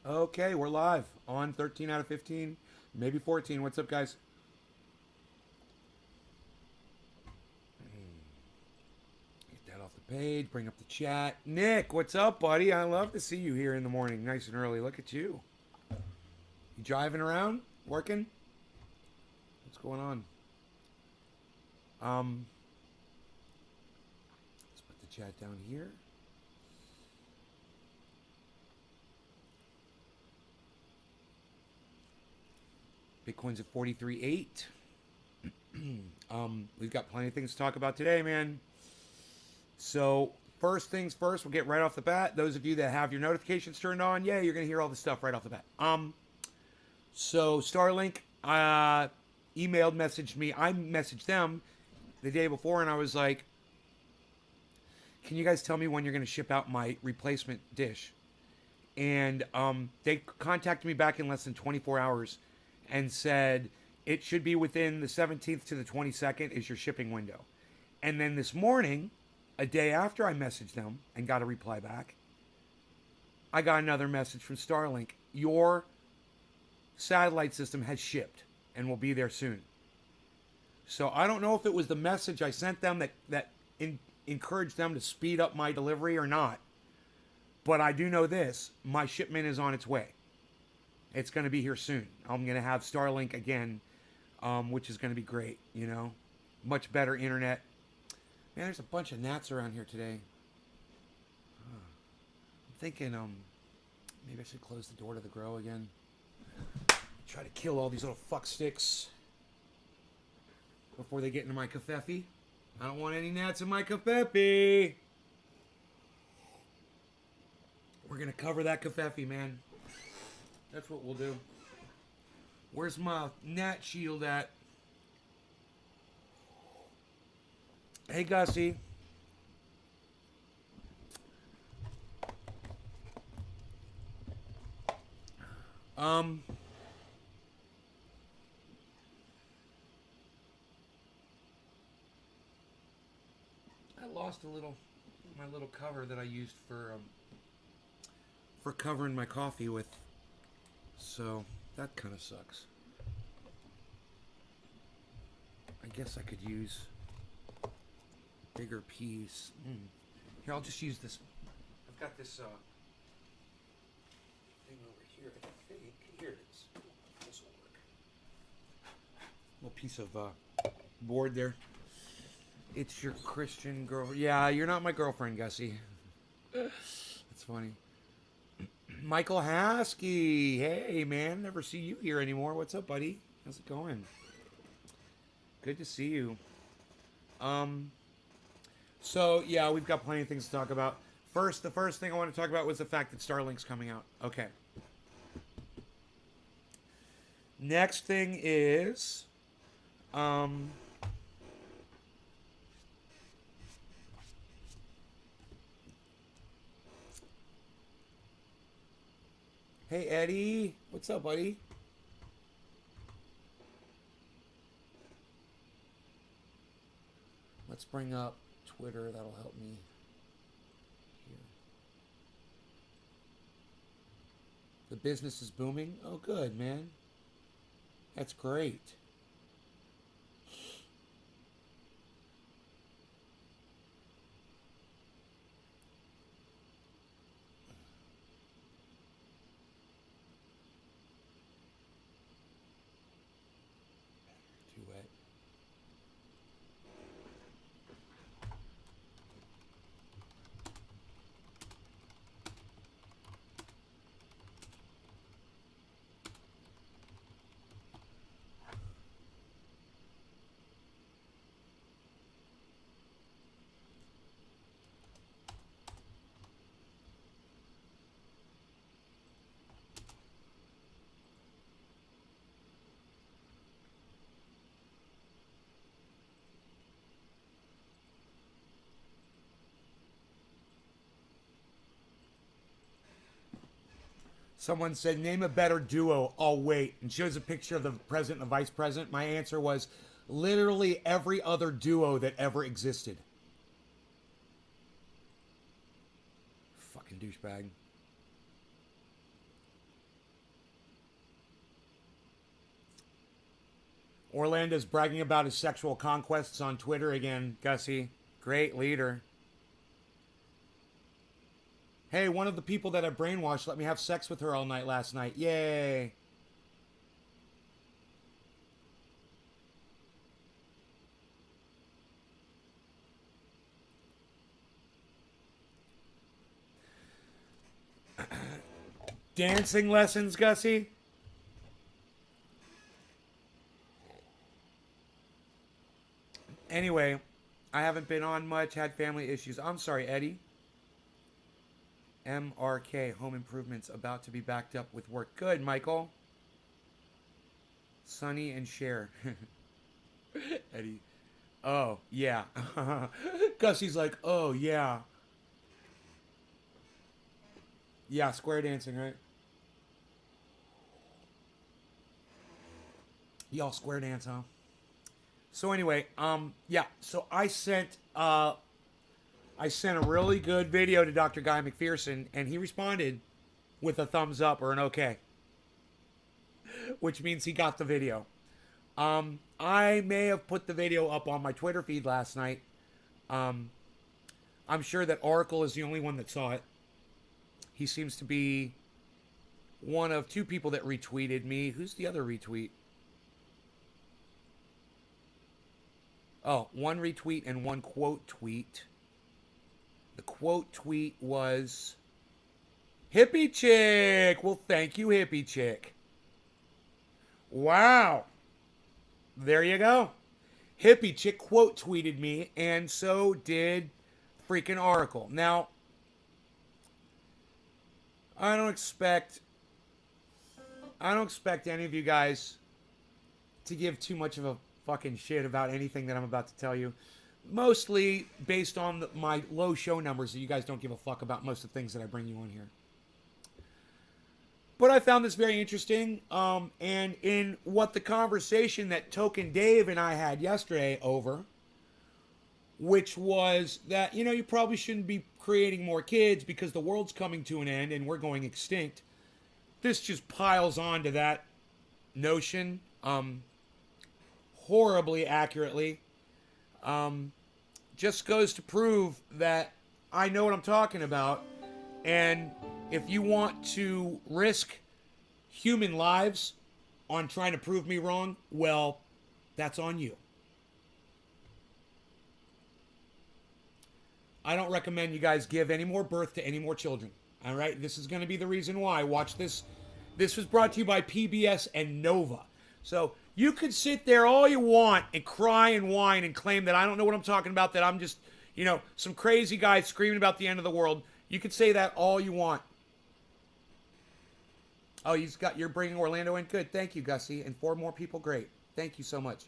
Okay, we're live on 13 out of 15, maybe 14. What's up, guys? Get that off the page, bring up the chat. Nick, what's up, buddy? I love to see you here in the morning, nice and early. Look at you. You driving around? Working? What's going on? Um, let's put the chat down here. Bitcoin's at 43.8. We've got plenty of things to talk about today, man. So first things first, we'll get right off the bat. Those of you that have your notifications turned on, yeah, you're gonna hear all this stuff right off the bat. So Starlink messaged me. I messaged them the day before, and I was like, "Can you guys tell me when you're gonna ship out my replacement dish?" And they contacted me back in less than 24 hours, and said it should be within the 17th to the 22nd is your shipping window. And then this morning, a day after I messaged them and got a reply back, I got another message from Starlink. Your satellite system has shipped and will be there soon. So I don't know if it was the message I sent them that encouraged them to speed up my delivery or not. But I do know this. My shipment is on its way. It's going to be here soon. I'm going to have Starlink again, which is going to be great, you know. Much better internet. Man, there's a bunch of gnats around here today. I'm thinking maybe I should close the door to the grow again. Try to kill all these little fuck sticks before they get into my covfefe. I don't want any gnats in my covfefe. We're going to cover that covfefe, man. That's what we'll do. Where's my gnat shield at? Hey, Gussie. I lost my little cover that I used for covering my coffee with. So that kind of sucks. I guess I could use a bigger piece. Here, I'll just use this. I've got this thing over here. I think here it is. This will work. Little piece of board there. It's your Christian girl. Yeah, you're not my girlfriend, Gussie. That's funny. Michael Haskey. Hey, man. Never see you here anymore. What's up, buddy? How's it going? Good to see you. So, yeah, we've got plenty of things to talk about. The first thing I want to talk about was the fact that Starlink's coming out. Okay. Next thing is... Hey, Eddie. What's up, buddy? Let's bring up Twitter. That'll help me here. The business is booming. Oh, good, man. That's great. Too wet. Someone said, name a better duo. I'll wait. And shows a picture of the president and the vice president. My answer was literally every other duo that ever existed. Fucking douchebag. Orlando's bragging about his sexual conquests on Twitter again, Gussie. Great leader. Hey, one of the people that I brainwashed let me have sex with her all night last night. Yay. Dancing lessons, Gussie? Anyway, I haven't been on much, had family issues. I'm sorry, Eddie. MRK, home improvements about to be backed up with work. Good, Michael. Sonny and Cher. Eddie. Oh, yeah. Gussie's like, oh, yeah. Yeah, square dancing, right? Y'all square dance, huh? So anyway, yeah. So I sent a really good video to Dr. Guy Mcpherson, and he responded with a thumbs up or an okay, which means he got the video. I may have put the video up on my Twitter feed last night. I'm sure that Oracle is the only one that saw it. He seems to be one of two people that retweeted me. Who's the other retweet? Oh, one retweet and one quote tweet. The quote tweet was, Hippie Chick. Well, thank you, Hippie Chick. Wow. There you go. Hippie Chick quote tweeted me, and so did freaking Oracle. Now, I don't expect any of you guys to give too much of a fucking shit about anything that I'm about to tell you. Mostly based on my low show numbers that you guys don't give a fuck about most of the things that I bring you on here. But I found this very interesting. And in what the conversation that Token Dave and I had yesterday over, which was that, you know, you probably shouldn't be creating more kids because the world's coming to an end and we're going extinct. This just piles on to that notion horribly accurately. Just goes to prove that I know what I'm talking about. And if you want to risk human lives on trying to prove me wrong, well, that's on you. I don't recommend you guys give any more birth to any more children. All right? This is going to be the reason why. Watch this. This was brought to you by PBS and Nova. So you could sit there all you want and cry and whine and claim that I don't know what I'm talking about, that I'm just, you know, some crazy guy screaming about the end of the world. You could say that all you want. Oh, you're bringing Orlando in? Good. Thank you, Gussie. And 4 more people? Great. Thank you so much.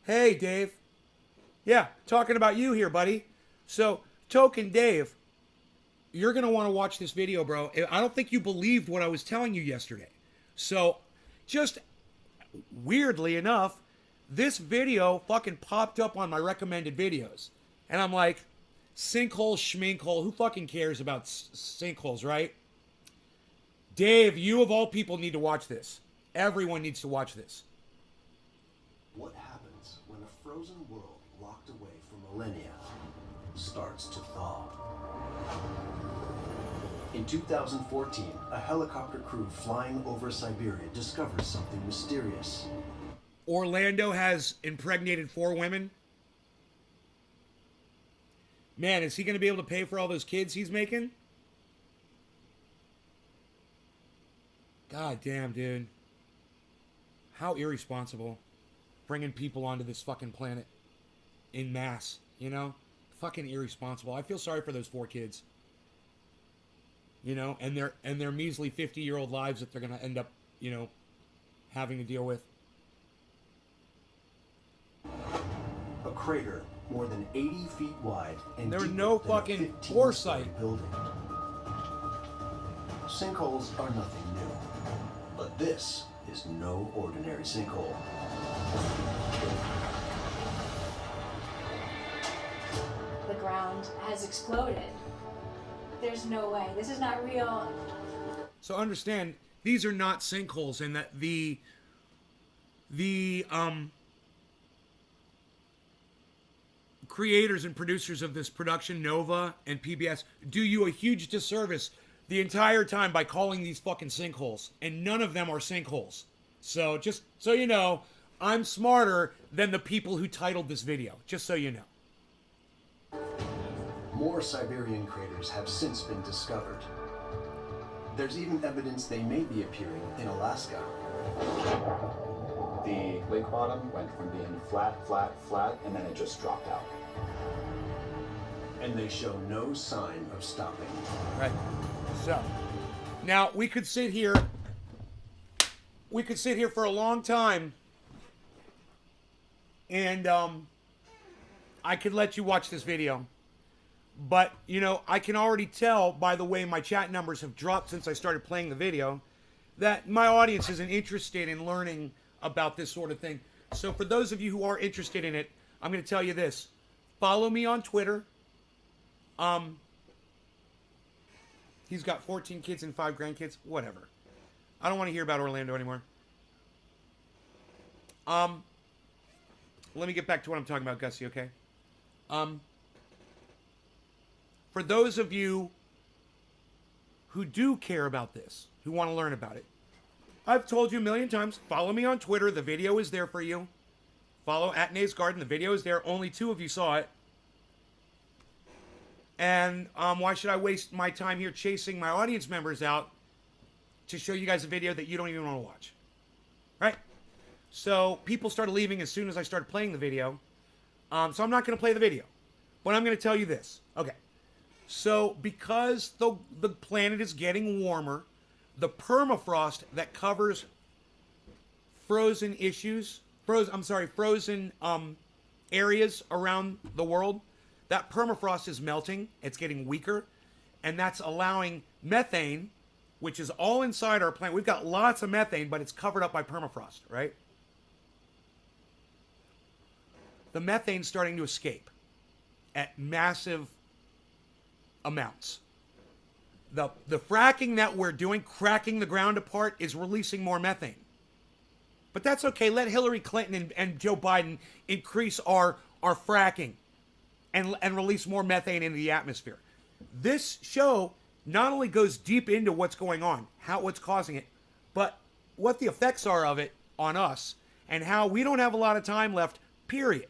Hey, Dave. Yeah, talking about you here, buddy. So, Token Dave, you're going to want to watch this video, bro. I don't think you believed what I was telling you yesterday. So, just weirdly enough, this video fucking popped up on my recommended videos. And I'm like, sinkhole, schminkhole, who fucking cares about sinkholes, right? Dave, you of all people need to watch this. Everyone needs to watch this. What happens when a frozen world locked away for millennia starts to thaw? In 2014, a helicopter crew flying over Siberia discovers something mysterious. Orlando has impregnated 4 women. Man, is he going to be able to pay for all those kids he's making? God damn, dude. How irresponsible. Bringing people onto this fucking planet in mass, you know? Fucking irresponsible. I feel sorry for those 4 kids. You know, and their measly 50-year-old lives that they're going to end up, you know, having to deal with. A crater more than 80 feet wide and there was deeper no than fucking a 15-story foresight. building. Sinkholes are nothing new, but this is no ordinary sinkhole. The ground has exploded. There's no way. This is not real. So understand, these are not sinkholes, and that the creators and producers of this production, Nova and PBS, do you a huge disservice the entire time by calling these fucking sinkholes. And none of them are sinkholes. So just so you know, I'm smarter than the people who titled this video. Just so you know. More Siberian craters have since been discovered. There's even evidence they may be appearing in Alaska. The lake bottom went from being flat, flat, flat, and then it just dropped out. And they show no sign of stopping. Right. So, now we could sit here for a long time and I could let you watch this video. But, you know, I can already tell by the way my chat numbers have dropped since I started playing the video that my audience isn't interested in learning about this sort of thing. So for those of you who are interested in it, I'm going to tell you this. Follow me on Twitter. He's got 14 kids and 5 grandkids. Whatever. I don't want to hear about Orlando anymore. Let me get back to what I'm talking about, Gussie, okay? For those of you who do care about this, who want to learn about it, I've told you a million times, follow me on Twitter. The video is there for you. Follow at Nays Garden. The video is there. Only 2 of you saw it. And why should I waste my time here chasing my audience members out to show you guys a video that you don't even want to watch? Right? So people started leaving as soon as I started playing the video. So I'm not going to play the video. But I'm going to tell you this. Okay. So because the planet is getting warmer, the permafrost that covers frozen areas around the world, that permafrost is melting. It's getting weaker. And that's allowing methane, which is all inside our planet. We've got lots of methane, but it's covered up by permafrost, right? The methane's starting to escape at massive amounts. The fracking that we're doing, cracking the ground apart, is releasing more methane. But that's okay. Let Hillary Clinton and Joe Biden increase our fracking and release more methane into the atmosphere. This show not only goes deep into what's going on, what's causing it, but what the effects are of it on us and how we don't have a lot of time left, period.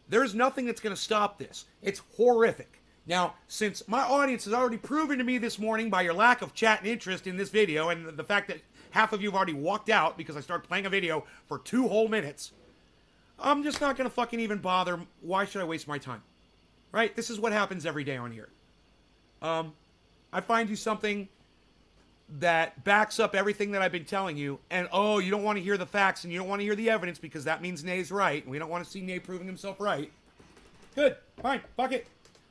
There's nothing that's going to stop this. It's horrific. Now, since my audience has already proven to me this morning by your lack of chat and interest in this video and the fact that half of you have already walked out because I started playing a video for 2 whole minutes, I'm just not going to fucking even bother. Why should I waste my time? Right? This is what happens every day on here. I find you something that backs up everything that I've been telling you, and oh, you don't want to hear the facts and you don't want to hear the evidence because that means Nay's right, and we don't want to see Nay proving himself right. Good. Fine. Fuck it.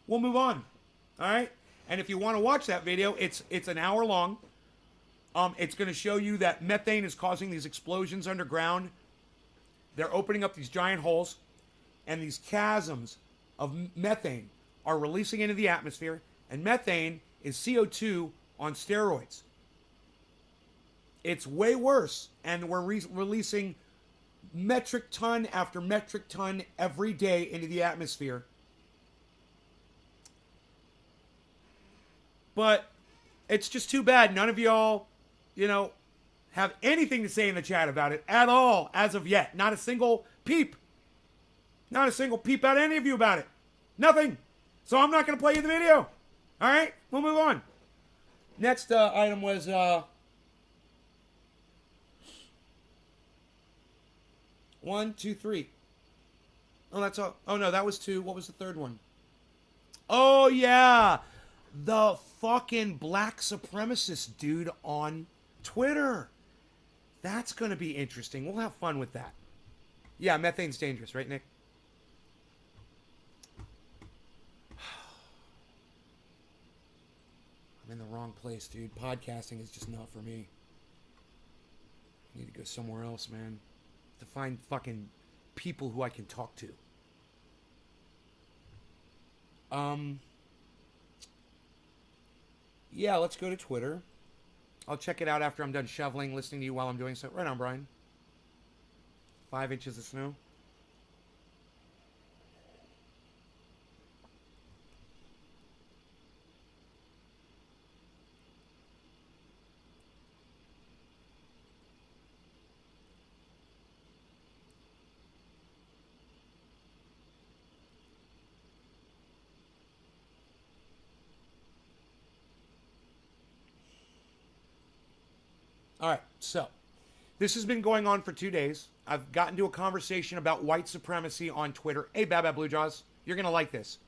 We'll move on. All right? And if you want to watch that video, it's an hour long. It's going to show you that methane is causing these explosions underground. They're opening up these giant holes, and these chasms of methane are releasing into the atmosphere, and methane is CO2 on steroids. It's way worse, and we're releasing metric ton after metric ton every day into the atmosphere. But it's just too bad none of y'all, have anything to say in the chat about it at all as of yet. Not a single peep. Not a single peep out of any of you about it. Nothing. So I'm not going to play you the video. All right? We'll move on. Next item was... 1, 2, 3. Oh, that's all. Oh, no, that was 2. What was the third one? Oh, yeah. The fucking black supremacist dude on Twitter. That's going to be interesting. We'll have fun with that. Yeah, methane's dangerous, right, Nick? I'm in the wrong place, dude. Podcasting is just not for me. I need to go somewhere else, man. To find fucking people who I can talk to. Yeah, let's go to Twitter. I'll check it out after I'm done shoveling, listening to you while I'm doing so. Right on, Brian. 5 inches of snow. All right, so this has been going on for 2 days. I've gotten to a conversation about white supremacy on Twitter. Hey, Bab Blue Jaws, you're going to like this.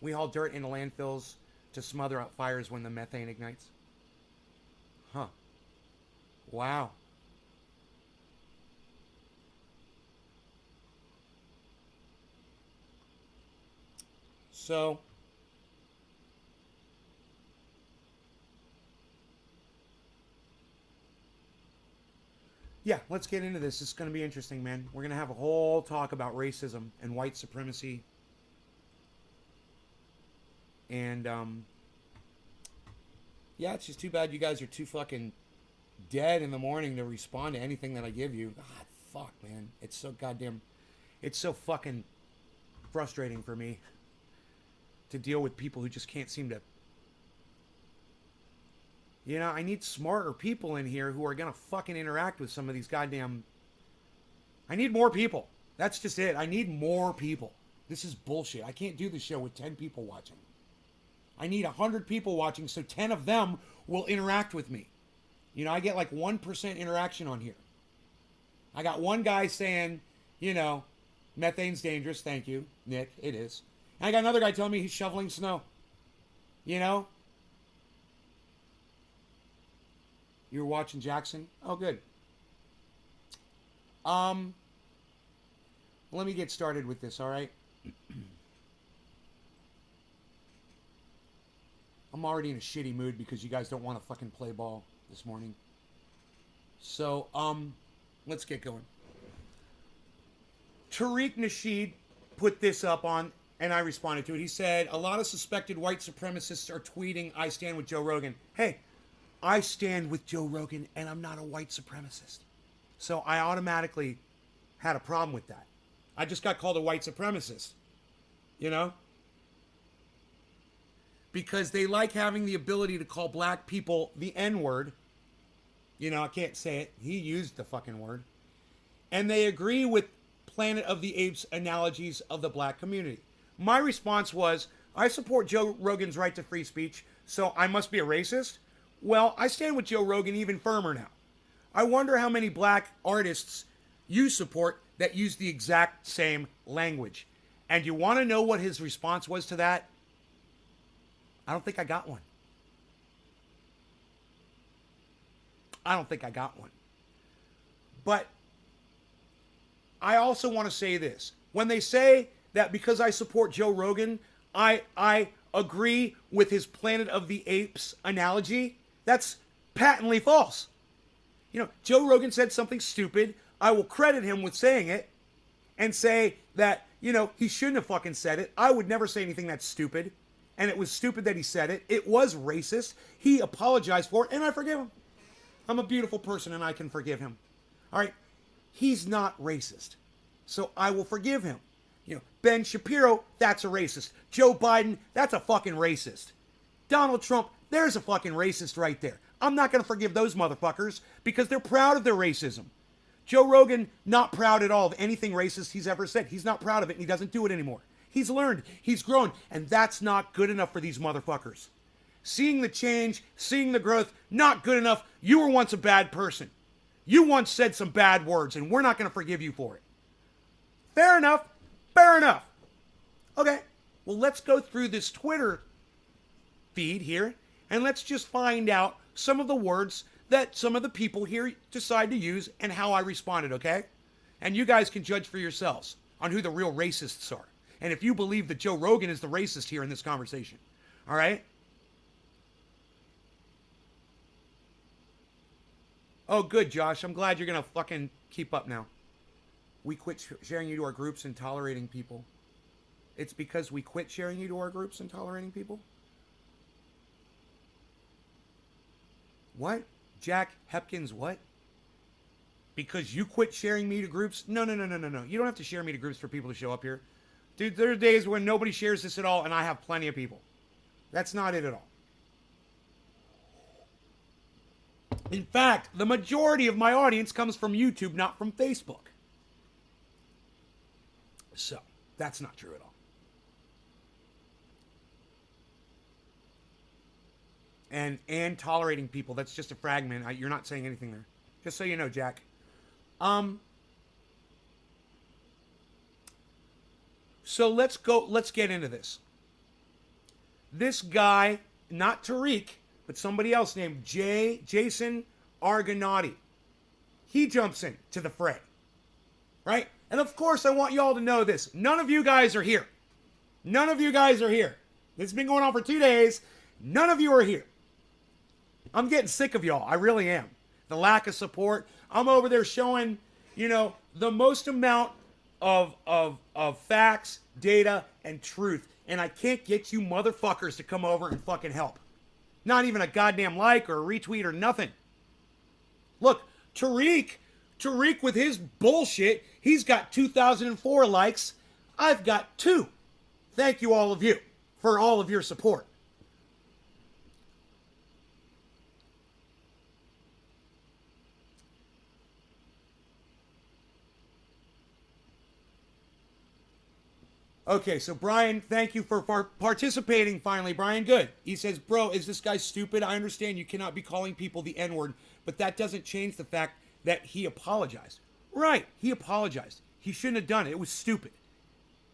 We haul dirt into landfills to smother out fires when the methane ignites. Huh. Wow. So, yeah, let's get into this. It's going to be interesting, man. We're going to have a whole talk about racism and white supremacy. And, yeah, it's just too bad you guys are too fucking dead in the morning to respond to anything that I give you. God, fuck, man. It's so fucking frustrating for me to deal with people who just can't seem to. You know, I need smarter people in here who are going to fucking interact with some of these goddamn. I need more people. That's just it. I need more people. This is bullshit. I can't do the show with 10 people watching. I need 100 people watching so 10 of them will interact with me. You know, I get like 1% interaction on here. I got one guy saying, you know, methane's dangerous. Thank you, Nick. It is. And I got another guy telling me he's shoveling snow. You know? You were watching Jackson? Oh, good. Let me get started with this, all right? I'm already in a shitty mood because you guys don't want to fucking play ball this morning. So, let's get going. Tariq Nasheed put this up on, and I responded to it. He said, a lot of suspected white supremacists are tweeting, I stand with Joe Rogan. Hey, I stand with Joe Rogan, and I'm not a white supremacist. So I automatically had a problem with that. I just got called a white supremacist. You know? Because they like having the ability to call black people the N-word. You know, I can't say it. He used the fucking word. And they agree with Planet of the Apes analogies of the black community. My response was, I support Joe Rogan's right to free speech, so I must be a racist? Well, I stand with Joe Rogan even firmer now. I wonder how many black artists you support that use the exact same language. And you want to know what his response was to that? I don't think I got one. I don't think I got one. But I also want to say this. When they say that because I support Joe Rogan, I agree with his Planet of the Apes analogy, that's patently false. You know, Joe Rogan said something stupid. I will credit him with saying it and say that, you know, he shouldn't have fucking said it. I would never say anything that's stupid. And it was stupid that he said it. It was racist. He apologized for it, and I forgive him. I'm a beautiful person, and I can forgive him. All right? He's not racist. So I will forgive him. You know, Ben Shapiro, that's a racist. Joe Biden, that's a fucking racist. Donald Trump, there's a fucking racist right there. I'm not going to forgive those motherfuckers because they're proud of their racism. Joe Rogan, not proud at all of anything racist he's ever said. He's not proud of it, and he doesn't do it anymore. He's learned, he's grown, and that's not good enough for these motherfuckers. Seeing the change, seeing the growth, not good enough. You were once a bad person. You once said some bad words, and we're not going to forgive you for it. Fair enough. Fair enough. Okay, well, let's go through this Twitter feed here, and let's just find out some of the words that some of the people here decide to use and how I responded, okay? And you guys can judge for yourselves on who the real racists are. And if you believe that Joe Rogan is the racist here in this conversation. All right? Oh, good, Josh. I'm glad you're going to fucking keep up now. We quit sharing you to our groups and tolerating people. It's because we quit sharing you to our groups and tolerating people? What? Jack Hepkins, what? Because you quit sharing me to groups? No. You don't have to share me to groups for people to show up here. Dude, there are days when nobody shares this at all, and I have plenty of people. That's not it at all. In fact, the majority of my audience comes from YouTube, not from Facebook. So, that's not true at all. and tolerating people. That's just a fragment. You're not saying anything there. Just so you know, Jack. So let's get into this. This guy, not Tariq, but somebody else named Jason Argonaut. He jumps in to the fray. Right? And of course, I want y'all to know this. None of you guys are here. None of you guys are here. This has been going on for 2 days. None of you are here. I'm getting sick of y'all. I really am. The lack of support. I'm over there showing, the most amount of facts, data, and truth. And I can't get you motherfuckers to come over and fucking help. Not even a goddamn like or a retweet or nothing. Look, Tariq with his bullshit, he's got 2004 likes. I've got 2. Thank you, all of you, for all of your support. Okay, so Brian, thank you for participating finally. Brian, good. He says, bro, is this guy stupid? I understand you cannot be calling people the N-word, but that doesn't change the fact that he apologized. Right, he apologized. He shouldn't have done it. It was stupid.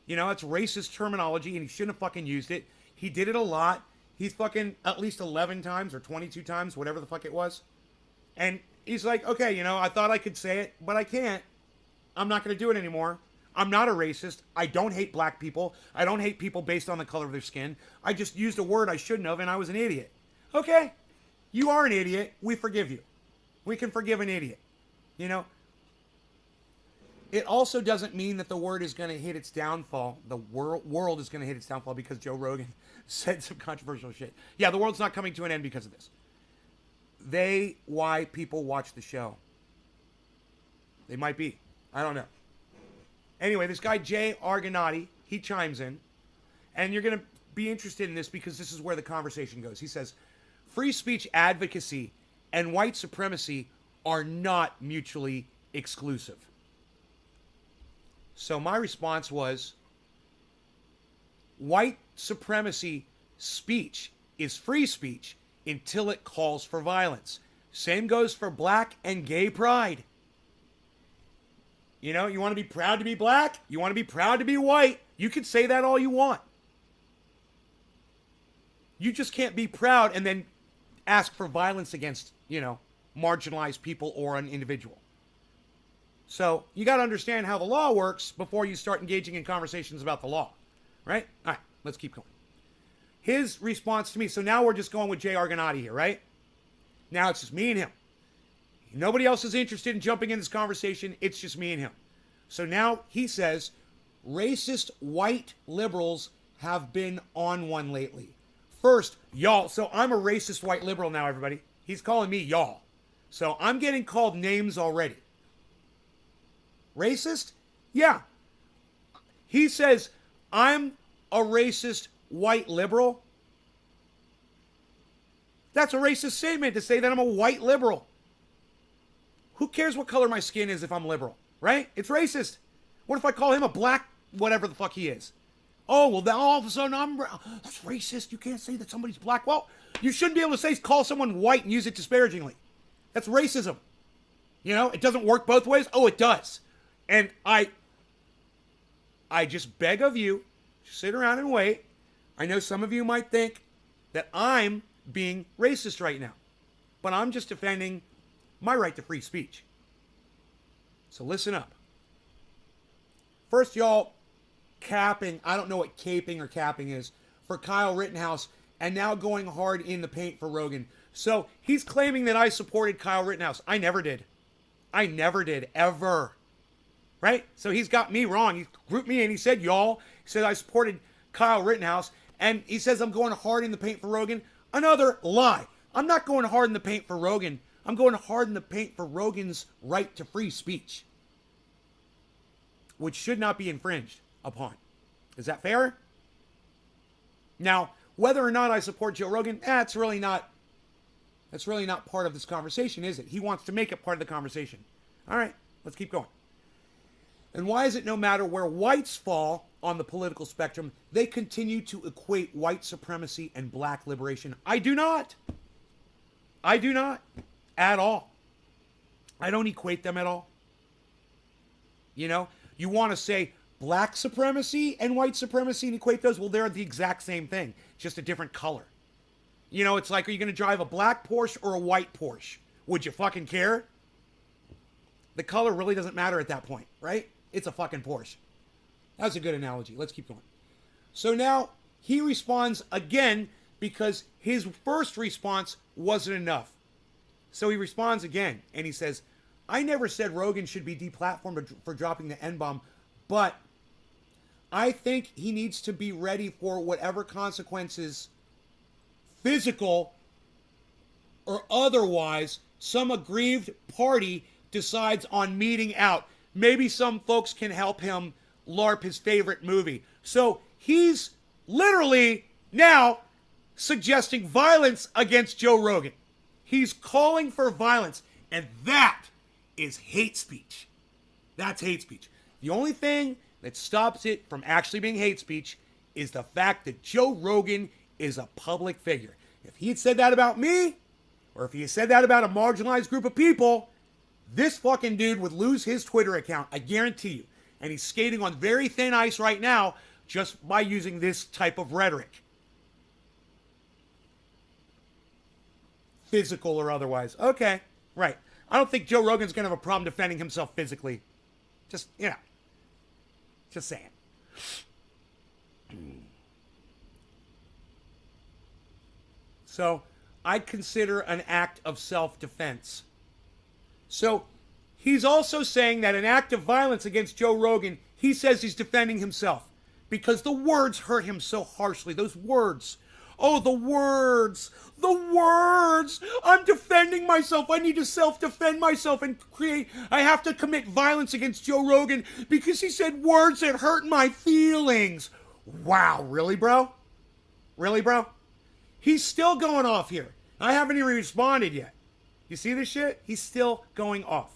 That's racist terminology, and he shouldn't have fucking used it. He did it a lot. He's fucking at least 11 times or 22 times, whatever the fuck it was. And he's like, okay, I thought I could say it, but I can't. I'm not going to do it anymore. I'm not a racist. I don't hate black people. I don't hate people based on the color of their skin. I just used a word I shouldn't have, and I was an idiot. Okay, you are an idiot. We forgive you. We can forgive an idiot. It also doesn't mean that the word is going to hit its downfall. The world is going to hit its downfall because Joe Rogan said some controversial shit. Yeah, the world's not coming to an end because of this. Why people watch the show. They might be. I don't know. Anyway, this guy, Jay Argonaut, he chimes in. And you're going to be interested in this because this is where the conversation goes. He says, free speech advocacy and white supremacy are not mutually exclusive. So my response was, white supremacy speech is free speech until it calls for violence. Same goes for black and gay pride. You want to be proud to be black? You want to be proud to be white? You can say that all you want. You just can't be proud and then ask for violence against, marginalized people or an individual. So you got to understand how the law works before you start engaging in conversations about the law. Right? All right, let's keep going. His response to me, so now we're just going with Jay Argonaut here, right? Now it's just me and him. Nobody else is interested in jumping in this conversation. It's just me and him. So now he says, racist white liberals have been on one lately. First, y'all. So I'm a racist white liberal now, everybody. He's calling me y'all. So I'm getting called names already. Racist? Yeah. He says, I'm a racist white liberal. That's a racist statement to say that I'm a white liberal. Who cares what color my skin is if I'm liberal, right? It's racist. What if I call him a black, whatever the fuck he is? Oh, well, then all of a sudden that's racist. You can't say that somebody's black. Well, you shouldn't be able to call someone white and use it disparagingly. That's racism. It doesn't work both ways. Oh, it does. And I just beg of you, sit around and wait. I know some of you might think that I'm being racist right now, but I'm just defending my right to free speech. So listen up. First, y'all, capping, I don't know what caping or capping is, for Kyle Rittenhouse, and now going hard in the paint for Rogan. So he's claiming that I supported Kyle Rittenhouse. I never did. I never did, ever. Right? So he's got me wrong. He grouped me in. He said, y'all. He said I supported Kyle Rittenhouse. And he says I'm going hard in the paint for Rogan. Another lie. I'm not going hard in the paint for Rogan. I'm going hard in the paint for Rogan's right to free speech, which should not be infringed upon. Is that fair? Now, whether or not I support Joe Rogan, that's really not part of this conversation, is it? He wants to make it part of the conversation. All right, let's keep going. And why is it no matter where whites fall on the political spectrum, they continue to equate white supremacy and black liberation? I do not. I do not. At all. I don't equate them at all. You know, you want to say black supremacy and white supremacy and equate those? Well, they're the exact same thing, just a different color. You know, it's like, are you going to drive a black Porsche or a white Porsche? Would you fucking care? The color really doesn't matter at that point, right? It's a fucking Porsche. That's a good analogy. Let's keep going. So now he responds again because his first response wasn't enough. So he responds again and he says, I never said Rogan should be deplatformed for dropping the N-bomb, but I think he needs to be ready for whatever consequences, physical or otherwise, some aggrieved party decides on meeting out. Maybe some folks can help him LARP his favorite movie. So he's literally now suggesting violence against Joe Rogan. He's calling for violence, and that is hate speech. That's hate speech. The only thing that stops it from actually being hate speech is the fact that Joe Rogan is a public figure. If he had said that about me, or if he had said that about a marginalized group of people, this fucking dude would lose his Twitter account, I guarantee you. And he's skating on very thin ice right now just by using this type of rhetoric. Physical or otherwise. Okay, right. I don't think Joe Rogan's going to have a problem defending himself physically. Just, you know. Just saying. So, I'd consider an act of self-defense. So, he's also saying that an act of violence against Joe Rogan, he says he's defending himself. Because the words hurt him so harshly. Those words. Oh, the words. The words. I'm defending myself. I need to self-defend myself and I have to commit violence against Joe Rogan because he said words that hurt my feelings. Wow, really, bro? Really, bro? He's still going off here. I haven't even responded yet. You see this shit? He's still going off.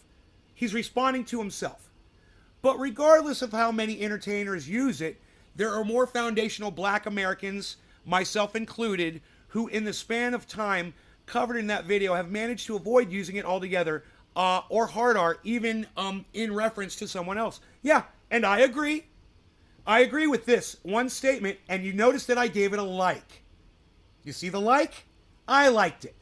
He's responding to himself. But regardless of how many entertainers use it, there are more foundational black Americans, myself included, who in the span of time covered in that video have managed to avoid using it altogether, or hard R, even in reference to someone else. Yeah, and I agree. I agree with this one statement, and you notice that I gave it a like. You see the like? I liked it.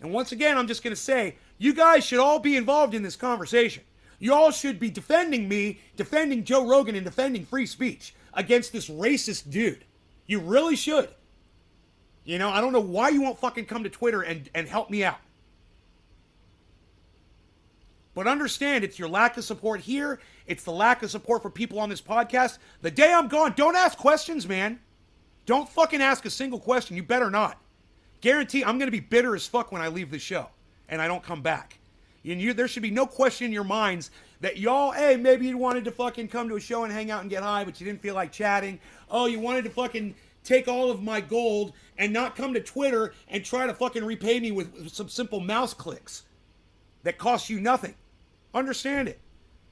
And once again, I'm just going to say, you guys should all be involved in this conversation. You all should be defending me, defending Joe Rogan, and defending free speech against this racist dude. You really should. You know, I don't know why you won't fucking come to Twitter and help me out. But understand, it's your lack of support here. It's the lack of support for people on this podcast. The day I'm gone, don't ask questions, man. Don't fucking ask a single question. You better not. Guarantee I'm going to be bitter as fuck when I leave the show and I don't come back. There should be no question in your minds that y'all, hey, maybe you wanted to fucking come to a show and hang out and get high, but you didn't feel like chatting. Oh, you wanted to fucking take all of my gold and not come to Twitter and try to fucking repay me with some simple mouse clicks that cost you nothing. Understand it.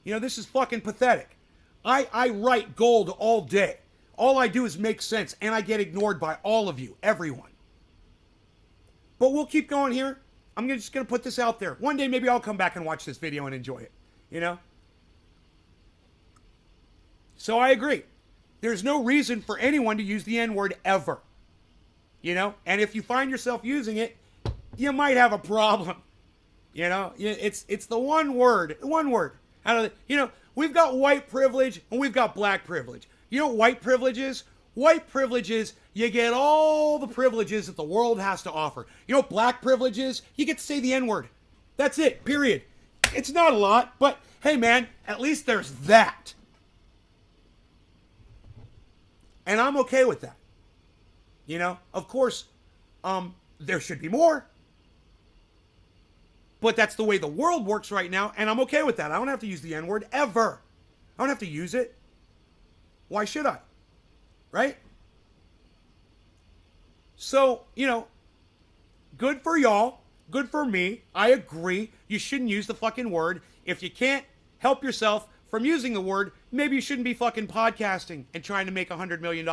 You know, this is fucking pathetic. I write gold all day. All I do is make sense, and I get ignored by all of you, everyone. But we'll keep going here. I'm just going to put this out there. One day, maybe I'll come back and watch this video and enjoy it. You know? So I agree. There's no reason for anyone to use the N-word ever. You know? And if you find yourself using it, you might have a problem. You know? It's the one word. One word. You know, we've got white privilege and we've got black privilege. You know what white privilege is? White privilege is you get all the privileges that the world has to offer. You know what black privilege is? You get to say the N-word. That's it, period. It's not a lot, but hey man, at least there's that. And I'm okay with that. You know, of course, there should be more. But that's the way the world works right now, and I'm okay with that. I don't have to use the N-word ever. I don't have to use it. Why should I? Right? So, you know, good for y'all. Good for me. I agree. You shouldn't use the fucking word. If you can't help yourself from using the word, maybe you shouldn't be fucking podcasting and trying to make $100 million,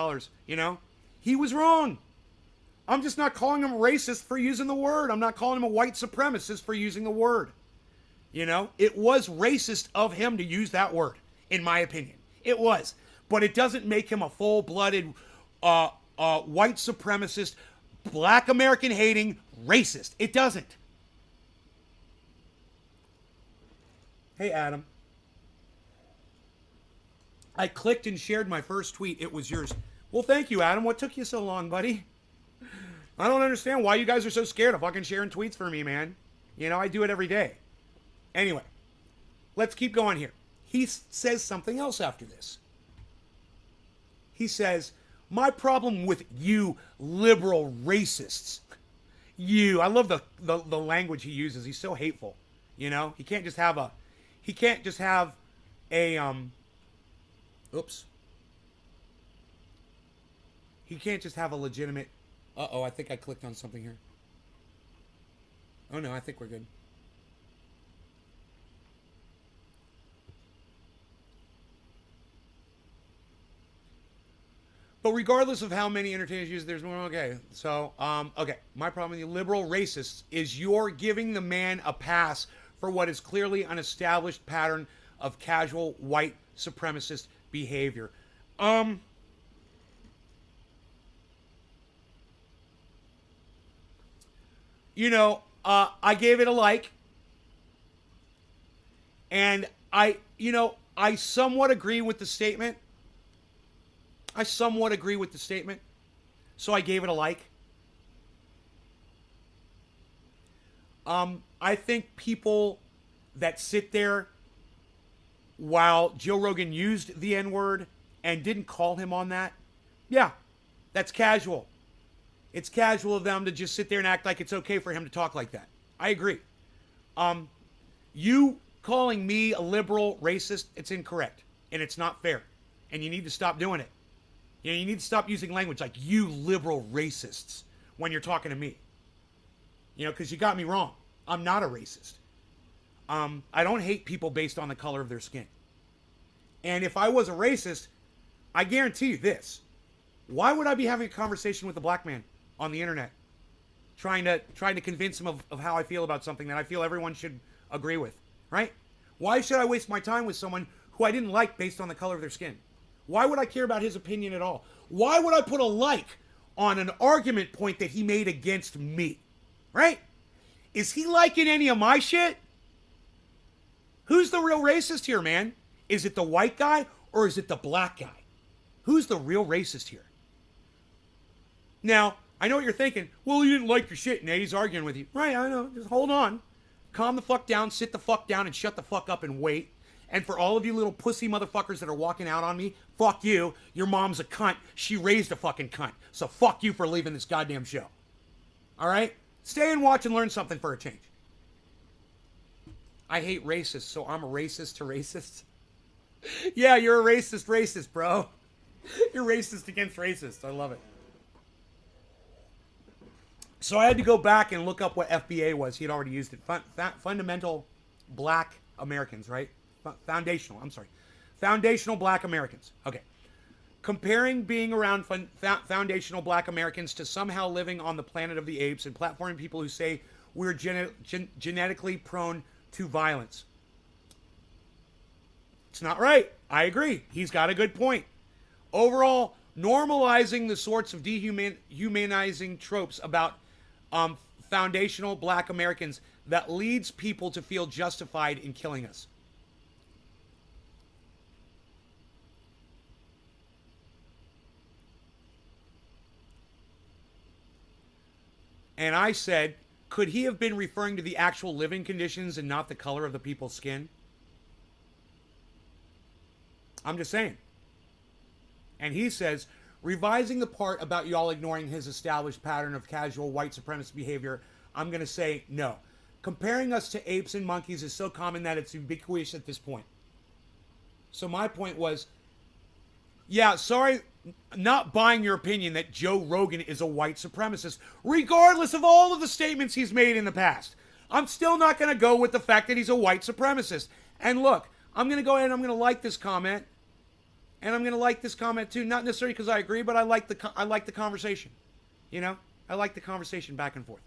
you know? He was wrong. I'm just not calling him racist for using the word. I'm not calling him a white supremacist for using the word. You know, it was racist of him to use that word, in my opinion. It was. But it doesn't make him a full-blooded white supremacist, black American hating racist. It doesn't. Hey, Adam. I clicked and shared my first tweet. It was yours. Well, thank you, Adam. What took you so long, buddy? I don't understand why you guys are so scared of fucking sharing tweets for me, man. You know, I do it every day. Anyway, let's keep going here. He says something else after this. He says, my problem with you liberal racists. You. I love the language he uses. He's so hateful. You know, he can't just have a oops. He can't just have a legitimate, uh-oh, I think I clicked on something here. Oh no, I think we're good. But regardless of how many entertainers use, there's more. Okay, so okay. My problem with you liberal racists is you're giving the man a pass for what is clearly an established pattern of casual white supremacist behavior. You know, I gave it a like, and I somewhat agree with the statement. So I gave it a like. I think people that sit there while Joe Rogan used the N-word and didn't call him on that, yeah, that's casual. It's casual of them to just sit there and act like it's okay for him to talk like that. I agree. You calling me a liberal racist, it's incorrect. And it's not fair. And you need to stop doing it. You know, you need to stop using language like you liberal racists when you're talking to me. You know, because you got me wrong. I'm not a racist. I don't hate people based on the color of their skin. And if I was a racist, I guarantee you this. Why would I be having a conversation with a black man on the internet? Trying to convince him of how I feel about something that I feel everyone should agree with. Right? Why should I waste my time with someone who I didn't like based on the color of their skin? Why would I care about his opinion at all? Why would I put a like on an argument point that he made against me? Right? Is he liking any of my shit? Who's the real racist here, man? Is it the white guy or is it the black guy? Who's the real racist here? Now, I know what you're thinking. Well, you didn't like your shit, Nate. He's arguing with you. Right, I know. Just hold on. Calm the fuck down, sit the fuck down, and shut the fuck up and wait. And for all of you little pussy motherfuckers that are walking out on me, fuck you. Your mom's a cunt. She raised a fucking cunt. So fuck you for leaving this goddamn show. All right? Stay and watch and learn something for a change. I hate racists, so I'm a racist to racists. Yeah, you're a racist, bro. You're racist against racists. I love it. So I had to go back and look up what FBA was. He had already used it. Fundamental Black Americans, right? Foundational Black Americans. Okay. Comparing being around foundational Black Americans to somehow living on the planet of the apes and platforming people who say we're genetically prone to violence. It's not right. I agree. He's got a good point. Overall, normalizing the sorts of dehumanizing tropes about foundational Black Americans that leads people to feel justified in killing us. And I said, could he have been referring to the actual living conditions and not the color of the people's skin? I'm just saying. And he says, revising the part about y'all ignoring his established pattern of casual white supremacist behavior, I'm going to say no. Comparing us to apes and monkeys is so common that it's ubiquitous at this point. So my point was, yeah, sorry, not buying your opinion that Joe Rogan is a white supremacist, regardless of all of the statements he's made in the past. I'm still not going to go with the fact that he's a white supremacist. And look, I'm going to go ahead and I'm going to like this comment. And I'm going to like this comment too. Not necessarily because I agree, but I like the conversation. You know? I like the conversation back and forth.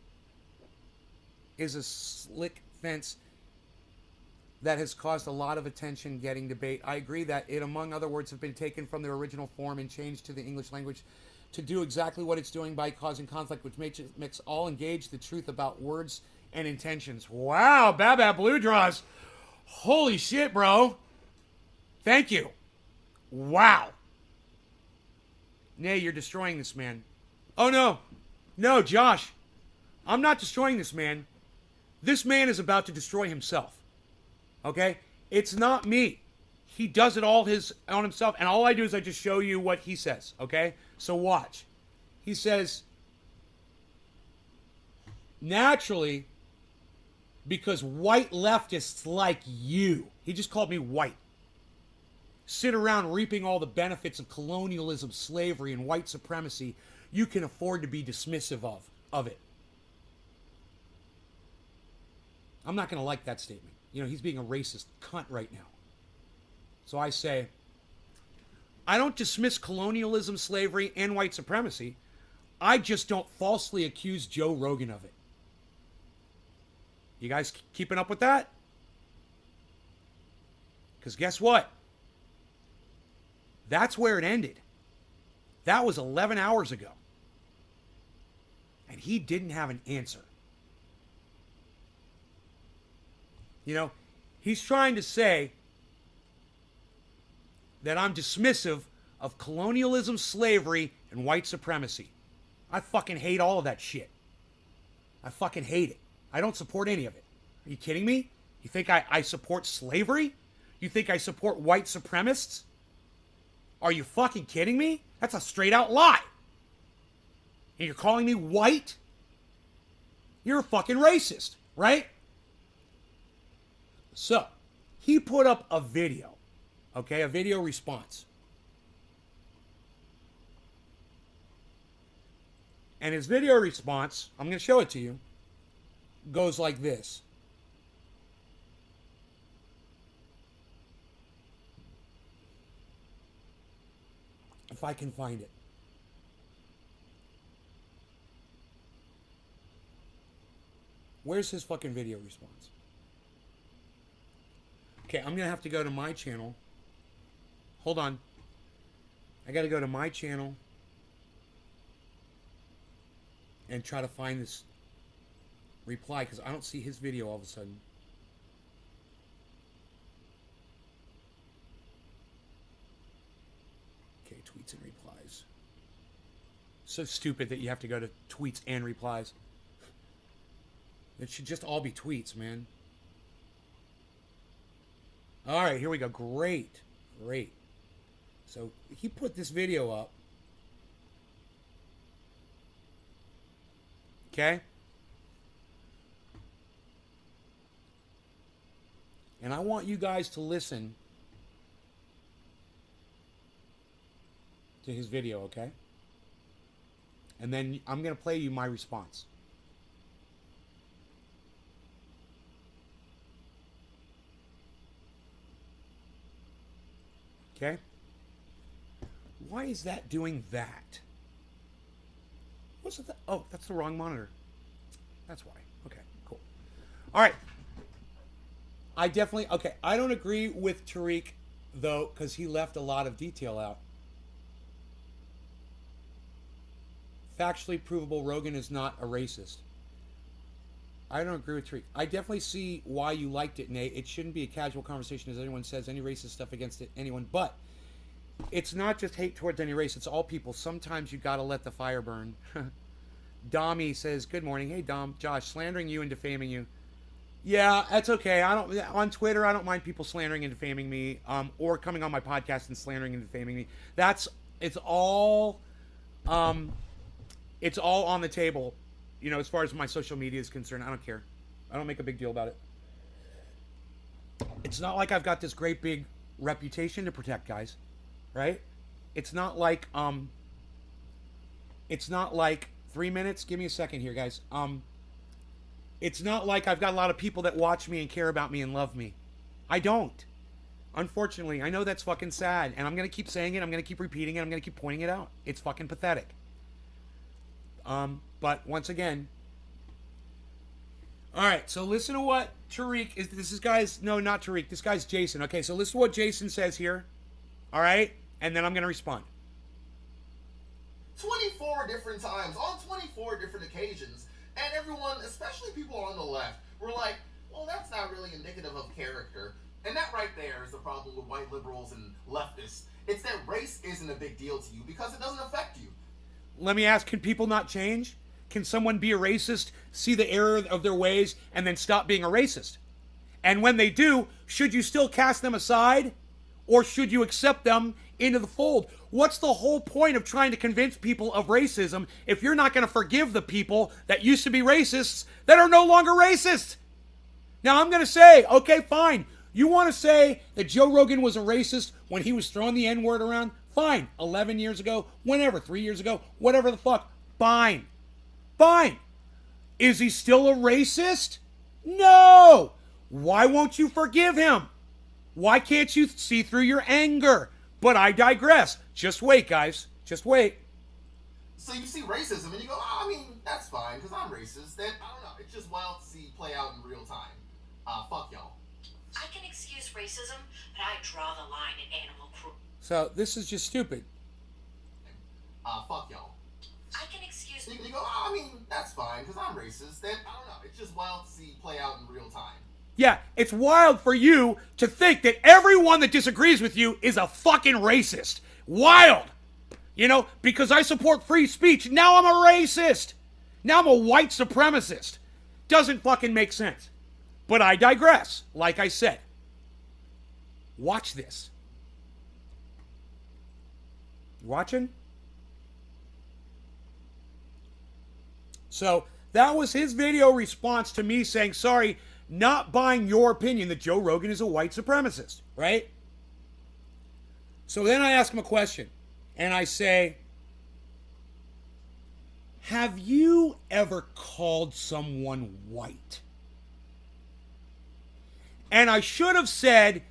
Is a slick fence that has caused a lot of attention getting debate. I agree that it, among other words, have been taken from their original form and changed to the English language to do exactly what it's doing by causing conflict, which makes all engage the truth about words and intentions. Wow, Bab Blue Draws. Holy shit, bro. Thank you. Wow. Nay, you're destroying this man. Oh, no. No, Josh. I'm not destroying this man. This man is about to destroy himself. Okay? It's not me. He does it all on himself, and all I do is I just show you what he says. Okay? So watch. He says, naturally, because white leftists like you, he just called me white, sit around reaping all the benefits of colonialism, slavery, and white supremacy, you can afford to be dismissive of it. I'm not going to like that statement. You know, he's being a racist cunt right now. So I say, I don't dismiss colonialism, slavery, and white supremacy. I just don't falsely accuse Joe Rogan of it. You guys keeping up with that? Because guess what? That's where it ended. That was 11 hours ago. And he didn't have an answer. You know, he's trying to say that I'm dismissive of colonialism, slavery, and white supremacy. I fucking hate all of that shit. I fucking hate it. I don't support any of it. Are you kidding me? You think I support slavery? You think I support white supremacists? Are you fucking kidding me? That's a straight out lie. And you're calling me white? You're a fucking racist, right? So, he put up a video, okay, a video response. And his video response, I'm going to show it to you, goes like this. If I can find it. Where's his fucking video response? Okay, I'm going to have to go to my channel. Hold on. I got to go to my channel and try to find this reply because I don't see his video all of a sudden. Okay, tweets and replies. So stupid that you have to go to tweets and replies. It should just all be tweets, man. All right, here we go. Great. So he put this video up. Okay? And I want you guys to listen to his video, okay? And then I'm going to play you my response. Okay? Why is that doing that? What's it? Oh, that's the wrong monitor. That's why. Okay, cool. All right. I don't agree with Tariq, though, because he left a lot of detail out. Factually provable, Rogan is not a racist. I don't agree with Tariq. I definitely see why you liked it, Nate. It shouldn't be a casual conversation, as anyone says, any racist stuff against anyone. But it's not just hate towards any race. It's all people. Sometimes you got to let the fire burn. Dommy says, good morning. Hey, Dom. Josh, slandering you and defaming you. Yeah, that's okay. On Twitter, I don't mind people slandering and defaming me, or coming on my podcast and slandering and defaming me. It's all on the table. You know, as far as my social media is concerned, I don't care. I don't make a big deal about it. It's not like I've got this great big reputation to protect, guys. Right? It's not like 3 minutes. Give me a second here, guys. It's not like I've got a lot of people that watch me and care about me and love me. I don't. Unfortunately, I know that's fucking sad, and I'm going to keep saying it. I'm going to keep repeating it. I'm going to keep pointing it out. It's fucking pathetic. But once again, all right. So listen to what Tariq is. This is guys. No, not Tariq. This guy's Jason. Okay. So listen to what Jason says here. All right, and then I'm gonna respond. 24 different times on 24 different occasions, and everyone, especially people on the left, were like, well, that's not really indicative of character. And that right there is the problem with white liberals and leftists. It's that race isn't a big deal to you because it doesn't affect you. Let me ask, can people not change? Can someone be a racist, see the error of their ways, and then stop being a racist? And when they do, should you still cast them aside? Or should you accept them into the fold? What's the whole point of trying to convince people of racism if you're not going to forgive the people that used to be racists that are no longer racist? Now, I'm going to say, okay, fine. You want to say that Joe Rogan was a racist when he was throwing the N-word around? Fine. 11 years ago, whenever, 3 years ago, whatever the fuck. Fine. Fine. Is he still a racist? No. Why won't you forgive him? Why can't you see through your anger? But I digress. Just wait, guys. Just wait. So you see racism and you go, oh, I mean, that's fine because I'm racist. Then, I don't know. It's just wild to see play out in real time. Fuck y'all. I can excuse racism, but I draw the line in animal cruelty. So this is just stupid. Fuck y'all. I can excuse... You go, oh, I mean, that's fine because I'm racist. Then, I don't know. It's just wild to see play out in real time. Yeah, it's wild for you to think that everyone that disagrees with you is a fucking racist. Wild. You know, because I support free speech, now I'm a racist. Now I'm a white supremacist. Doesn't fucking make sense. But I digress. Like I said. Watch this. You watching? So, that was his video response to me saying, sorry, not buying your opinion that Joe Rogan is a white supremacist, right? So then I ask him a question, and I say, have you ever called someone white? And I should have said,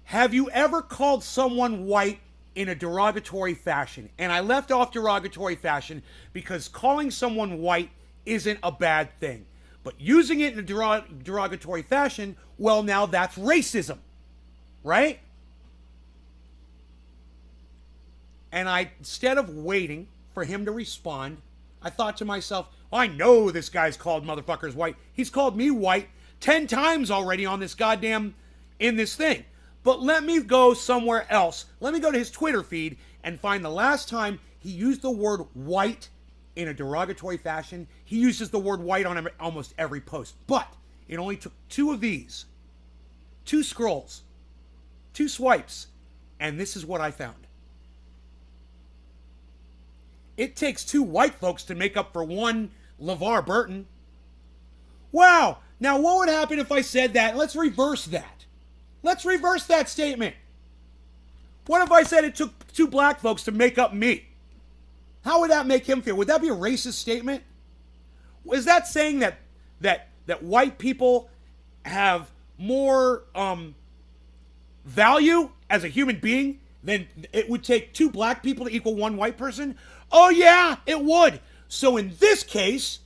have you ever called someone white in a derogatory fashion? And I left off derogatory fashion because calling someone white isn't a bad thing. But using it in a derogatory fashion, well, now that's racism, right? And instead of waiting for him to respond, I thought to myself, well, I know this guy's called motherfuckers white. He's called me white 10 times already on this goddamn, in this thing. But let me go somewhere else. Let me go to his Twitter feed and find the last time he used the word white in a derogatory fashion. He uses the word white on almost every post. But it only took 2 of these. 2 scrolls. 2 swipes. And this is what I found. It takes 2 white folks to make up for one LeVar Burton. Wow. Now what would happen if I said that? Let's reverse that. Let's reverse that statement. What if I said it took 2 black folks to make up me? How would that make him feel? Would that be a racist statement? Is that saying that white people have more value as a human being than it would take 2 black people to equal 1 white person? Oh yeah, it would. So in this case,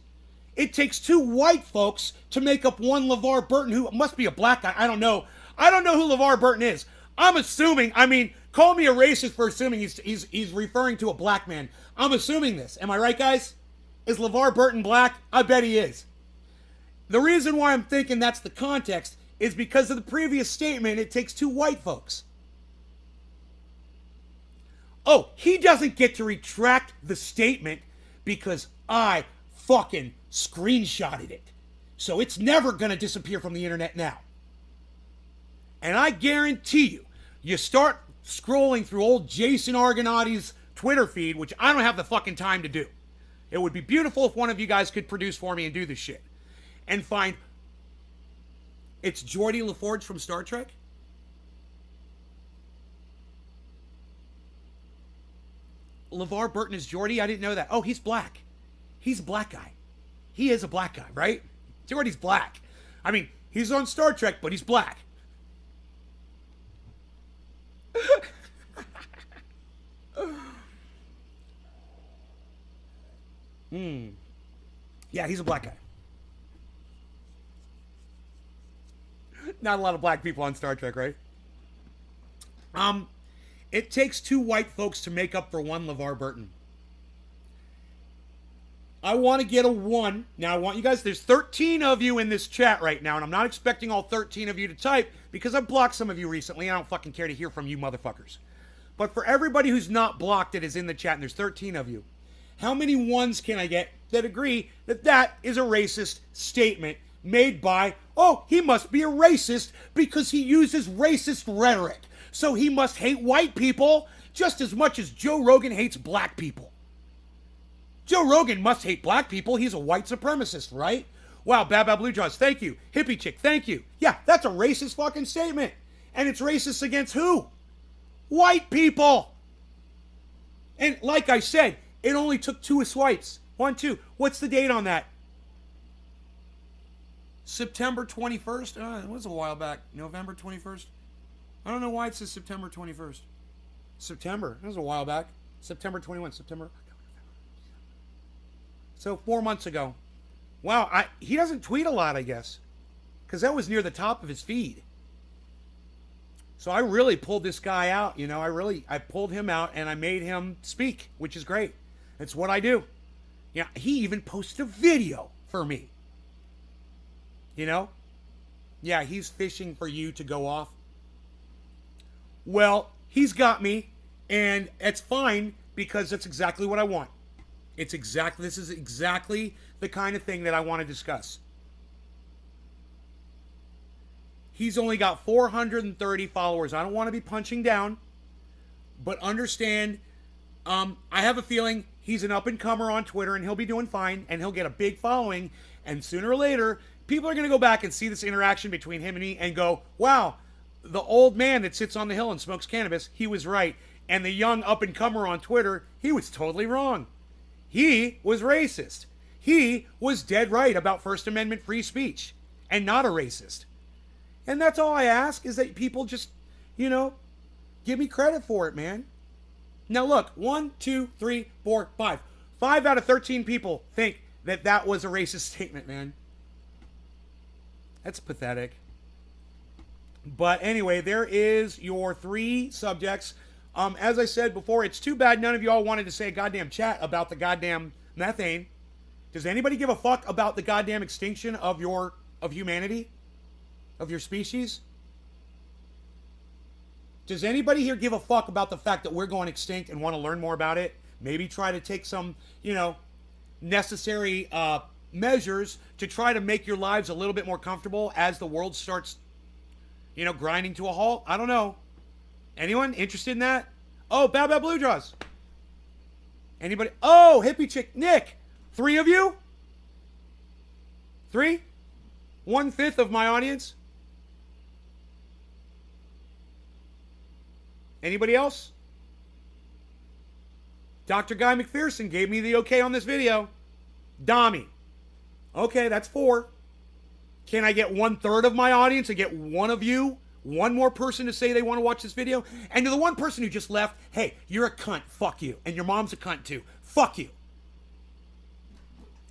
it takes 2 white folks to make up 1 LeVar Burton, who must be a black guy. I don't know. I don't know who LeVar Burton is. I'm assuming, call me a racist for assuming he's referring to a black man. I'm assuming this. Am I right, guys? Is LeVar Burton black? I bet he is. The reason why I'm thinking that's the context is because of the previous statement, it takes 2 white folks. Oh, he doesn't get to retract the statement because I fucking screenshotted it. So it's never going to disappear from the internet now. And I guarantee you start scrolling through old Jason Argonauty's Twitter feed, which I don't have the fucking time to do. It would be beautiful if one of you guys could produce for me and do this shit. And find, it's Geordie LaForge from Star Trek? LeVar Burton is Geordie? I didn't know that. Oh, he's black. He's a black guy. He is a black guy, right? Geordie's black. He's on Star Trek, but he's black. Yeah, he's a black guy. Not a lot of black people on Star Trek, right? It takes two white folks to make up for one LeVar Burton. I want to get a 1. Now, I want you guys, there's 13 of you in this chat right now, and I'm not expecting all 13 of you to type because I've blocked some of you recently. I don't fucking care to hear from you motherfuckers. But for everybody who's not blocked that is in the chat, and there's 13 of you, how many ones can I get that agree that that is a racist statement made by, oh, he must be a racist because he uses racist rhetoric. So he must hate white people just as much as Joe Rogan hates black people. Joe Rogan must hate black people. He's a white supremacist, right? Wow, Bad Blue Jaws, thank you. Hippie Chick, thank you. Yeah, that's a racist fucking statement. And it's racist against who? White people. And like I said, it only took 2 swipes. 1, 2. What's the date on that? September 21st? It was a while back. November 21st? I don't know why it says September 21st. September. That was a while back. September 21. September. So 4 months ago. Wow, he doesn't tweet a lot, I guess. Because that was near the top of his feed. So I really pulled this guy out, you know. I pulled him out and I made him speak, which is great. It's what I do. Yeah, he even posted a video for me. You know? Yeah, he's fishing for you to go off. Well, he's got me, and it's fine because that's exactly what I want. This is exactly the kind of thing that I want to discuss. He's only got 430 followers. I don't want to be punching down, but understand, I have a feeling he's an up-and-comer on Twitter, and he'll be doing fine, and he'll get a big following, and sooner or later, people are going to go back and see this interaction between him and me and go, wow, the old man that sits on the hill and smokes cannabis, he was right. And the young up-and-comer on Twitter, he was totally wrong. He was racist. He was dead right about First Amendment free speech and not a racist. And that's all I ask is that people just, you know, give me credit for it, man. Now look, 1, 2, 3, 4, 5. 5 out of 13 people think that that was a racist statement, man. That's pathetic. But anyway, there is your 3 subjects. As I said before, it's too bad none of y'all wanted to say a goddamn chat about the goddamn methane. Does anybody give a fuck about the goddamn extinction of humanity? Of your species? Does anybody here give a fuck about the fact that we're going extinct and want to learn more about it? Maybe try to take some, you know, necessary measures to try to make your lives a little bit more comfortable as the world starts, you know, grinding to a halt? I don't know. Anyone interested in that? Oh, Bad Blue Jaws. Anybody? Oh, Hippie Chick. Nick. 3 of you? 3? 1/5 of my audience? Anybody else? Dr. Guy Mcpherson gave me the okay on this video. Dommy. Okay, that's 4. Can I get 1/3 of my audience and get one of you, one more person to say they want to watch this video? And to the one person who just left, hey, you're a cunt. Fuck you. And your mom's a cunt too. Fuck you.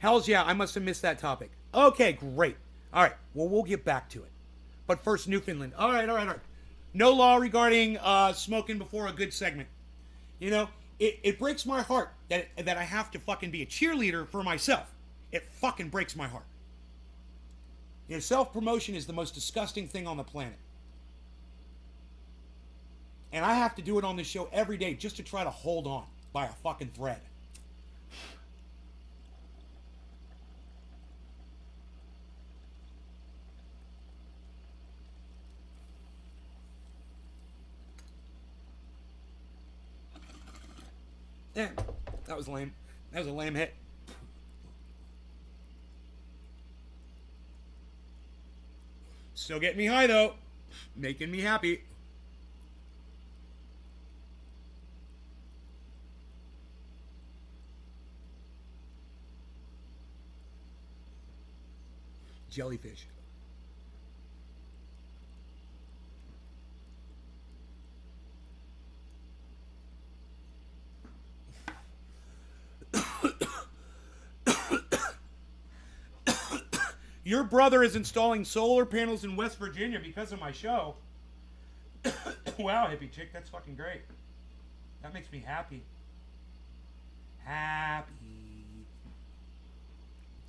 Hells yeah, I must have missed that topic. Okay, great. All right, well, we'll get back to it. But first, Newfoundland. All right. No law regarding smoking before a good segment. You know, it breaks my heart that I have to fucking be a cheerleader for myself. It fucking breaks my heart. You know, self-promotion is the most disgusting thing on the planet. And I have to do it on this show every day just to try to hold on by a fucking thread. Yeah, that was lame. That was a lame hit. Still getting me high, though. Making me happy. Jellyfish. Your brother is installing solar panels in West Virginia because of my show. Wow, hippie chick, that's fucking great. That makes me happy. Happy.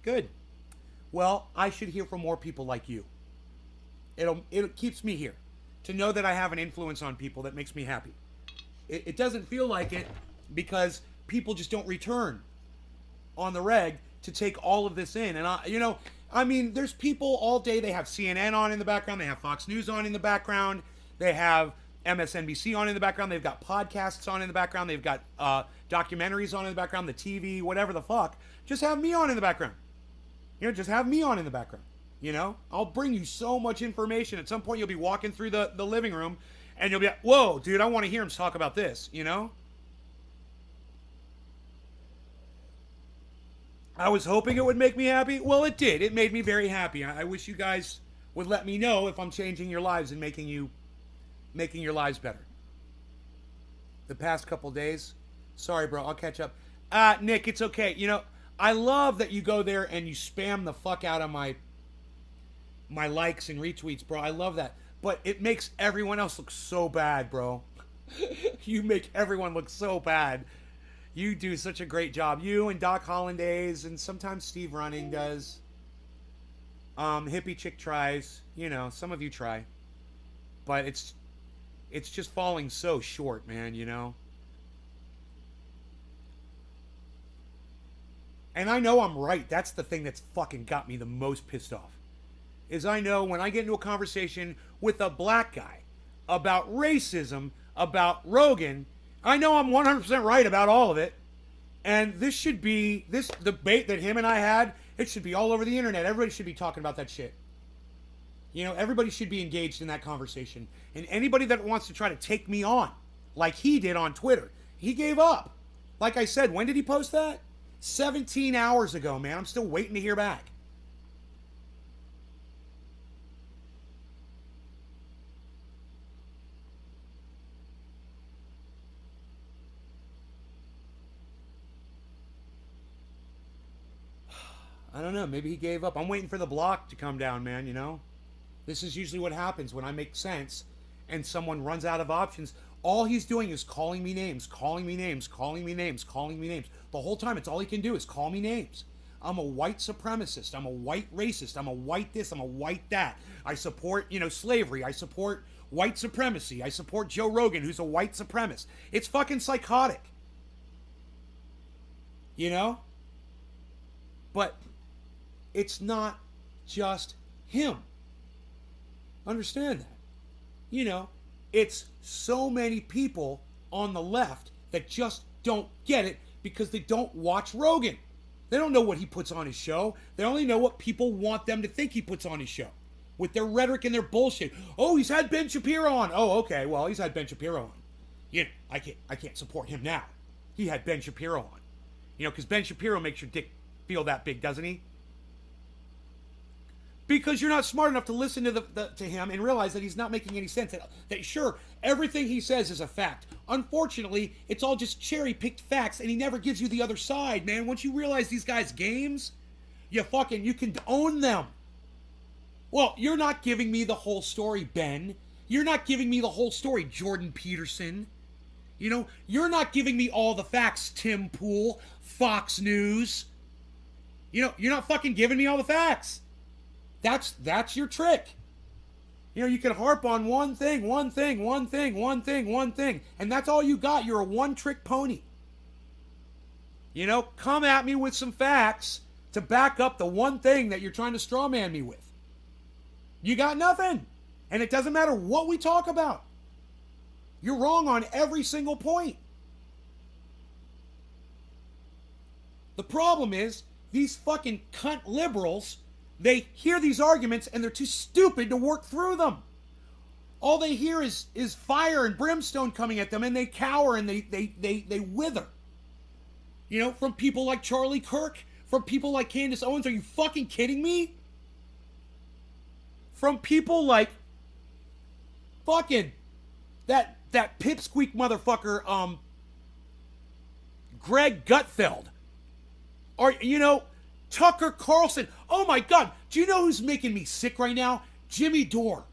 Good. Well, I should hear from more people like you. It keeps me here. To know that I have an influence on people that makes me happy. It doesn't feel like it because people just don't return on the reg to take all of this in. And there's people all day. They have CNN on in the background. They have Fox News on in the background. They have MSNBC on in the background. They've got podcasts on in the background. They've got documentaries on in the background, the TV, whatever the fuck. Just have me on in the background. Just have me on in the background. I'll bring you so much information. At some point, you'll be walking through the living room and you'll be like, whoa, dude, I want to hear him talk about this, I was hoping it would make me happy. Well, it did. It made me very happy. I wish you guys would let me know if I'm changing your lives and making your lives better. The past couple days. Sorry, bro. I'll catch up. Nick, it's okay. I love that you go there and you spam the fuck out of my likes and retweets, bro. I love that. But it makes everyone else look so bad, bro. You make everyone look so bad. You do such a great job. You and Doc Hollandaise, and sometimes Steve Running does. Hippie Chick tries. Some of you try. But it's just falling so short, man, And I know I'm right. That's the thing that's fucking got me the most pissed off. Is I know when I get into a conversation with a black guy about racism, about Rogan, I know I'm 100% right about all of it. And this debate that him and I had, it should be all over the internet. Everybody should be talking about that shit. Everybody should be engaged in that conversation. And anybody that wants to try to take me on, like he did on Twitter, he gave up. Like I said, when did he post that? 17 hours ago, man. I'm still waiting to hear back. I don't know. Maybe he gave up. I'm waiting for the block to come down, man, This is usually what happens when I make sense and someone runs out of options. All he's doing is calling me names, calling me names, calling me names, calling me names. The whole time, it's all he can do is call me names. I'm a white supremacist. I'm a white racist. I'm a white this. I'm a white that. I support, slavery. I support white supremacy. I support Joe Rogan, who's a white supremacist. It's fucking psychotic. But it's not just him. Understand that. It's so many people on the left that just don't get it because they don't watch Rogan. They don't know what he puts on his show. They only know what people want them to think he puts on his show with their rhetoric and their bullshit. Oh, he's had Ben Shapiro on. Oh, okay. Well, he's had Ben Shapiro on. I can't support him now. He had Ben Shapiro on. Because Ben Shapiro makes your dick feel that big, doesn't he? Because you're not smart enough to listen to him and realize that he's not making any sense. That sure, everything he says is a fact. Unfortunately, it's all just cherry-picked facts, and he never gives you the other side, man. Once you realize these guys' games, you can own them. Well, you're not giving me the whole story, Ben. You're not giving me the whole story, Jordan Peterson. You're not giving me all the facts, Tim Pool, Fox News. You're not fucking giving me all the facts. That's your trick. You can harp on one thing, and that's all you got. You're a one-trick pony. Come at me with some facts to back up the one thing that you're trying to straw man me with. You got nothing. And it doesn't matter what we talk about. You're wrong on every single point. The problem is, these fucking cunt liberals, they hear these arguments and they're too stupid to work through them. All they hear is fire and brimstone coming at them, and they cower and they wither. From people like Charlie Kirk, from people like Candace Owens. Are you fucking kidding me? From people like fucking that pipsqueak motherfucker, Greg Gutfeld. Or, Tucker Carlson. Oh my God. Do you know who's making me sick right now? Jimmy Dore.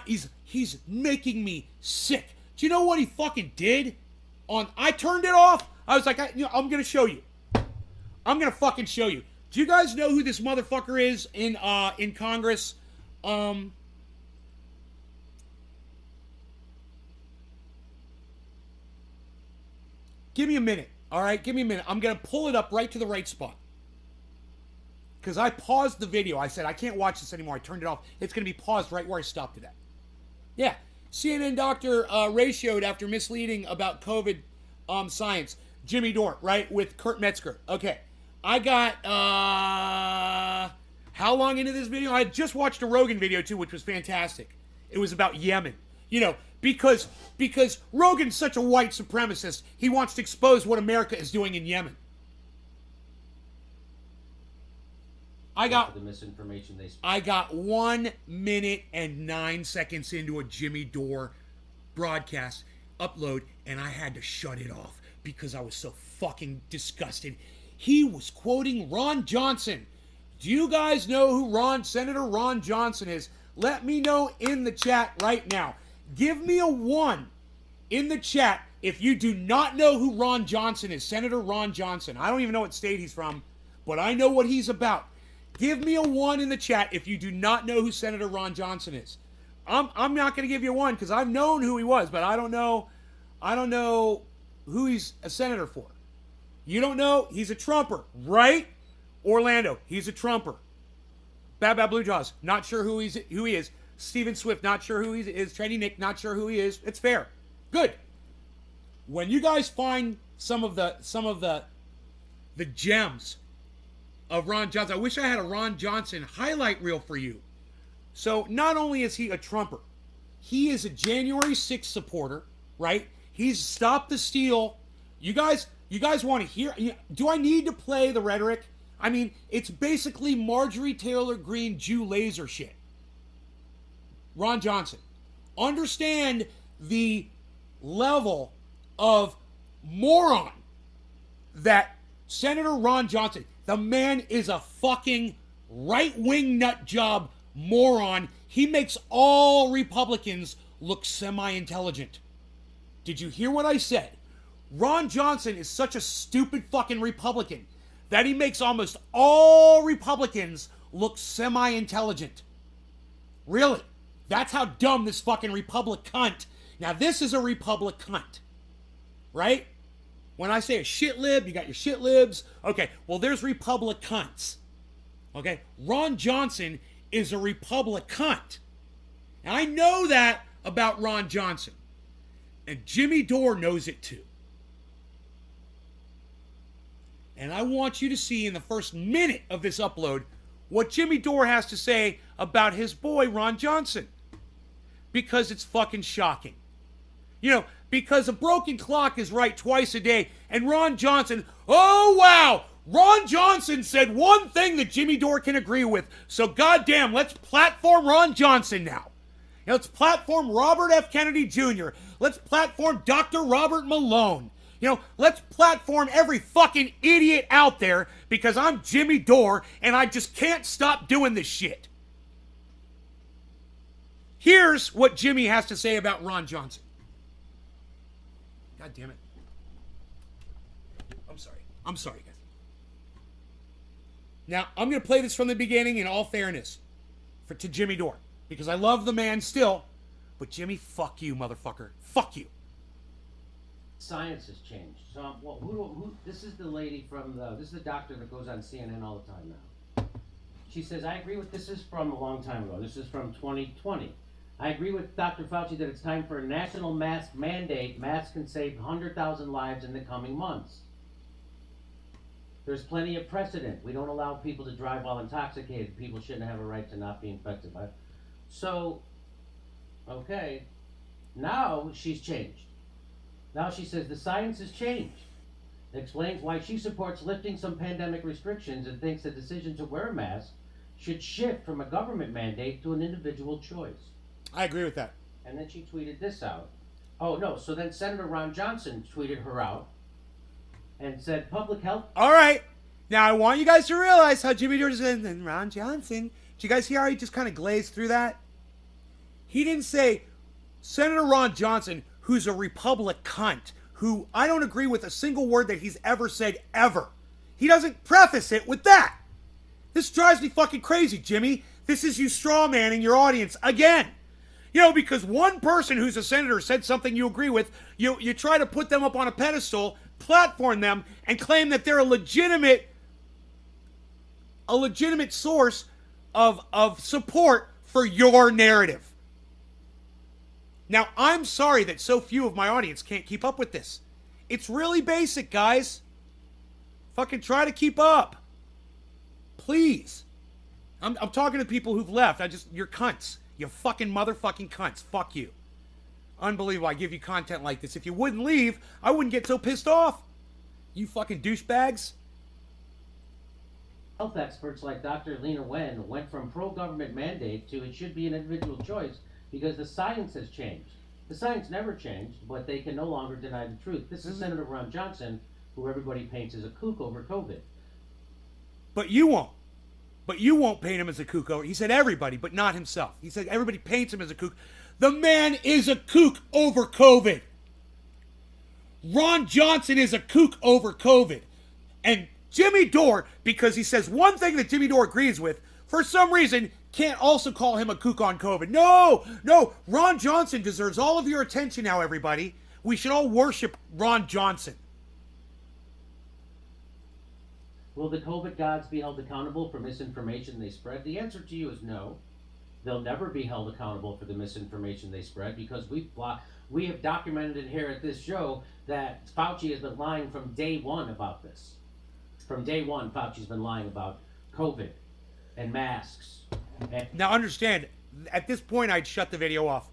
He's making me sick. Do you know what he fucking did? I turned it off. I was like, I'm gonna show you. I'm gonna fucking show you. Do you guys know who this motherfucker is in Congress? Give me a minute. All right, give me a minute. I'm gonna pull it up right to the right spot. Because I paused the video. I said, I can't watch this anymore. I turned it off. It's going to be paused right where I stopped it at. Yeah. CNN doctor ratioed after misleading about COVID science. Jimmy Dore, right? With Kurt Metzger. Okay. I got, how long into this video? I just watched a Rogan video too, which was fantastic. It was about Yemen. You know, because Rogan's such a white supremacist, he wants to expose what America is doing in Yemen. I got the misinformation they spread. I got 1 minute and 9 seconds into a Jimmy Dore broadcast upload, and I had to shut it off because I was so fucking disgusted. He was quoting Ron Johnson. Do you guys know who Senator Ron Johnson is? Let me know in the chat right now. Give me a 1 in the chat if you do not know who Ron Johnson is. Senator Ron Johnson. I don't even know what state he's from, but I know what he's about. Give me a 1 in the chat if you do not know who Senator Ron Johnson is. I'm not going to give you a 1 because I've known who he was, but I don't know who he's a senator for. You don't know? He's a Trumper, right? Orlando, he's a Trumper. Bad Blue Jaws, not sure who he is. Steven Swift, not sure who he is. Trendy Nick, not sure who he is. It's fair. Good. When you guys find some of the gems of Ron Johnson. I wish I had a Ron Johnson highlight reel for you. So not only is he a Trumper, he is a January 6th supporter, right? He's Stop the Steal. You guys want to hear? Do I need to play the rhetoric? I mean, it's basically Marjorie Taylor Greene Jew laser shit. Ron Johnson. Understand the level of moron that Senator Ron Johnson, the man is a fucking right-wing nut job moron. He makes all Republicans look semi-intelligent. Did you hear what I said? Ron Johnson is such a stupid fucking Republican that he makes almost all Republicans look semi-intelligent. Really? That's how dumb this fucking Republic cunt. Now this is a Republic cunt. Right? When I say a shit lib, you got your shit libs. Okay, well, there's Republic cunts. Okay? Ron Johnson is a Republic cunt. And I know that about Ron Johnson. And Jimmy Dore knows it too. And I want you to see in the first minute of this upload what Jimmy Dore has to say about his boy, Ron Johnson. Because it's fucking shocking. You know, because a broken clock is right twice a day. And Ron Johnson, oh wow, Ron Johnson said one thing that Jimmy Dore can agree with. So goddamn, let's platform Ron Johnson now. You know, let's platform Robert F. Kennedy Jr. Let's platform Dr. Robert Malone. You know, let's platform every fucking idiot out there because I'm Jimmy Dore and I just can't stop doing this shit. Here's what Jimmy has to say about Ron Johnson. God damn it. I'm sorry, guys. Now, I'm going to play this from the beginning in all fairness to Jimmy Dore. Because I love the man still. But Jimmy, fuck you, motherfucker. Fuck you. Science has changed. So, who this is the lady this is the doctor that goes on CNN all the time now. She says, I agree with, this is from a long time ago. This is from 2020. I agree with Dr. Fauci that it's time for a national mask mandate. Masks can save 100,000 lives in the coming months. There's plenty of precedent. We don't allow people to drive while intoxicated. People shouldn't have a right to not be infected by it. So, okay, now she's changed. Now she says the science has changed. Explains why she supports lifting some pandemic restrictions and thinks the decision to wear a mask should shift from a government mandate to an individual choice. I agree with that. And then she tweeted this out. Oh, no, so then Senator Ron Johnson tweeted her out and said public health... All right. Now, I want you guys to realize how Jimmy Dore said, and Ron Johnson. Did you guys hear how he just kind of glazed through that? He didn't say, Senator Ron Johnson, who's a Republic cunt, who I don't agree with a single word that he's ever said, ever. He doesn't preface it with that. This drives me fucking crazy, Jimmy. This is you straw manning your audience again. You know, because one person who's a senator said something you agree with, you try to put them up on a pedestal, platform them, and claim that they're a legitimate source of support for your narrative. Now, I'm sorry that so few of my audience can't keep up with this. It's really basic, guys. Fucking try to keep up. Please. I'm talking to people who've left. You're cunts. You fucking motherfucking cunts. Fuck you. Unbelievable. I give you content like this. If you wouldn't leave, I wouldn't get so pissed off. You fucking douchebags. Health experts like Dr. Lena Wen went from pro-government mandate to it should be an individual choice because the science has changed. The science never changed, but they can no longer deny the truth. This is Senator Ron Johnson, who everybody paints as a kook over COVID. But you won't. But you won't paint him as a kook over. He said everybody, but not himself. He said everybody paints him as a kook. The man is a kook over COVID. Ron Johnson is a kook over COVID. And Jimmy Dore, because he says one thing that Jimmy Dore agrees with, for some reason, can't also call him a kook on COVID. No, Ron Johnson deserves all of your attention now, everybody. We should all worship Ron Johnson. Will the COVID gods be held accountable for misinformation they spread? The answer to you is no. They'll never be held accountable for the misinformation they spread because we have documented it here at this show that Fauci has been lying from day one about this. From day one, Fauci's been lying about COVID and masks. Now understand, at this point I'd shut the video off.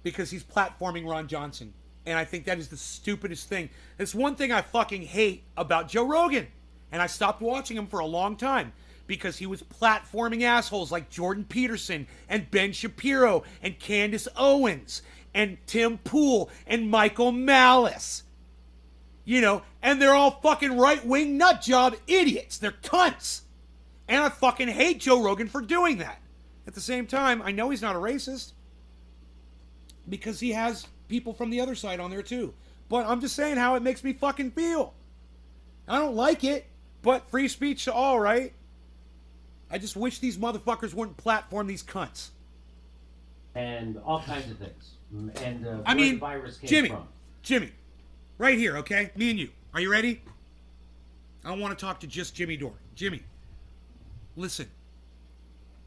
Because he's platforming Ron Johnson. And I think that is the stupidest thing. It's one thing I fucking hate about Joe Rogan. And I stopped watching him for a long time. Because he was platforming assholes like Jordan Peterson and Ben Shapiro and Candace Owens and Tim Pool and Michael Malice. You know, and they're all fucking right-wing nutjob idiots. They're cunts. And I fucking hate Joe Rogan for doing that. At the same time, I know he's not a racist. Because he has people from the other side on there too. But I'm just saying how it makes me fucking feel. I don't like it, but free speech to all, right? I just wish these motherfuckers wouldn't platform these cunts. And all kinds of things. And I where mean, the virus came from. Jimmy, right here, okay? Me and you. Are you ready? I want to talk to just Jimmy Dore. Jimmy, listen.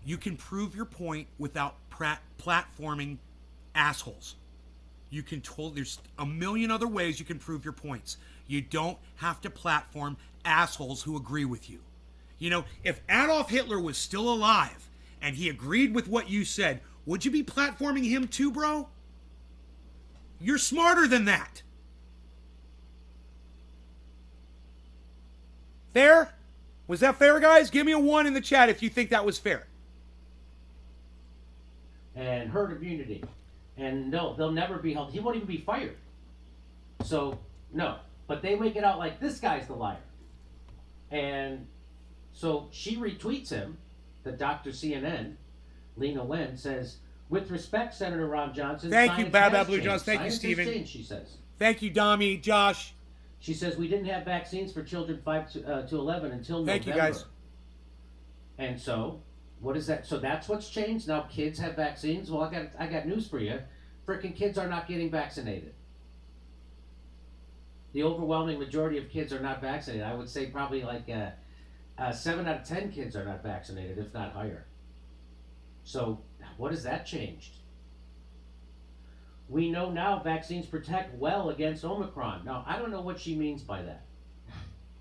You can prove your point without platforming assholes. You can there's a million other ways you can prove your points. You don't have to platform assholes who agree with you. You know, if Adolf Hitler was still alive and he agreed with what you said, would you be platforming him too, bro? You're smarter than that. Fair? Was that fair, guys? Give me a 1 in the chat if you think that was fair. And herd immunity. And no, they'll never be held. He won't even be fired. So, no. But they make it out like this guy's the liar. And so she retweets him, the Dr. CNN, Lena Wen, says, with respect, Senator Ron Johnson. Thank you, Bab Blue changed. Jones. Thank you, Science Stephen. has changed, she says. Thank you, Dami, Josh. She says we didn't have vaccines for children 5 to 11 until Thank November. you, guys. And so, what is that? So that's what's changed. Now kids have vaccines. Well, I got news for you. Frickin' kids are not getting vaccinated. The overwhelming majority of kids are not vaccinated. I would say probably like 7 out of 10 kids are not vaccinated, if not higher. So what has that changed? We know now vaccines protect well against Omicron. Now, I don't know what she means by that.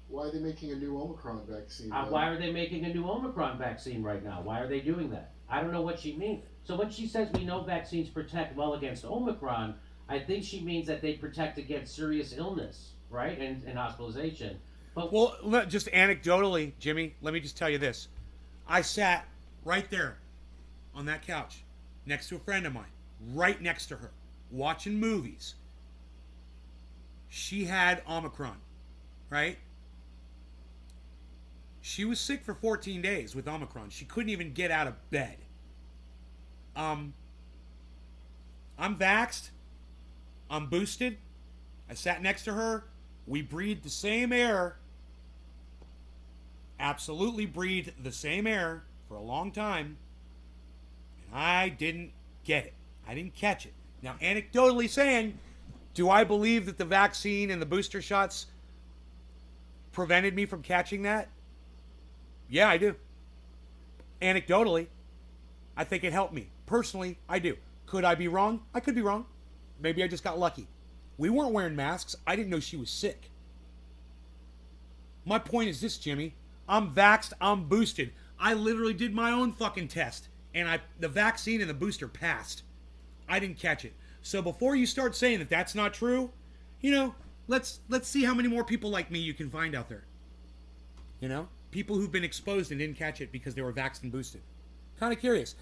Why are they making a new Omicron vaccine? Why are they making a new Omicron vaccine right now? Why are they doing that? I don't know what she means. So when she says we know vaccines protect well against Omicron, I think she means that they protect against serious illness, right? And hospitalization. But Well, just anecdotally, Jimmy, let me just tell you this. I sat right there on that couch next to a friend of mine, right next to her, watching movies. she had Omicron, right? She was sick for 14 days with Omicron. She couldn't even get out of bed. I'm vaxxed. I'm boosted. I sat next to her. We breathed the same air. Absolutely breathed the same air for a long time. And I didn't get it. I didn't catch it. Now, anecdotally saying, do I believe that the vaccine and the booster shots prevented me from catching that? Yeah, I do. Anecdotally, I think it helped me. Personally, I do. Could I be wrong? I could be wrong. Maybe I just got lucky. We weren't wearing masks. I didn't know she was sick. My point is this, Jimmy. I'm vaxxed. I'm boosted. I literally did my own fucking test. And the vaccine and the booster passed. I didn't catch it. So before you start saying that that's not true, let's see how many more people like me you can find out there. People who've been exposed and didn't catch it because they were vaxxed and boosted. Kind of curious.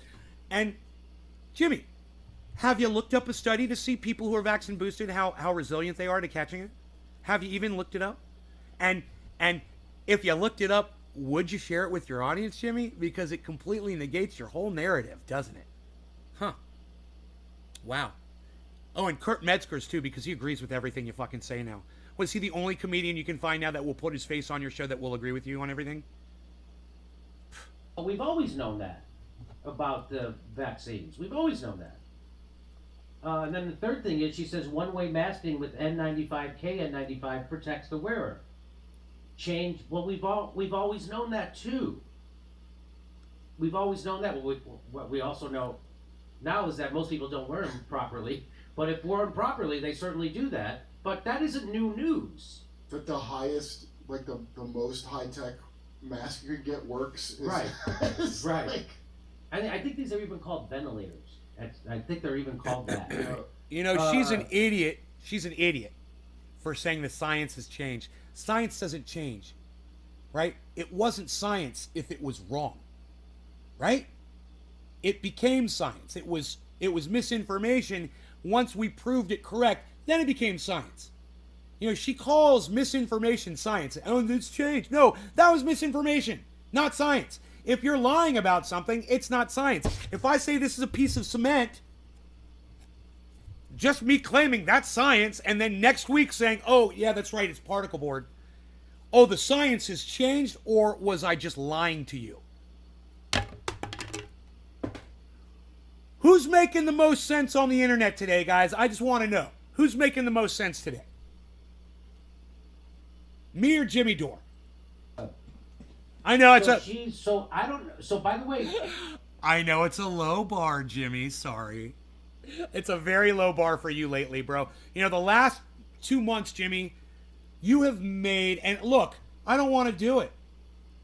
And Jimmy, have you looked up a study to see people who are vaxxed and boosted, how resilient they are to catching it? Have you even looked it up? And if you looked it up, would you share it with your audience, Jimmy? Because it completely negates your whole narrative, doesn't it? Huh. Wow. Oh, and Kurt Metzger's too, because he agrees with everything you fucking say now. Was he the only comedian you can find now that will put his face on your show that will agree with you on everything? Well, we've always known that about the vaccines. We've always known that. And then the third thing is she says one-way masking with N95, KN95 protects the wearer. Change. Well, we've always known that too. We've always known that. What we also know now is that most people don't wear them properly. But if worn properly, they certainly do that. But that isn't new news. That the highest, like the most high-tech mask you could get works. Right. Right. Like, I think these are even called ventilators. I think they're even called that. She's an idiot. She's an idiot for saying the science has changed. Science doesn't change, right? It wasn't science if it was wrong, right? It became science. It was misinformation. Once we proved it correct, then it became science. She calls misinformation science. Oh, it's changed. No, that was misinformation, not science. If you're lying about something, it's not science. If I say this is a piece of cement, just me claiming that's science, and then next week saying, oh, yeah, that's right, it's particle board. Oh, the science has changed, or was I just lying to you? Who's making the most sense on the internet today, guys? I just want to know. Who's making the most sense today? Me or Jimmy Dore? I know it's I don't know. So by the way, I know it's a low bar, Jimmy. Sorry. It's a very low bar for you lately, bro. The last 2 months, Jimmy, you have made, and look, I don't want to do it,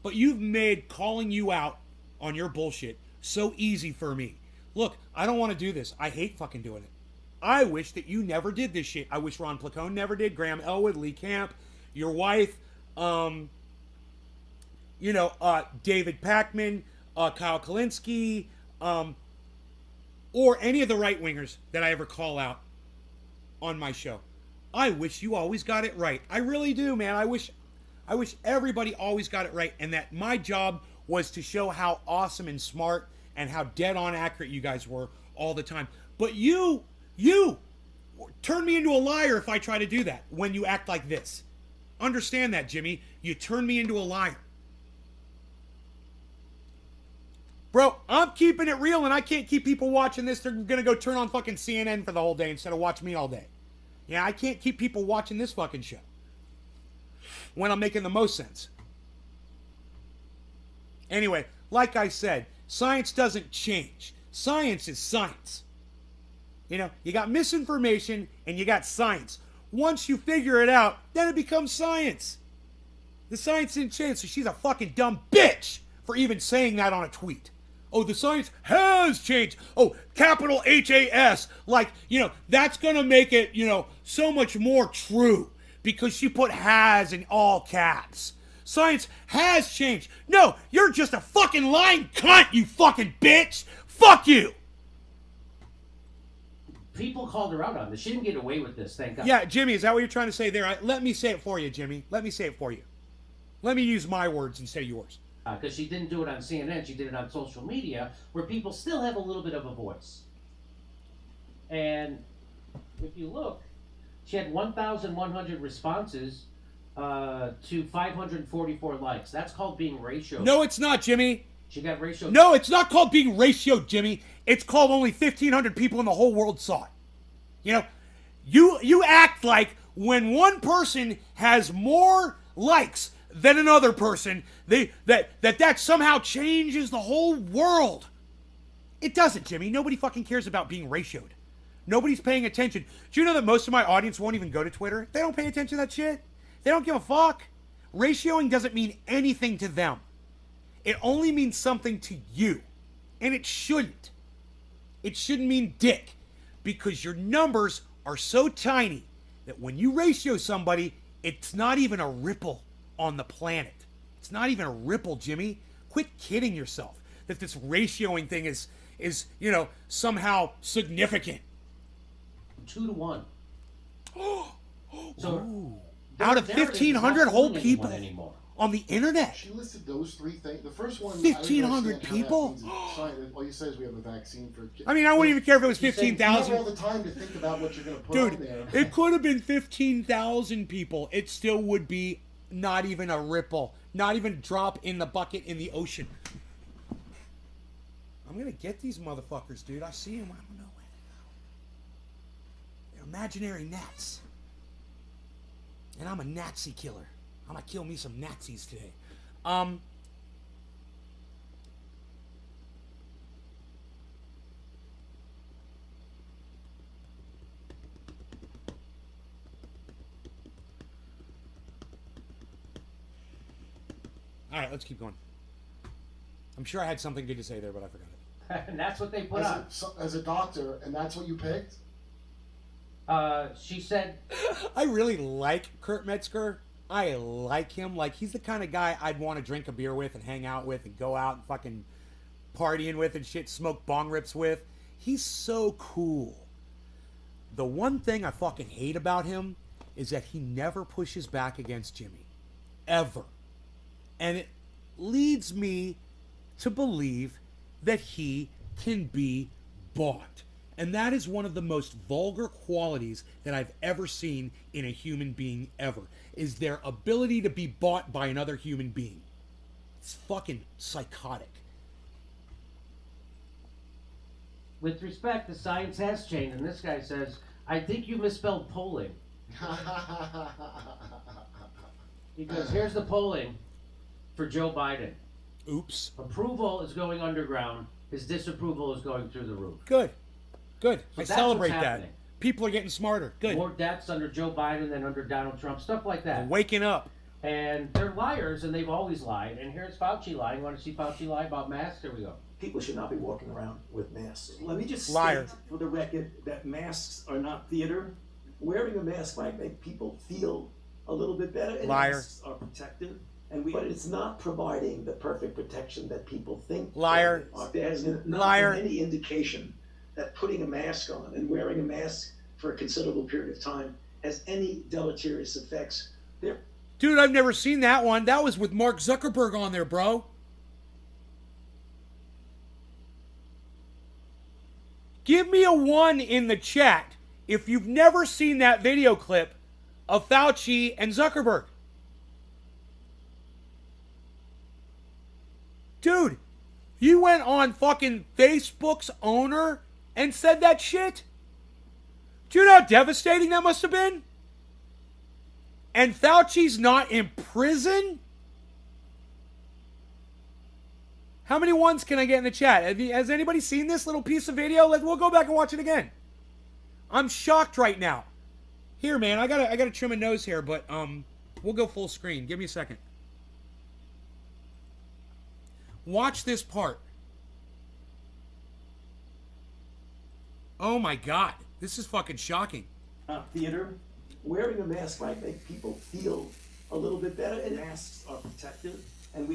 but you've made calling you out on your bullshit so easy for me. Look, I don't want to do this. I hate fucking doing it. I wish that you never did this shit. I wish Ron Placone never did. Graham Elwood, Lee Camp, your wife, David Packman, Kyle Kalinske, or any of the right-wingers that I ever call out on my show. I wish you always got it right. I really do, man. I wish everybody always got it right, and that my job was to show how awesome and smart and how dead-on accurate you guys were all the time. But you turn me into a liar if I try to do that when you act like this. Understand that, Jimmy. You turn me into a liar. Bro, I'm keeping it real, and I can't keep people watching this. They're going to go turn on fucking CNN for the whole day instead of watch me all day. Yeah, I can't keep people watching this fucking show when I'm making the most sense. Anyway, like I said, science doesn't change. Science is science. You got misinformation and you got science. Once you figure it out, then it becomes science. The science didn't change, so she's a fucking dumb bitch for even saying that on a tweet. Oh, the science has changed. Oh, capital HAS. Like, that's going to make it, so much more true because she put has in all caps. Science has changed. No, you're just a fucking lying cunt, you fucking bitch. Fuck you. people called her out on this. She didn't get away with this, thank God. Yeah, Jimmy, is that what you're trying to say there? Let me say it for you, Jimmy. Let me say it for you. Let me use my words and say yours. Because she didn't do it on CNN, she did it on social media, where people still have a little bit of a voice. And if you look, she had 1,100 responses to 544 likes. That's called being ratioed. No, it's not, Jimmy. She got ratioed. No, it's not called being ratioed, Jimmy. It's called only 1,500 people in the whole world saw it. You know, you act like when one person has more likes than another person, that somehow changes the whole world. It doesn't, Jimmy. Nobody fucking cares about being ratioed. Nobody's paying attention. Do you know that most of my audience won't even go to Twitter? They don't pay attention to that shit. They don't give a fuck. Ratioing doesn't mean anything to them. It only means something to you. And it shouldn't. It shouldn't mean dick. Because your numbers are so tiny that when you ratio somebody, it's not even a ripple on the planet. It's not even a ripple, Jimmy. Quit kidding yourself that this ratioing thing is somehow significant. 2 to 1. So out of 1,500 whole people anymore. on the internet. She listed those 3 things. The first one, 1,500 people. All you say is we have a vaccine for kids. I mean, I wouldn't even care if it was You have 15,000. all the time to think about what you're going to put on Dude, there. it could have been 15,000 people. It still would be not even a ripple. Not even a drop in the bucket in the ocean. I'm going to get these motherfuckers, dude. I see them. I don't know where they go. They're imaginary gnats. And I'm a Nazi killer. I'm going to kill me some Nazis today. All right, let's keep going. I'm sure I had something good to say there, but I forgot it. And that's what they put on. As a doctor, and that's what you picked? She said... I really like Kurt Metzger. I like him. Like, he's the kind of guy I'd want to drink a beer with and hang out with and go out and fucking partying with and shit, smoke bong rips with. He's so cool. The one thing I fucking hate about him is that he never pushes back against Jimmy. Ever. And it leads me to believe that he can be bought. And that is one of the most vulgar qualities that I've ever seen in a human being ever, is their ability to be bought by another human being. It's fucking psychotic. With respect, the science has changed, and this guy says, I think you misspelled polling. Because here's the polling for Joe Biden. Oops. Approval is going underground. His disapproval is going through the roof. Good. Good. So I that's celebrate what's that. happening. People are getting smarter. Good. More deaths under Joe Biden than under Donald Trump. Stuff like that. Waking up. And they're liars, and they've always lied. And here's Fauci lying. Want to see Fauci lie about masks? Here we go. People should not be walking around with masks. Let me just Liar. state for the record that masks are not theater. Wearing a mask might make people feel a little bit better, and Liar. masks are protective. But it's not providing the perfect protection that people think. Liar. There has not Liar. been any indication that putting a mask on and wearing a mask for a considerable period of time has any deleterious effects. Dude, I've never seen that one. That was with Mark Zuckerberg on there, bro. Give me a 1 in the chat if you've never seen that video clip of Fauci and Zuckerberg. Dude, you went on fucking Facebook's owner and said that shit? Do you know how devastating that must have been? And Fauci's not in prison? How many ones can I get in the chat? Has anybody seen this little piece of video? We'll go back and watch it again. I'm shocked right now. Here, man, I gotta trim a nose here, but we'll go full screen. Give me a second. Watch this part. Oh my god, this is fucking shocking. Theater. Wearing a mask might make people feel a little bit better, and masks are protective.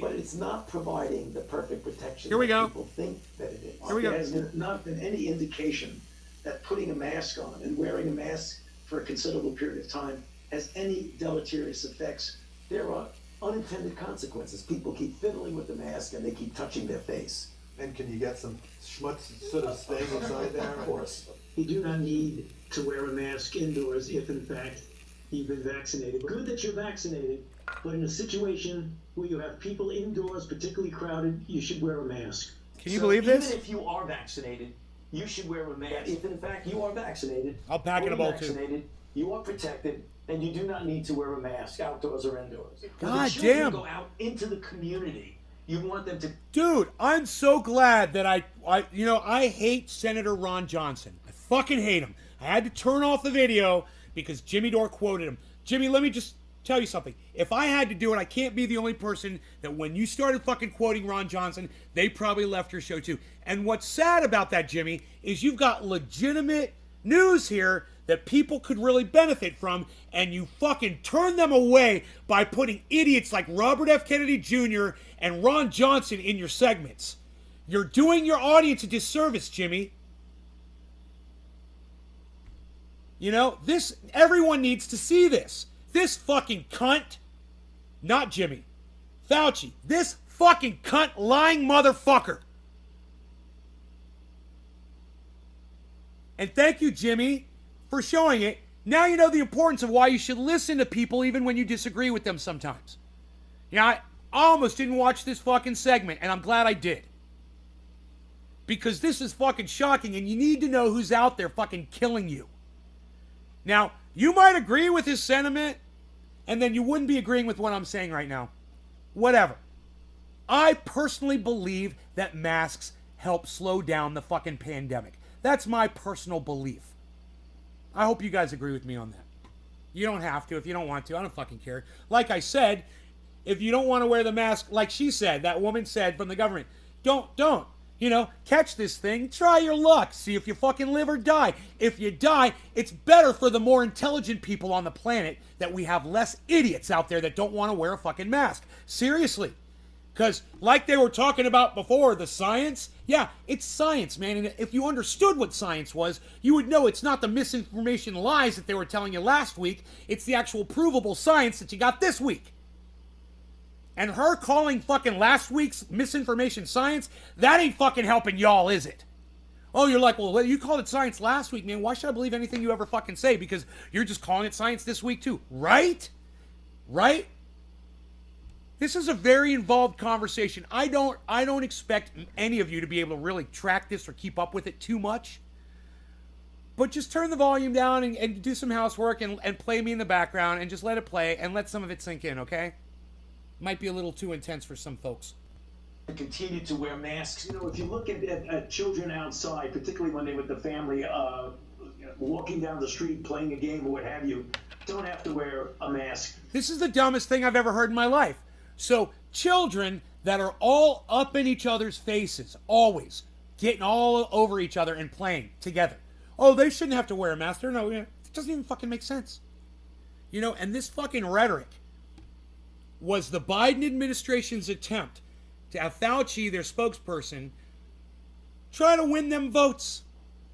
But it's not providing the perfect protection Here we that go. people think that it is. Here we go. There has not been any indication that putting a mask on and wearing a mask for a considerable period of time has any deleterious effects. There are unintended consequences. People keep fiddling with the mask and they keep touching their face. And can you get some schmutz sort of staying inside there? Of course. You do not need to wear a mask indoors if, in fact, you've been vaccinated. Good that you're vaccinated, but in a situation where you have people indoors, particularly crowded, you should wear a mask. Can you believe this? Even if you are vaccinated, you should wear a mask. If, in fact, you are vaccinated, I'll pack in a bowl, too. vaccinated, you are protected, and you do not need to wear a mask outdoors or indoors. When God the children damn. go out into the community, you want them to. Dude, I'm so glad that I hate Senator Ron Johnson. I fucking hate him. I had to turn off the video because Jimmy Dore quoted him. Jimmy, let me just tell you something. If I had to do it, I can't be the only person that when you started fucking quoting Ron Johnson, they probably left your show too. And what's sad about that, Jimmy, is you've got legitimate news here that people could really benefit from, and you fucking turn them away by putting idiots like Robert F. Kennedy Jr. and Ron Johnson in your segments. You're doing your audience a disservice, Jimmy. You know, everyone needs to see this. This fucking cunt, not Jimmy, Fauci, this fucking cunt lying motherfucker. And thank you, Jimmy, for showing it. Now you know the importance of why you should listen to people even when you disagree with them sometimes. You know, I almost didn't watch this fucking segment, and I'm glad I did. Because this is fucking shocking, and you need to know who's out there fucking killing you. Now, you might agree with his sentiment, and then you wouldn't be agreeing with what I'm saying right now. Whatever. I personally believe that masks help slow down the fucking pandemic. That's my personal belief. I hope you guys agree with me on that. You don't have to if you don't want to. I don't fucking care. Like I said, if you don't want to wear the mask, like she said, that woman said from the government, don't. You know, catch this thing, try your luck, see if you fucking live or die. If you die, it's better for the more intelligent people on the planet that we have less idiots out there that don't want to wear a fucking mask. Seriously. Because like they were talking about before, the science, yeah, it's science, man. And if you understood what science was, you would know it's not the misinformation lies that they were telling you last week. It's the actual provable science that you got this week. And her calling fucking last week's misinformation science, that ain't fucking helping y'all, is it? Oh, you're like, well, you called it science last week, man. Why should I believe anything you ever fucking say? Because you're just calling it science this week too. Right? Right? This is a very involved conversation. I don't expect any of you to be able to really track this or keep up with it too much. But just turn the volume down and do some housework and play me in the background and just let it play and let some of it sink in, okay? Might be a little too intense for some folks. Continue to wear masks. You know, if you look at children outside, particularly when they're with the family, walking down the street, playing a game or what have you, don't have to wear a mask. This is the dumbest thing I've ever heard in my life. So children that are all up in each other's faces, always getting all over each other and playing together. Oh, they shouldn't have to wear a mask. No, it doesn't even fucking make sense. You know, and this fucking rhetoric was the Biden administration's attempt to have Fauci, their spokesperson, try to win them votes.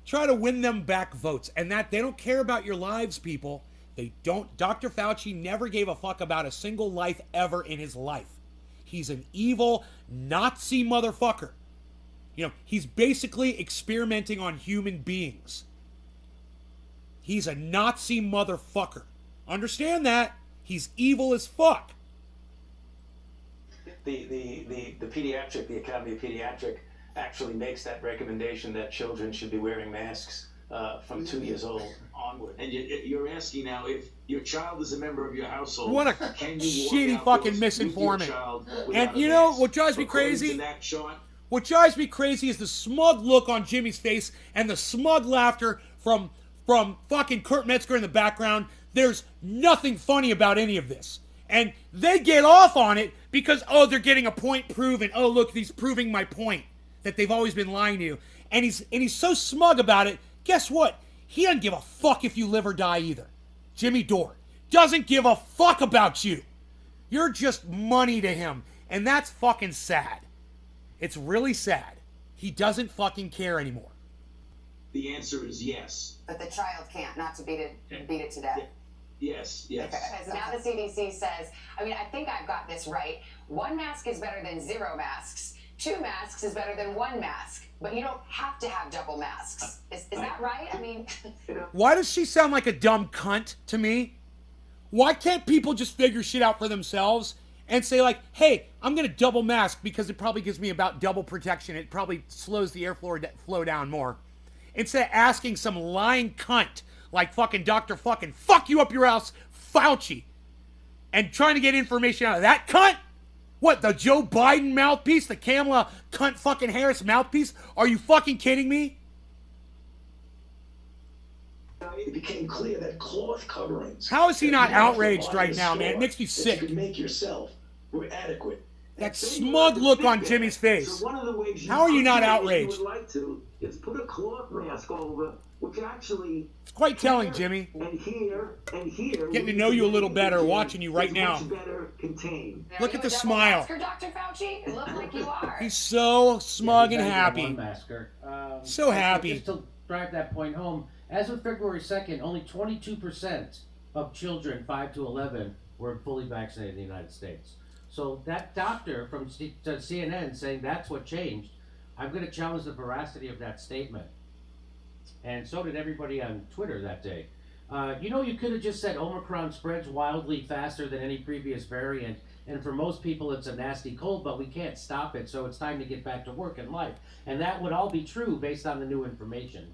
Try to win them back votes. And that they don't care about your lives, people. They don't. Dr. Fauci never gave a fuck about a single life ever in his life. He's an evil Nazi motherfucker. You know, he's basically experimenting on human beings. He's a Nazi motherfucker. Understand that? He's evil as fuck. The Academy of Pediatric actually makes that recommendation that children should be wearing masks from 2 years old onward. And you're asking now if your child is a member of your household. What a shitty fucking misinformant. And you know what drives me crazy? What drives me crazy is the smug look on Jimmy's face and the smug laughter from fucking Kurt Metzger in the background. There's nothing funny about any of this. And they get off on it because, oh, they're getting a point proven. Oh, look, he's proving my point that they've always been lying to you. And he's so smug about it. Guess what? He doesn't give a fuck if you live or die either. Jimmy Dore doesn't give a fuck about you. You're just money to him. And that's fucking sad. It's really sad. He doesn't fucking care anymore. The answer is yes. But the child can't, not to beat it to death. Yes, yes. Because now the CDC says, I mean, I think I've got this right. 1 mask is better than 0 masks. 2 masks is better than 1 mask. But you don't have to have double masks. Is that right? I mean... Why does she sound like a dumb cunt to me? Why can't people just figure shit out for themselves and say like, hey, I'm going to double mask because it probably gives me about double protection. It probably slows the airflow down more. Instead of asking some lying cunt like fucking Dr. fucking fuck you up your ass, Fauci, and trying to get information out of that cunt? What, the Joe Biden mouthpiece? The Kamala cunt fucking Harris mouthpiece? Are you fucking kidding me? It became clear that cloth coverings... How is he not outraged right now, man? It makes me sick. You could make yourself were adequate. That smug look on Jimmy's face. So one of the ways How are you not if outraged? you would like to is put a cloth mask over, which actually... It's quite telling, Jimmy. And here, Getting to know you a little better, watching you right now. Much better contained. Look at the smile. Dr. Fauci? You look like you are. He's so smug and happy. One masker. So happy. Just to drive that point home, as of February 2nd, only 22% of children 5 to 11 were fully vaccinated in the United States. So that doctor from CNN saying that's what changed, I'm going to challenge the veracity of that statement. And so did everybody on Twitter that day. You could have just said Omicron spreads wildly faster than any previous variant, and for most people it's a nasty cold, but we can't stop it, so it's time to get back to work and life. And that would all be true based on the new information.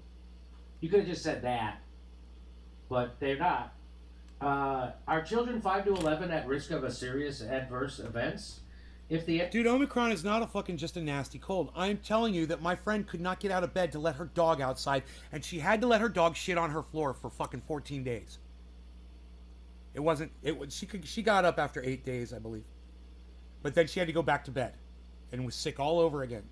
You could have just said that, but they're not. Are children 5 to 11 at risk of a serious adverse events? Dude, Omicron is not just a nasty cold. I'm telling you that my friend could not get out of bed to let her dog outside, and she had to let her dog shit on her floor for fucking 14 days. She got up after 8 days, I believe. But then she had to go back to bed and was sick all over again.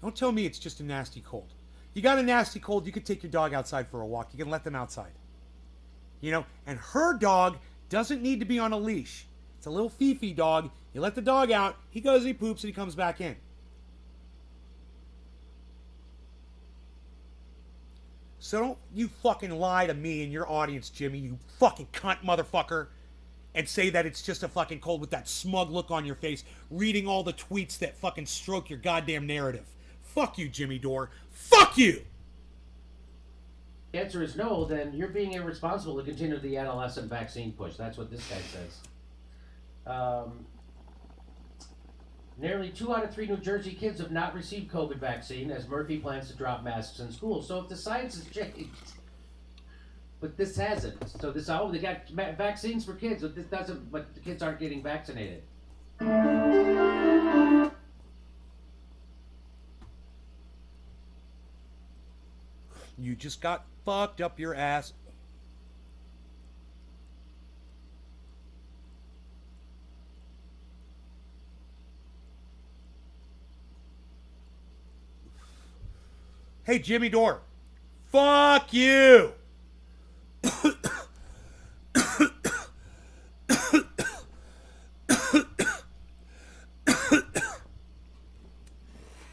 Don't tell me it's just a nasty cold. You got a nasty cold, you could take your dog outside for a walk. You can let them outside. And her dog doesn't need to be on a leash. It's a little Fifi dog. You let the dog out, he goes, he poops, and he comes back in. So don't you fucking lie to me and your audience, Jimmy, you fucking cunt motherfucker, and say that it's just a fucking cold with that smug look on your face, reading all the tweets that fucking stroke your goddamn narrative. Fuck you, Jimmy Dore. Fuck you! The answer is no, then you're being irresponsible to continue the adolescent vaccine push. That's what this guy says. Nearly 2 out of 3 New Jersey kids have not received COVID vaccine, as Murphy plans to drop masks in school. So if the science has changed, but this hasn't. So they got vaccines for kids, but this doesn't. But the kids aren't getting vaccinated. You just got fucked up your ass. Hey, Jimmy Dore. Fuck you.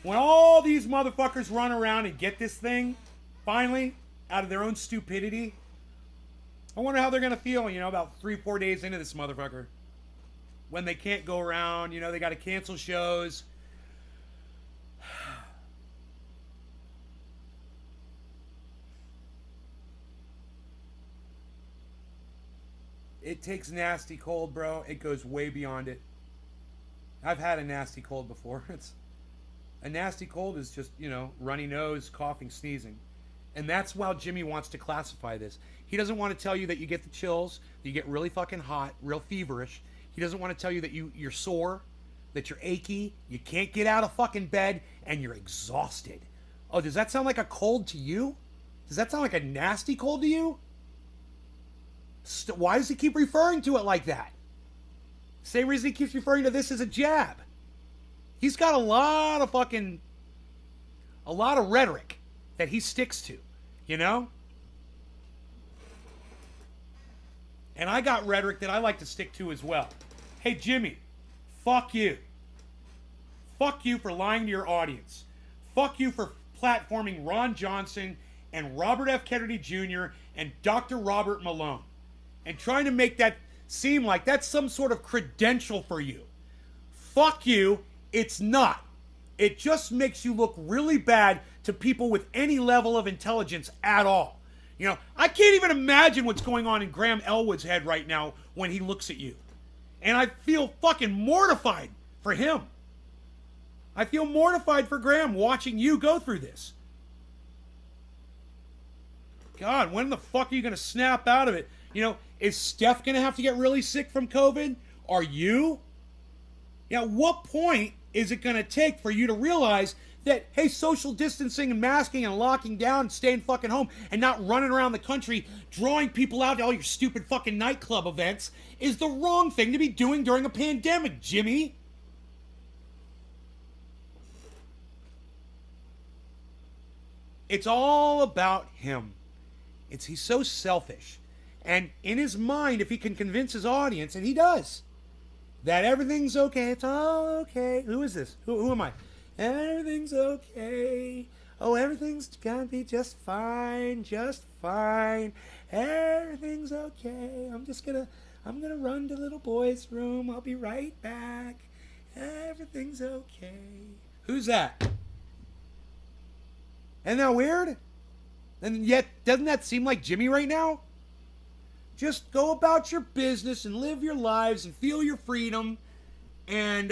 When all these motherfuckers run around and get this thing, finally, out of their own stupidity, I wonder how they're going to feel, about 3-4 days into this motherfucker. When they can't go around, they got to cancel shows. It takes nasty cold, bro. It goes way beyond it. I've had a nasty cold before. A nasty cold is just, runny nose, coughing, sneezing. And that's why Jimmy wants to classify this. He doesn't want to tell you that you get the chills, that you get really fucking hot, real feverish. He doesn't want to tell you that you're sore, that you're achy, you can't get out of fucking bed, and you're exhausted. Oh, does that sound like a cold to you? Does that sound like a nasty cold to you? Why does he keep referring to it like that? Same reason he keeps referring to this as a jab. He's got a lot of rhetoric that he sticks to, And I got rhetoric that I like to stick to as well. Hey, Jimmy, fuck you. Fuck you for lying to your audience. fuck you for platforming Ron Johnson and Robert F. Kennedy Jr. and Dr. Robert Malone and trying to make that seem like that's some sort of credential for you. Fuck you, it's not. It just makes you look really bad to people with any level of intelligence at all. You know, I can't even imagine what's going on in Graham Elwood's head right now when he looks at you. And I feel fucking mortified for him. I feel mortified for Graham watching you go through this. God, when the fuck are you going to snap out of it? You know, is Steph going to have to get really sick from COVID? Are you? Yeah, what point is it going to take for you to realize that, hey, social distancing and masking and locking down and staying fucking home and not running around the country drawing people out to all your stupid fucking nightclub events is the wrong thing to be doing during a pandemic, Jimmy? It's all about him. He's so selfish. And in his mind, if he can convince his audience, and he does, that everything's okay, it's all okay. Who is this? Who am I? Everything's okay. Oh, everything's gonna be just fine, just fine. Everything's okay. I'm gonna run to little boy's room. I'll be right back. Everything's okay. Who's that? Isn't that weird? And yet, doesn't that seem like Jimmy right now? Just go about your business and live your lives and feel your freedom and,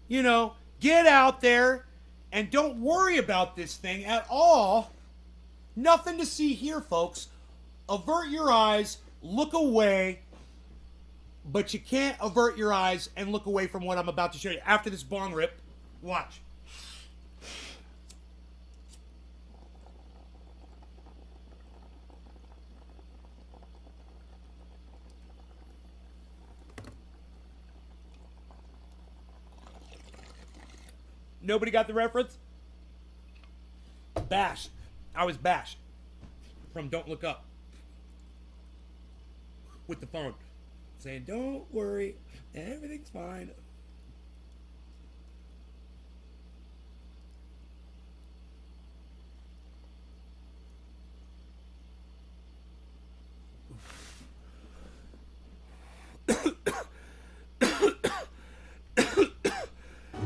you know, get out there and don't worry about this thing at all. Nothing to see here, folks. Avert your eyes, look away, but you can't avert your eyes and look away from what I'm about to show you. After this bong rip, watch. Nobody got the reference? Bash. I was bashed from Don't Look Up with the phone saying, don't worry, everything's fine.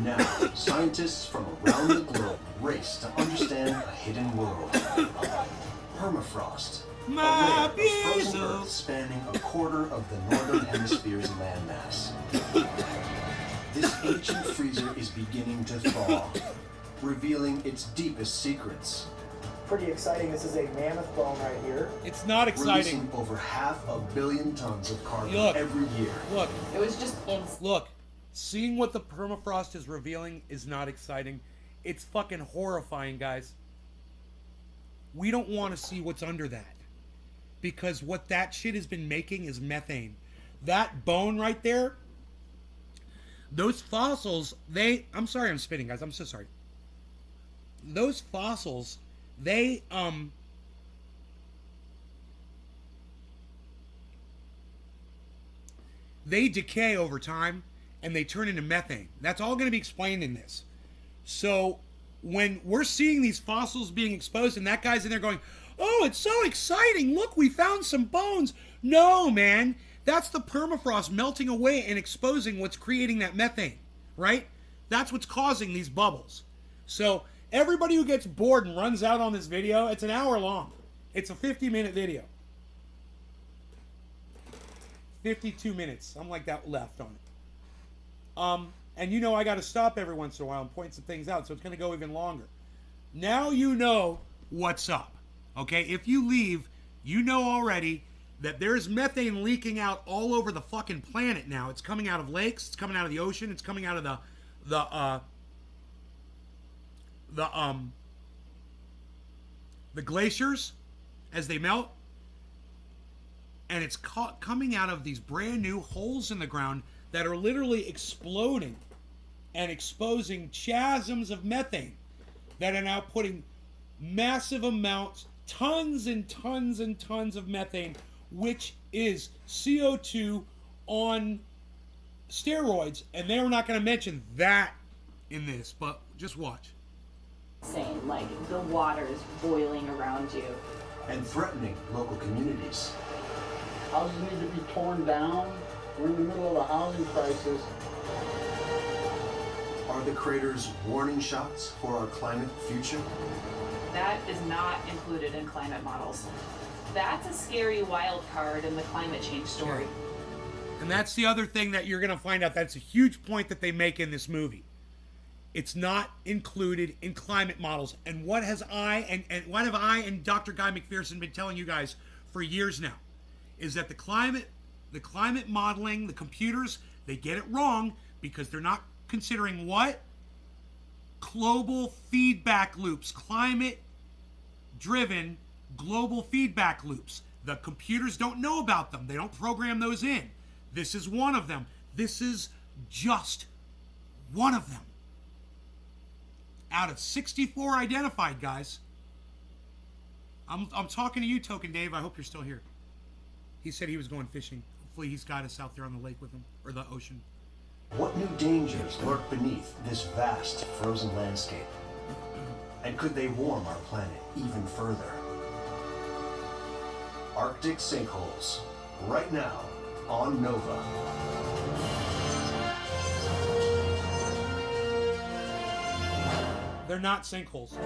Now, scientists from around the globe race to understand a hidden world. Permafrost. A layer of frozen earth spanning a quarter of the northern hemisphere's landmass. This ancient freezer is beginning to thaw, revealing its deepest secrets. Pretty exciting. This is a mammoth bone right here. It's not exciting. Releasing over 500 million tons of carbon every year. Look. It was just Look. Seeing what the permafrost is revealing is not exciting. It's fucking horrifying, guys. We don't want to see what's under that. Because what that shit has been making is methane. That bone right there, those fossils, I'm sorry I'm spitting, guys. I'm so sorry. Those fossils, they decay over time. And they turn into methane. That's all going to be explained in this. So when we're seeing these fossils being exposed and that guy's in there going, oh, it's so exciting. Look, we found some bones. No, man. That's the permafrost melting away and exposing what's creating that methane, right? That's what's causing these bubbles. So everybody who gets bored and runs out on this video, it's an hour long. It's a 50-minute video. 52 minutes, something like that left on it. And you know I got to stop every once in a while and point some things out, so it's going to go even longer. Now you know what's up, okay? If you leave, you know already that there's methane leaking out all over the fucking planet now. It's coming out of lakes, it's coming out of the ocean, it's coming out of the glaciers as they melt, and it's coming out of these brand new holes in the ground that are literally exploding and exposing chasms of methane that are now putting massive amounts, tons and tons and tons of methane, which is CO2 on steroids. And they're not going to mention that in this, but just watch. insane. Like, the water's boiling around you. And threatening local communities. Houses need to be torn down. We're in the middle of a housing crisis. Are the craters warning shots for our climate future? That is not included in climate models. That's a scary wild card in the climate change story. Yeah. And that's the other thing that you're going to find out. That's a huge point that they make in this movie. It's not included in climate models. And what have I and Dr. Guy Mcpherson been telling you guys for years now? Is that the climate modeling, the computers, they get it wrong because they're not considering what? Global feedback loops. Climate-driven global feedback loops. The computers don't know about them. They don't program those in. This is one of them. This is just one of them. Out of 64 identified, guys. I'm talking to you, Token Dave. I hope you're still here. He said he was going fishing. Hopefully he's got us out there on the lake with him, or the ocean. What new dangers lurk beneath this vast frozen landscape? And could they warm our planet even further? Arctic sinkholes, right now on Nova. They're not sinkholes.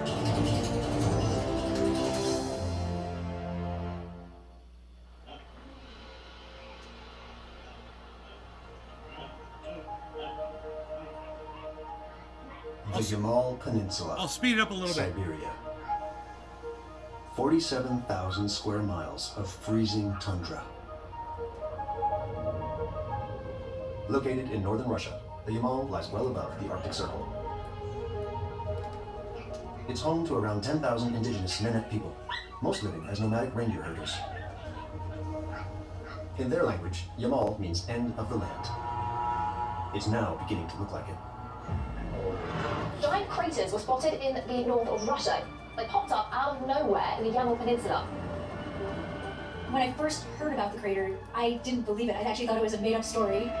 The Yamal Peninsula. I'll speed it up a little bit. Siberia. 47,000 square miles of freezing tundra. Located in northern Russia, the Yamal lies well above the Arctic Circle. It's home to around 10,000 indigenous Nenets people, most living as nomadic reindeer herders. In their language, Yamal means end of the land. It's now beginning to look like it. Giant craters were spotted in the north of Russia. They popped up out of nowhere in the Yamal Peninsula. When I first heard about the crater, I didn't believe it. I actually thought it was a made-up story.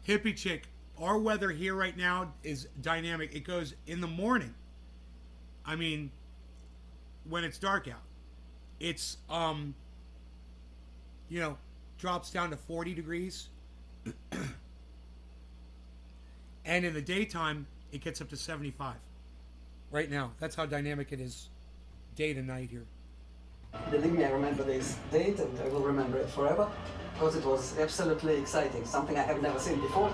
Hippie chick, our weather here right now is dynamic. It goes in the morning. I mean, when it's dark out, it's, drops down to 40 degrees. And in the daytime, it gets up to 75. Right now. That's how dynamic it is day to night here. Believe me, I remember this date and I will remember it forever because it was absolutely exciting, something I have never seen before.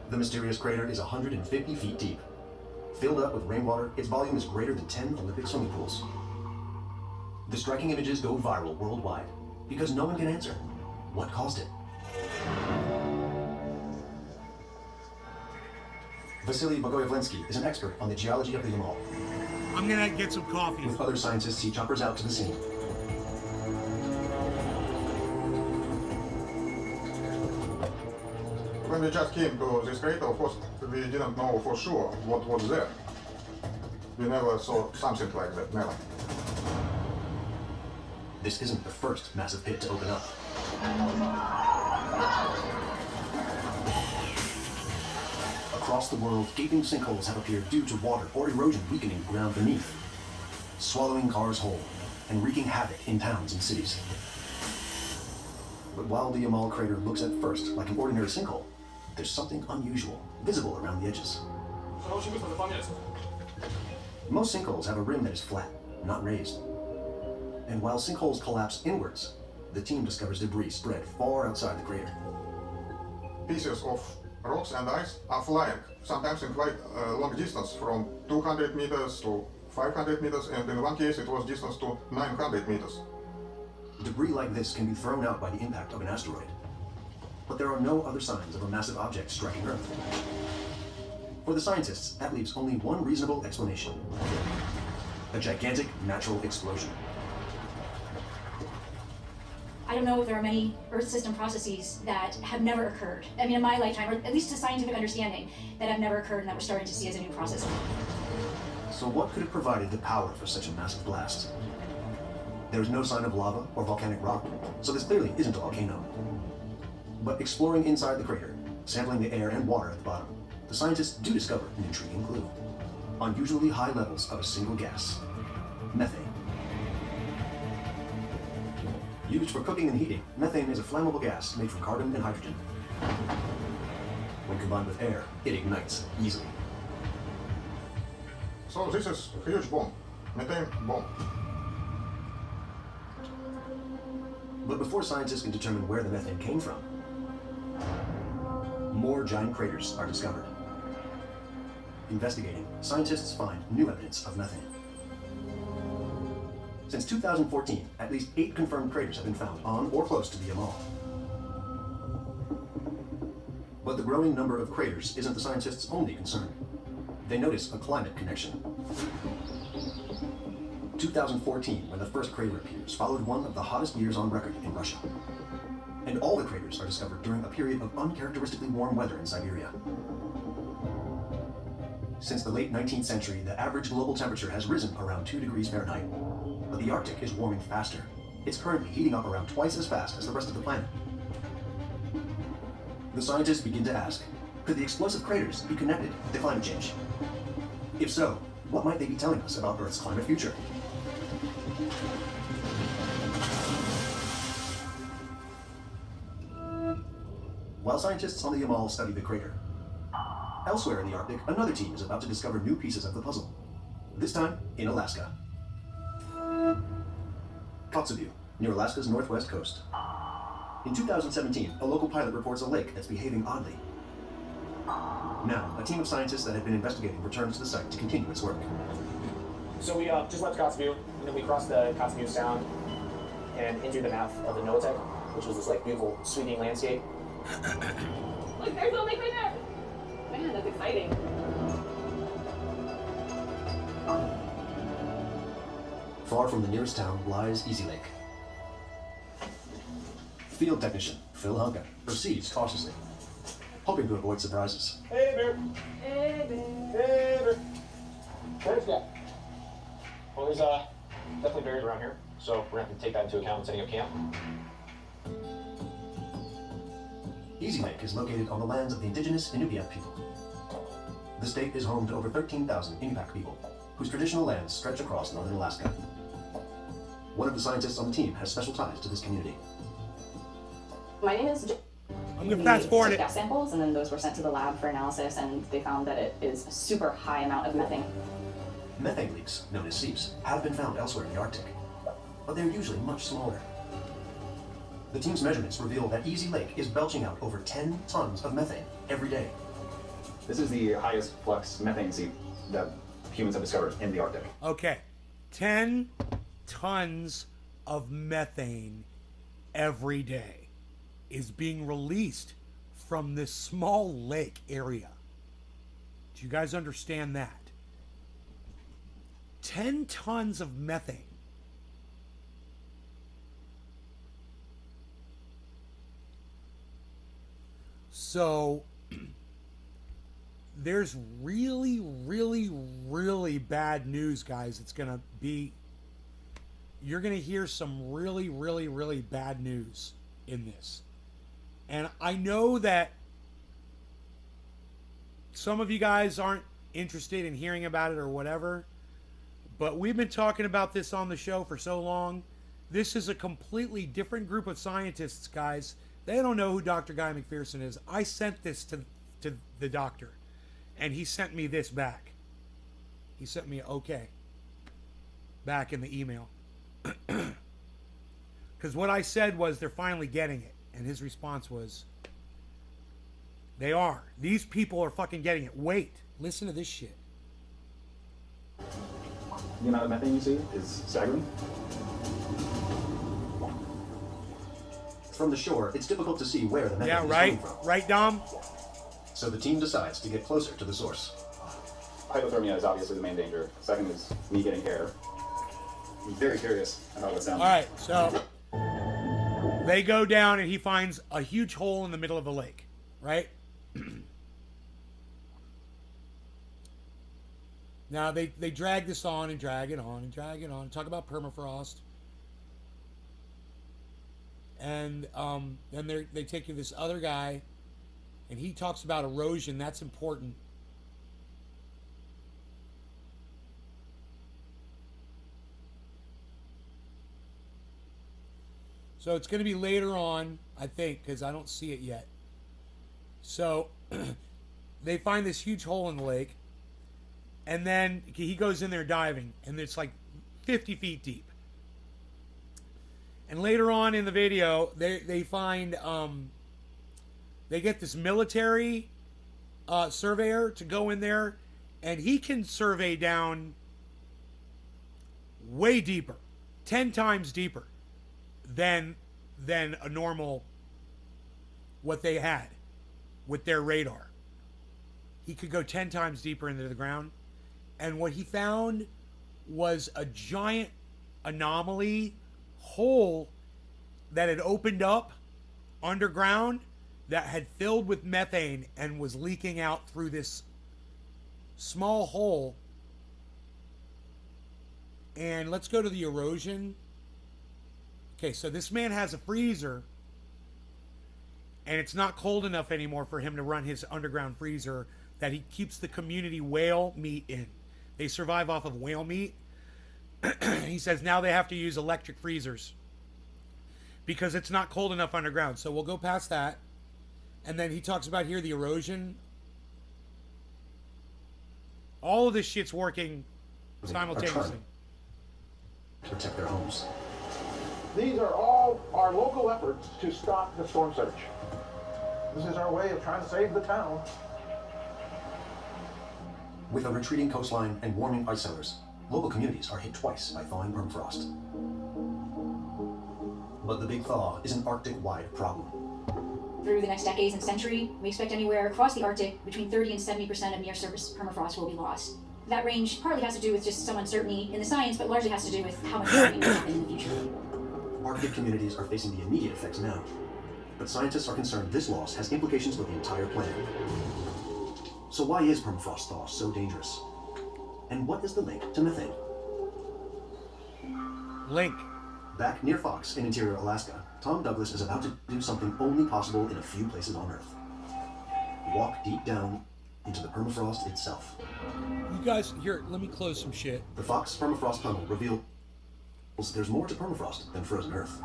The mysterious crater is 150 feet deep. Filled up with rainwater, its volume is greater than 10 Olympic swimming pools. The striking images go viral worldwide because no one can answer what caused it. Vasily Bogoyevlensky is an expert on the geology of the Yamal. I'm gonna get some coffee. With other scientists, he choppers out to the scene. When we just came to this crater, of course, we didn't know for sure what was there. We never saw something like that, never. This isn't the first massive pit to open up. Across the world, gaping sinkholes have appeared due to water or erosion weakening the ground beneath, swallowing cars whole and wreaking havoc in towns and cities. But while the Yamal crater looks at first like an ordinary sinkhole, there's something unusual visible around the edges. Most sinkholes have a rim that is flat, not raised. And while sinkholes collapse inwards, the team discovers debris spread far outside the crater. Pieces of rocks and ice are flying, sometimes in quite a long distance, from 200 meters to 500 meters, and in one case it was distance to 900 meters. Debris like this can be thrown out by the impact of an asteroid. But there are no other signs of a massive object striking Earth. For the scientists, that leaves only one reasonable explanation. A gigantic natural explosion. I don't know if there are many Earth system processes that have never occurred. I mean, in my lifetime, or at least to scientific understanding, that have never occurred and that we're starting to see as a new process. So what could have provided the power for such a massive blast? There is no sign of lava or volcanic rock, so this clearly isn't a volcano. But exploring inside the crater, sampling the air and water at the bottom, the scientists do discover an intriguing clue. Unusually high levels of a single gas, methane. Used for cooking and heating, methane is a flammable gas made from carbon and hydrogen. When combined with air, it ignites easily. So this is a huge bomb, methane bomb. But before scientists can determine where the methane came from, more giant craters are discovered. Investigating, scientists find new evidence of methane. Since 2014, at least 8 confirmed craters have been found on or close to the Yamal. But the growing number of craters isn't the scientists' only concern. They notice a climate connection. 2014, when the first crater appears, followed one of the hottest years on record in Russia. And all the craters are discovered during a period of uncharacteristically warm weather in Siberia. Since the late 19th century, the average global temperature has risen around 2 degrees Fahrenheit. But the Arctic is warming faster. It's currently heating up around twice as fast as the rest of the planet. The scientists begin to ask, could the explosive craters be connected to climate change? If so, what might they be telling us about Earth's climate future? While scientists on the Yamal study the crater, elsewhere in the Arctic, another team is about to discover new pieces of the puzzle. This time, in Alaska. Kotzebue, near Alaska's northwest coast. In 2017, a local pilot reports a lake that's behaving oddly. Now, a team of scientists that have been investigating returns to the site to continue its work. So we just left Kotzebue, and then we crossed the Kotzebue Sound and into the mouth of the Noatak, which was this like beautiful, sweeping landscape. Look, there's a lake right there. Man, that's exciting. Far from the nearest town lies Easy Lake. Field technician Phil Hunka proceeds cautiously, hoping to avoid surprises. Hey, Bear. Hey, babe. Hey, Bear. Where's that? Well, there's definitely bears around here, so we're gonna have to take that into account when setting up camp. Easy Lake is located on the lands of the indigenous Inupiat people. The state is home to over 13,000 Inupiat people, whose traditional lands stretch across northern Alaska. One of the scientists on the team has special ties to this community. My name is I'm gonna fast forward it. Gas samples, and then those were sent to the lab for analysis, and they found that it is a super high amount of methane. Methane leaks, known as seeps, have been found elsewhere in the Arctic, but they're usually much smaller. The team's measurements reveal that Easy Lake is belching out over 10 tons of methane every day. This is the highest flux methane seep that humans have discovered in the Arctic. Okay, 10 tons of methane every day is being released from this small lake area. Do you guys understand that? 10 tons of methane. So there's really, really, really bad news, guys. It's going to be, you're going to hear some really, really, really bad news in this. And I know that some of you guys aren't interested in hearing about it or whatever, but we've been talking about this on the show for so long. This is a completely different group of scientists, guys. They don't know who Dr. Guy Mcpherson is. I sent this to the doctor, and he sent me this back. He sent me okay back in the email. Because what I said was they're finally getting it. And his response was, they are. These people are fucking getting it. Wait, listen to this shit. The amount of methane you see is staggering. From the shore, it's difficult to see where the methane is coming from. Right, Dom? So the team decides to get closer to the source. Hypothermia is obviously the main danger. Second is me getting hair. I'm very curious about what sounds. All right, so they go down and he finds a huge hole in the middle of the lake, right? Now they drag this on and drag it on and drag it on. Talk about permafrost. And then they take you to this other guy And he talks about erosion. That's important. So it's going to be later on, I think, because I don't see it yet. So they find this huge hole in the lake. And then he goes in there diving. And it's like 50 feet deep. And later on in the video, they find... they get this military surveyor to go in there. And he can survey down way deeper. 10 times deeper than a normal what they had with their radar. He could go 10 times deeper into the ground, and what he found was a giant anomaly hole that had opened up underground that had filled with methane and was leaking out through this small hole. And let's go to the erosion. Okay, so this man has a freezer, and it's not cold enough anymore for him to run his underground freezer that he keeps the community whale meat in. They survive off of whale meat. He says now they have to use electric freezers because it's not cold enough underground. So we'll go past that. And then he talks about here the erosion. All of this shit's working simultaneously. Protect their homes. These are all our local efforts to stop the storm surge. This is our way of trying to save the town. With a retreating coastline and warming ice cellars, local communities are hit twice by thawing permafrost. But the big thaw is an Arctic-wide problem. Through the next decades and century, we expect anywhere across the Arctic between 30 and 70% of near-surface permafrost will be lost. That range partly has to do with just some uncertainty in the science, but largely has to do with how much warming will happen in the future. Arctic communities are facing the immediate effects now, but scientists are concerned this loss has implications for the entire planet. So why is permafrost thaw so dangerous? And what is the link to methane? Link. Back near Fox in interior Alaska, Tom Douglas is about to do something only possible in a few places on Earth. Walk deep down into the permafrost itself. You guys, here, let me close some shit. The Fox permafrost tunnel reveals there's more to permafrost than frozen Earth.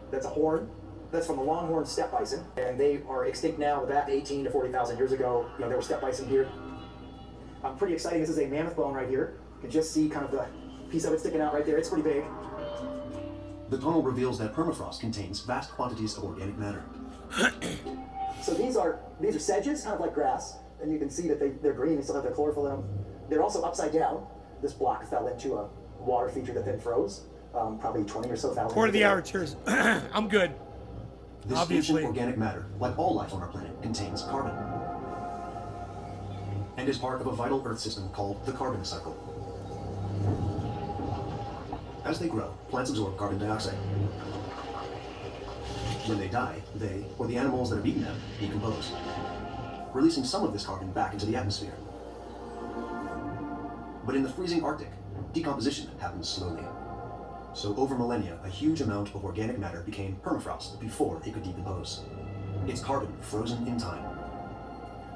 That's a horn. That's from the longhorn steppe bison, and they are extinct now. Back 18 to 40,000 years ago, there were steppe bison here. Pretty exciting. This is a mammoth bone right here. You can just see kind of the piece of it sticking out right there. It's pretty big. The tunnel reveals that permafrost contains vast quantities of organic matter. So these are sedges, kind of like grass, and you can see that they're green. They still have their chlorophyll in them. They're also upside down. This block fell into a water feature that then froze. Probably 20 or so thousand. Quarter of the hour, cheers. I'm good. This Obviously. ancient organic matter, like all life on our planet, contains carbon and is part of a vital Earth system called the carbon cycle. As they grow, plants absorb carbon dioxide. When they die, they, or the animals that have eaten them, decompose, releasing some of this carbon back into the atmosphere. But in the freezing Arctic, decomposition happens slowly. So over millennia, a huge amount of organic matter became permafrost before it could decompose. It's carbon frozen in time.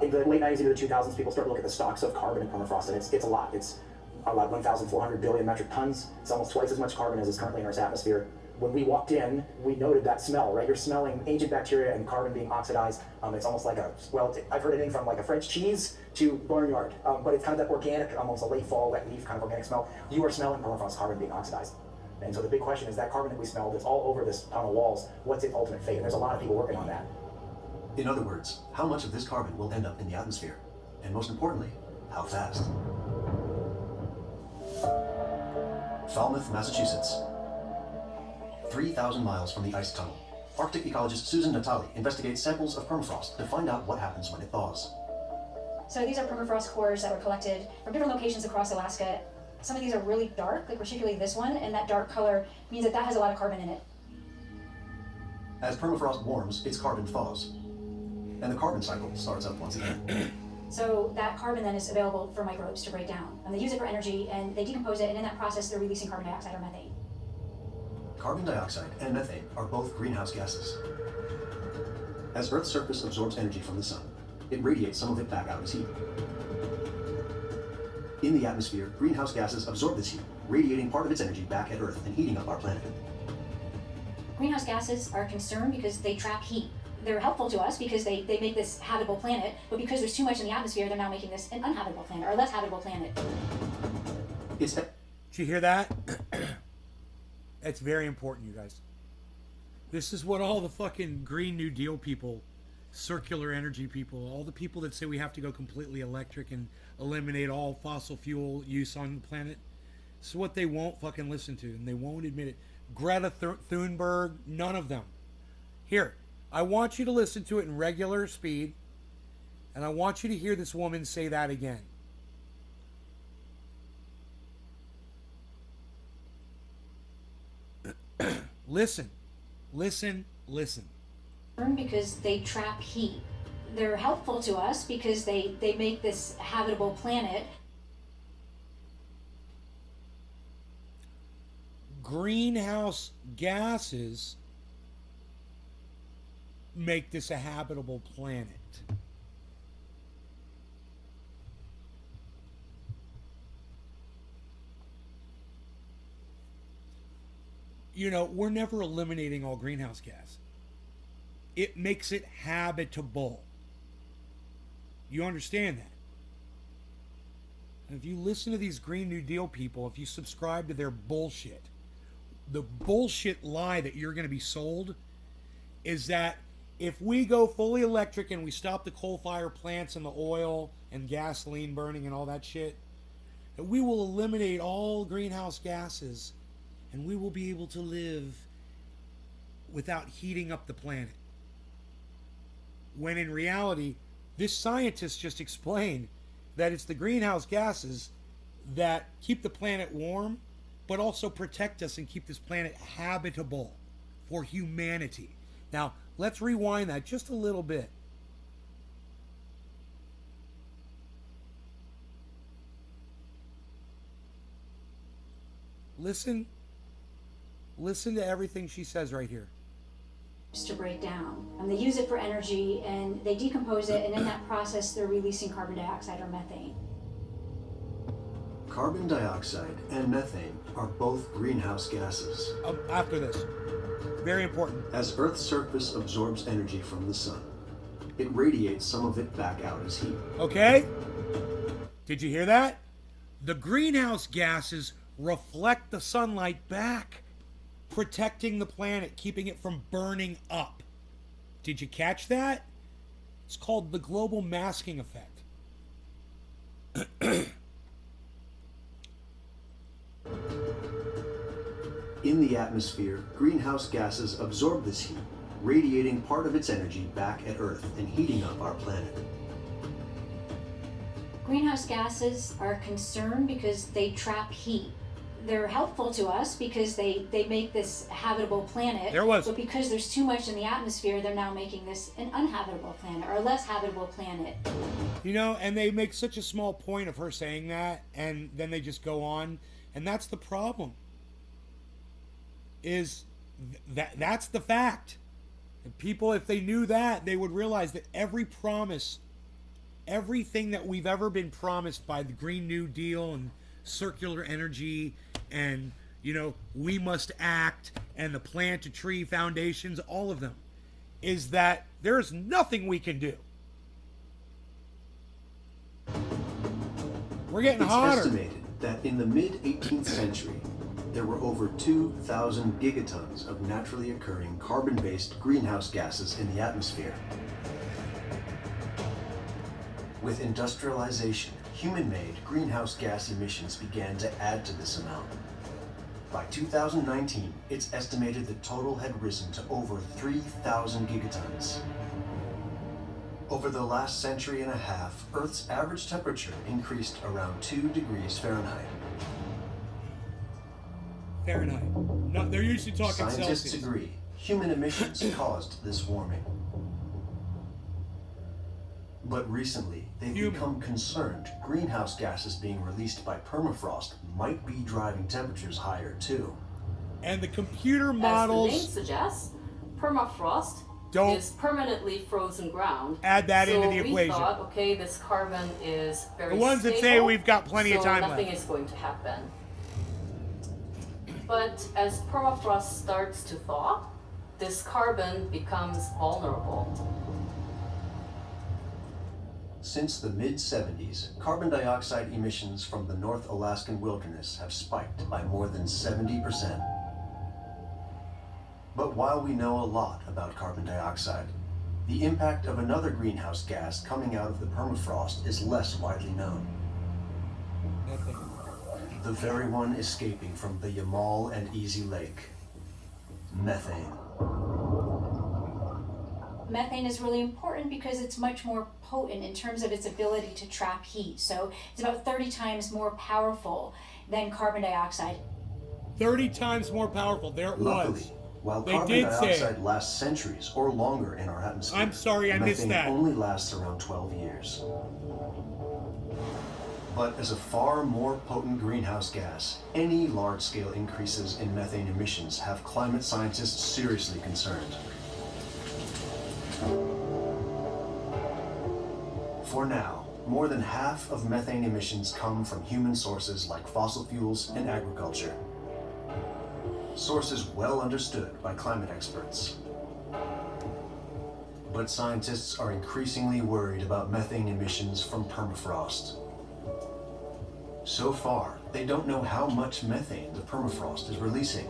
In the late 90s into the 2000s, people started looking at the stocks of carbon in permafrost, and it's a lot. It's about 1,400 billion metric tons. It's almost twice as much carbon as is currently in Earth's atmosphere. When we walked in, we noted that smell, right? You're smelling ancient bacteria and carbon being oxidized. It's almost like I've heard anything from like a French cheese to barnyard, but it's kind of that organic, almost a late fall, wet leaf kind of organic smell. You are smelling permafrost carbon being oxidized. And so the big question is that carbon that we smell that's all over this tunnel walls, what's its ultimate fate? And there's a lot of people working on that. In other words, how much of this carbon will end up in the atmosphere? And most importantly, how fast? Falmouth, Massachusetts. 3,000 miles from the ice tunnel, Arctic ecologist Susan Natali investigates samples of permafrost to find out what happens when it thaws. So these are permafrost cores that were collected from different locations across Alaska. Some of these are really dark, like particularly this one, and that dark color means that has a lot of carbon in it. As permafrost warms, its carbon thaws, and the carbon cycle starts up once again. So that carbon then is available for microbes to break down. And they use it for energy, and they decompose it, and in that process they're releasing carbon dioxide or methane. Carbon dioxide and methane are both greenhouse gases. As Earth's surface absorbs energy from the sun, it radiates some of it back out as heat. In the atmosphere, greenhouse gases absorb this heat, radiating part of its energy back at Earth and heating up our planet. Greenhouse gases are a concern because they trap heat. They're helpful to us because they make this habitable planet, but because there's too much in the atmosphere, they're now making this an uninhabitable planet, or a less habitable planet. Did you hear that? That's very important, you guys. This is what all the fucking Green New Deal people, circular energy people, all the people that say we have to go completely electric and eliminate all fossil fuel use on the planet. This is what they won't fucking listen to, and they won't admit it. Greta Thunberg, none of them. Here, I want you to listen to it in regular speed, and I want you to hear this woman say that again. Listen, listen, listen. Because they trap heat. They're helpful to us because they make this habitable planet. Greenhouse gases make this a habitable planet. You know, we're never eliminating all greenhouse gas. It makes it habitable. You understand that? And if you listen to these Green New Deal people, if you subscribe to their bullshit, the bullshit lie that you're going to be sold is that if we go fully electric and we stop the coal-fired plants and the oil and gasoline burning and all that shit, that we will eliminate all greenhouse gases and we will be able to live without heating up the planet. When in reality, this scientist just explained that it's the greenhouse gases that keep the planet warm, but also protect us and keep this planet habitable for humanity. Now, let's rewind that just a little bit. Listen to everything she says right here. To break down. They use it for energy and they decompose it, and in that process they're releasing carbon dioxide or methane. Carbon dioxide and methane are both greenhouse gases. After this, very important. As Earth's surface absorbs energy from the sun, it radiates some of it back out as heat. Okay? Did you hear that? The greenhouse gases reflect the sunlight back, protecting the planet, keeping it from burning up. Did you catch that? It's called the global masking effect. In the atmosphere, greenhouse gases absorb this heat, radiating part of its energy back at Earth and heating up our planet. Greenhouse gases are a concern because they trap heat. They're helpful to us because they make this habitable planet. But because there's too much in the atmosphere, they're now making this an uninhabitable planet, or a less habitable planet. You know, and they make such a small point of her saying that, and then they just go on. And that's the problem. That's the fact. And people, if they knew that, they would realize that every promise, everything that we've ever been promised by the Green New Deal and circular energy and, you know, we must act and the Plant a Tree foundations, all of them, is that there's nothing we can do. We're getting hotter. It's estimated that in the mid-18th century, there were over 2,000 gigatons of naturally occurring carbon-based greenhouse gases in the atmosphere. With industrialization, human-made greenhouse gas emissions began to add to this amount. By 2019, it's estimated the total had risen to over 3,000 gigatons. Over the last century and a half, Earth's average temperature increased around 2 degrees Fahrenheit. No, they're usually talking Scientists Celsius. agree human emissions caused this warming. But recently, they've become concerned greenhouse gases being released by permafrost might be driving temperatures higher too. And the computer models... As the name suggests, permafrost Don't is permanently frozen ground. add that into the So equation. we thought, okay, this carbon is very The ones that say stable, we've got plenty of time so nothing left. is going to happen. But as permafrost starts to thaw, this carbon becomes vulnerable. Since the mid-70s, carbon dioxide emissions from the North Alaskan wilderness have spiked by more than 70%. But while we know a lot about carbon dioxide, the impact of another greenhouse gas coming out of the permafrost is less widely known. The very one escaping from the Yamal and Easy Lake. Methane. Methane is really important because it's much more potent in terms of its ability to trap heat. So it's about 30 times more powerful than carbon dioxide. 30 times more powerful. There it Luckily, was. while They carbon did say. dioxide lasts centuries or longer in our atmosphere, I'm sorry, I missed methane that. only lasts around 12 years. But as a far more potent greenhouse gas, any large-scale increases in methane emissions have climate scientists seriously concerned. For now, more than half of methane emissions come from human sources like fossil fuels and agriculture. Sources well understood by climate experts. But scientists are increasingly worried about methane emissions from permafrost. So far, they don't know how much methane the permafrost is releasing.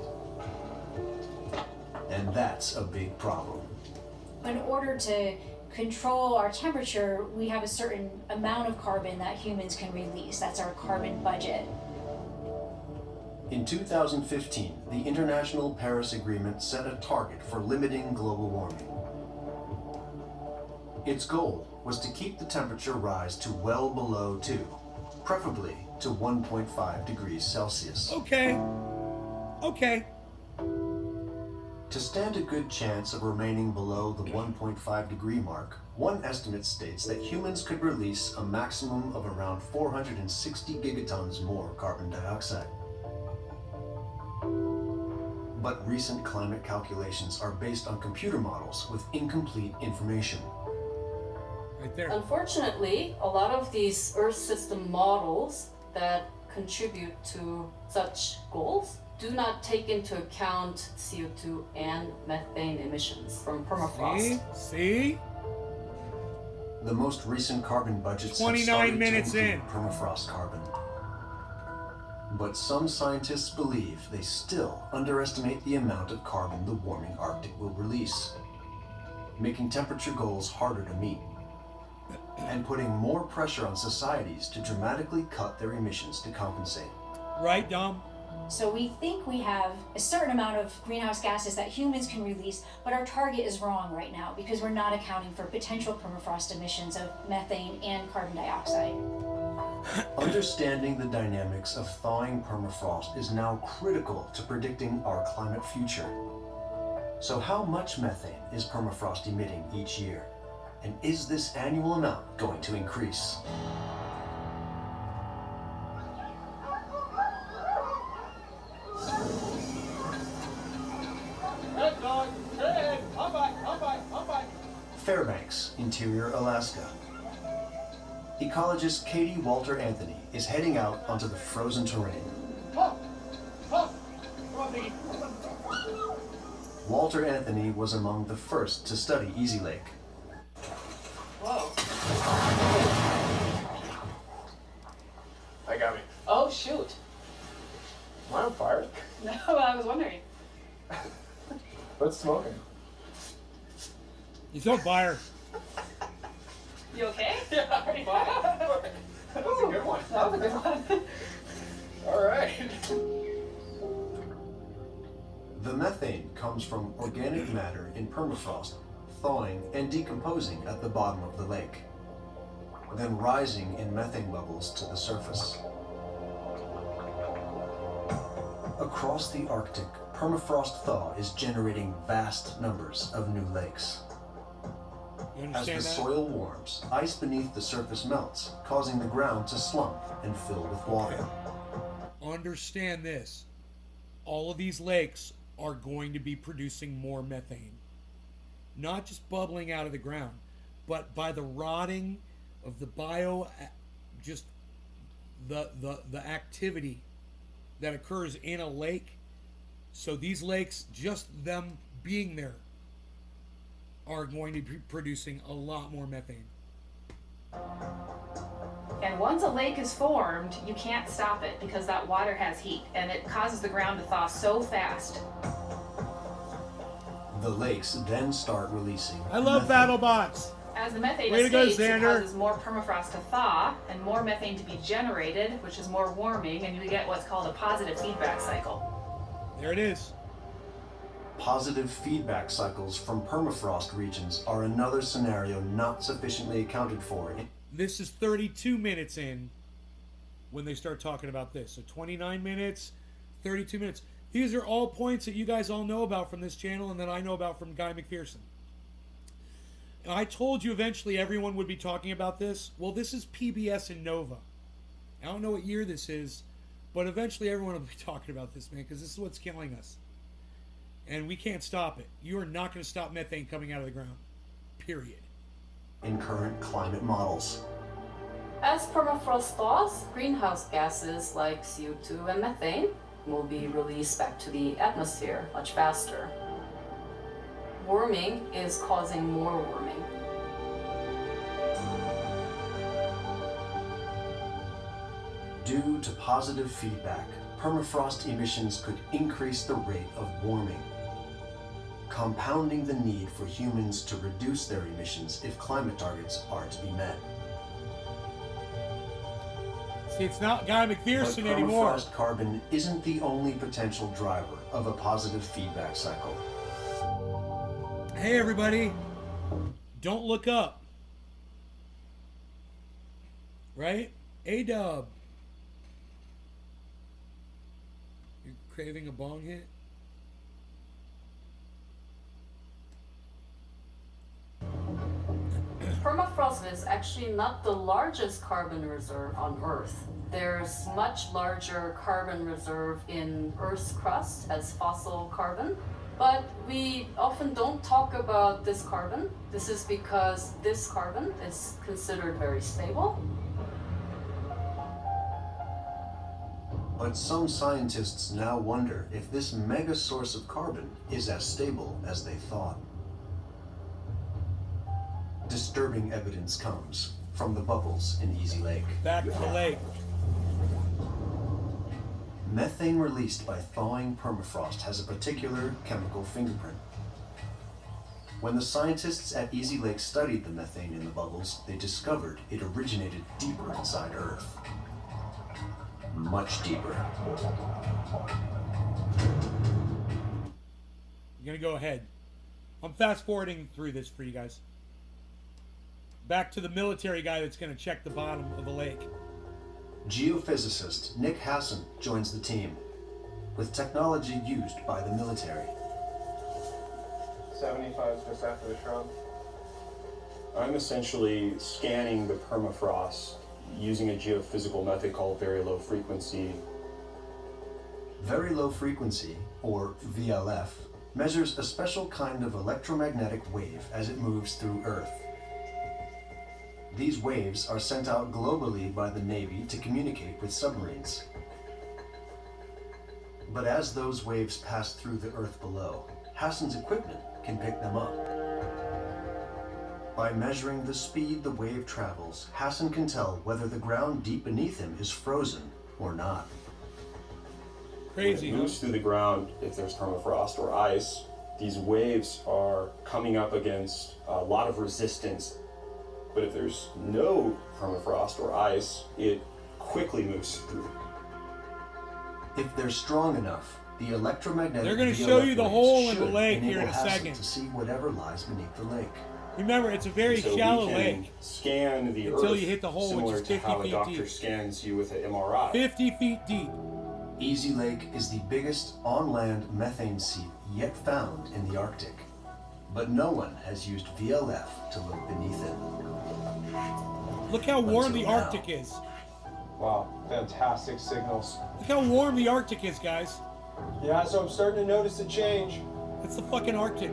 And that's a big problem. In order to control our temperature, we have a certain amount of carbon that humans can release. That's our carbon budget. In 2015, the International Paris Agreement set a target for limiting global warming. Its goal was to keep the temperature rise to well below 2, preferably to 1.5 degrees Celsius. Okay. Okay. To stand a good chance of remaining below the 1.5 degree mark, one estimate states that humans could release a maximum of around 460 gigatons more carbon dioxide. But recent climate calculations are based on computer models with incomplete information. Right there. Unfortunately, a lot of these Earth system models that contribute to such goals do not take into account CO2 and methane emissions from permafrost. See? The most recent carbon budgets 29 have started minutes to include in. permafrost carbon. But some scientists believe they still underestimate the amount of carbon the warming Arctic will release, making temperature goals harder to meet, and putting more pressure on societies to dramatically cut their emissions to compensate. Right, Dom? So we think we have a certain amount of greenhouse gases that humans can release, but our target is wrong right now because we're not accounting for potential permafrost emissions of methane and carbon dioxide. Understanding the dynamics of thawing permafrost is now critical to predicting our climate future. So how much methane is permafrost emitting each year? And is this annual amount going to increase? Head dog, head, I'm back. Fairbanks, Interior Alaska. Ecologist Katie Walter Anthony is heading out onto the frozen terrain. Come on, Biggie. Walter Anthony was among the first to study Easy Lake. Whoa. They got me. Oh, shoot. Am I on fire? No, I was wondering. What's smoking? He's on fire. You okay? Yeah, I'm fine. That was a good one. That was a good one. All right. The methane comes from organic matter in permafrost, thawing and decomposing at the bottom of the lake, then rising in methane levels to the surface. Across the Arctic, permafrost thaw is generating vast numbers of new lakes. You As the understand that? soil warms, ice beneath the surface melts, causing the ground to slump and fill with water. Understand this. All of these lakes are going to be producing more methane. not just bubbling out of the ground, but by the rotting of the just the activity that occurs in a lake. So these lakes, just them being there, are going to be producing a lot more methane. And once a lake is formed, you can't stop it because that water has heat and it causes the ground to thaw so fast. The lakes then start releasing. I love BattleBots. As the methane Way to go, escapes, it Xander. causes more permafrost to thaw and more methane to be generated, which is more warming, and you get what's called a positive feedback cycle. There it is. Positive feedback cycles from permafrost regions are another scenario not sufficiently accounted for. This is 32 minutes in when they start talking about this. So 29 minutes, 32 minutes. These are all points that you guys all know about from this channel and that I know about from Guy Mcpherson. And I told you eventually everyone would be talking about this. Well, this is PBS and Nova. I don't know what year this is, but eventually everyone will be talking about this, man, because this is what's killing us. And we can't stop it. You are not going to stop methane coming out of the ground. Period. In current climate models. As permafrost thaws, greenhouse gases like CO2 and methane will be released back to the atmosphere much faster. Warming is causing more warming. Due to positive feedback, permafrost emissions could increase the rate of warming, compounding the need for humans to reduce their emissions if climate targets are to be met. See, it's not Guy McPherson But anymore. permafrost carbon isn't the only potential driver of a positive feedback cycle. Hey, everybody. Don't look up. Right? A-Dub. You craving a bong hit? Permafrost is actually not the largest carbon reserve on Earth. There's much larger carbon reserve in Earth's crust as fossil carbon, but we often don't talk about this carbon. This is because this carbon is considered very stable. But some scientists now wonder if this mega source of carbon is as stable as they thought. Disturbing evidence comes from the bubbles in Easy Lake. Back to the lake. Methane released by thawing permafrost has a particular chemical fingerprint. When the scientists at Easy Lake studied the methane in the bubbles, they discovered it originated deeper inside Earth. Much deeper. I'm going to go ahead. I'm fast forwarding through this for you guys. Back to the military guy that's going to check the bottom of the lake. Geophysicist Nick Hassan joins the team with technology used by the military. 75 is just after the shrub. I'm essentially scanning the permafrost using a geophysical method called very low frequency. Very low frequency, or VLF, measures a special kind of electromagnetic wave as it moves through Earth. These waves are sent out globally by the Navy to communicate with submarines. But as those waves pass through the Earth below, Hassan's equipment can pick them up. By measuring the speed the wave travels, Hassan can tell whether the ground deep beneath him is frozen or not. Crazy, when it moves through the ground, if there's permafrost or ice, these waves are coming up against a lot of resistance. But if there's no permafrost or ice, it quickly moves through. If they're strong enough, the electromagnetic They're going to show you the hole in the should lake here in enable a Hassan second. to see whatever lies beneath the lake. Remember, it's a very So shallow we can lake. Scan the Until Earth you hit the hole, similar which is to 50 how a feet doctor deep. scans you with an MRI. 50 feet deep. Easy Lake is the biggest on-land methane seep yet found in the Arctic. But no one has used VLF to look beneath it. Look how warm Until the now. Arctic is. Wow, fantastic signals. Look how warm the Arctic is, guys. Yeah, so I'm starting to notice a change. It's the fucking Arctic.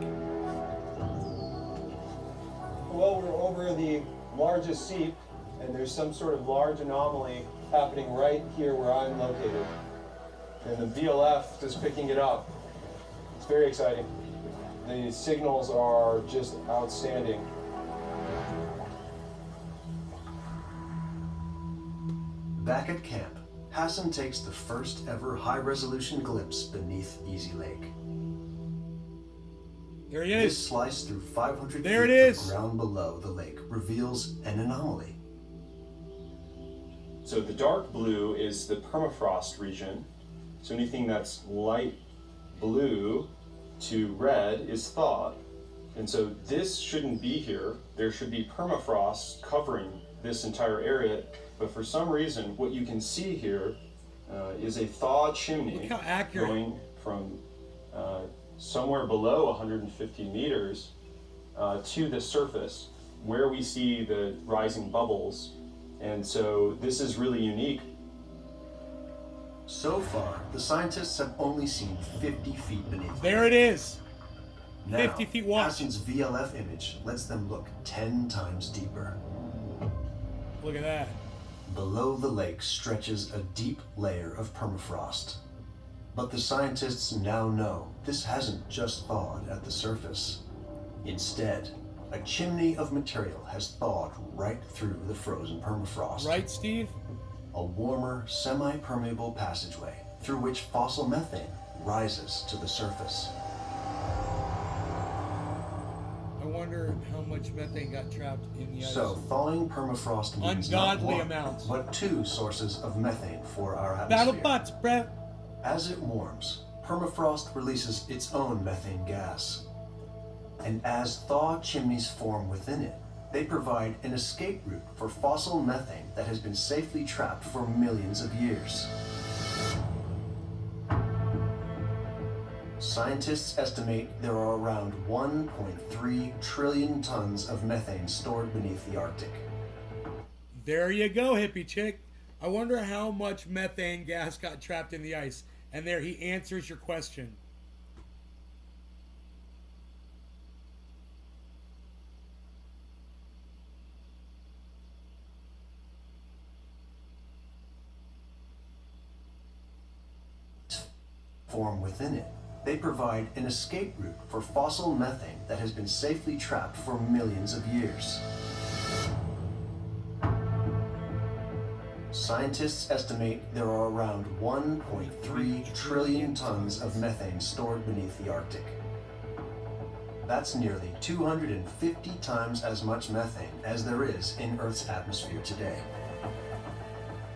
Well, we're over the largest seep, and there's some sort of large anomaly happening right here where I'm located. And the VLF is picking it up. It's very exciting. The signals are just outstanding. Back at camp, Hassan takes the first ever high-resolution glimpse beneath Easy Lake. There he is. This slice through 500 There it feet is. of ground below the lake reveals an anomaly. So the dark blue is the permafrost region. So anything that's light blue to red is thawed. And so this shouldn't be here. There should be permafrost covering this entire area. But for some reason, what you can see here is a thawed chimney. Look how accurate. Going from somewhere below 150 meters to the surface where we see the rising bubbles. And so this is really unique. So far, the scientists have only seen 50 feet beneath. There it is. Now, 50 feet wide. Hassan's VLF image lets them look 10 times deeper. Look at that. Below the lake stretches a deep layer of permafrost. But the scientists now know this hasn't just thawed at the surface. Instead, a chimney of material has thawed right through the frozen permafrost. Right, Steve? A warmer, semi-permeable passageway through which fossil methane rises to the surface. I wonder how much methane got trapped in the ice. So, thawing permafrost means ungodly not one, amounts. but two sources of methane for our Battle atmosphere. butts, Brett. As it warms, permafrost releases its own methane gas. And as thaw chimneys form within it, they provide an escape route for fossil methane that has been safely trapped for millions of years. Scientists estimate there are around 1.3 trillion tons of methane stored beneath the Arctic. There you go, hippie chick. I wonder how much methane gas got trapped in the ice. And there he answers your question. Form within it. They provide an escape route for fossil methane that has been safely trapped for millions of years. Scientists estimate there are around 1.3 trillion tons of methane stored beneath the Arctic. That's nearly 250 times as much methane as there is in Earth's atmosphere today.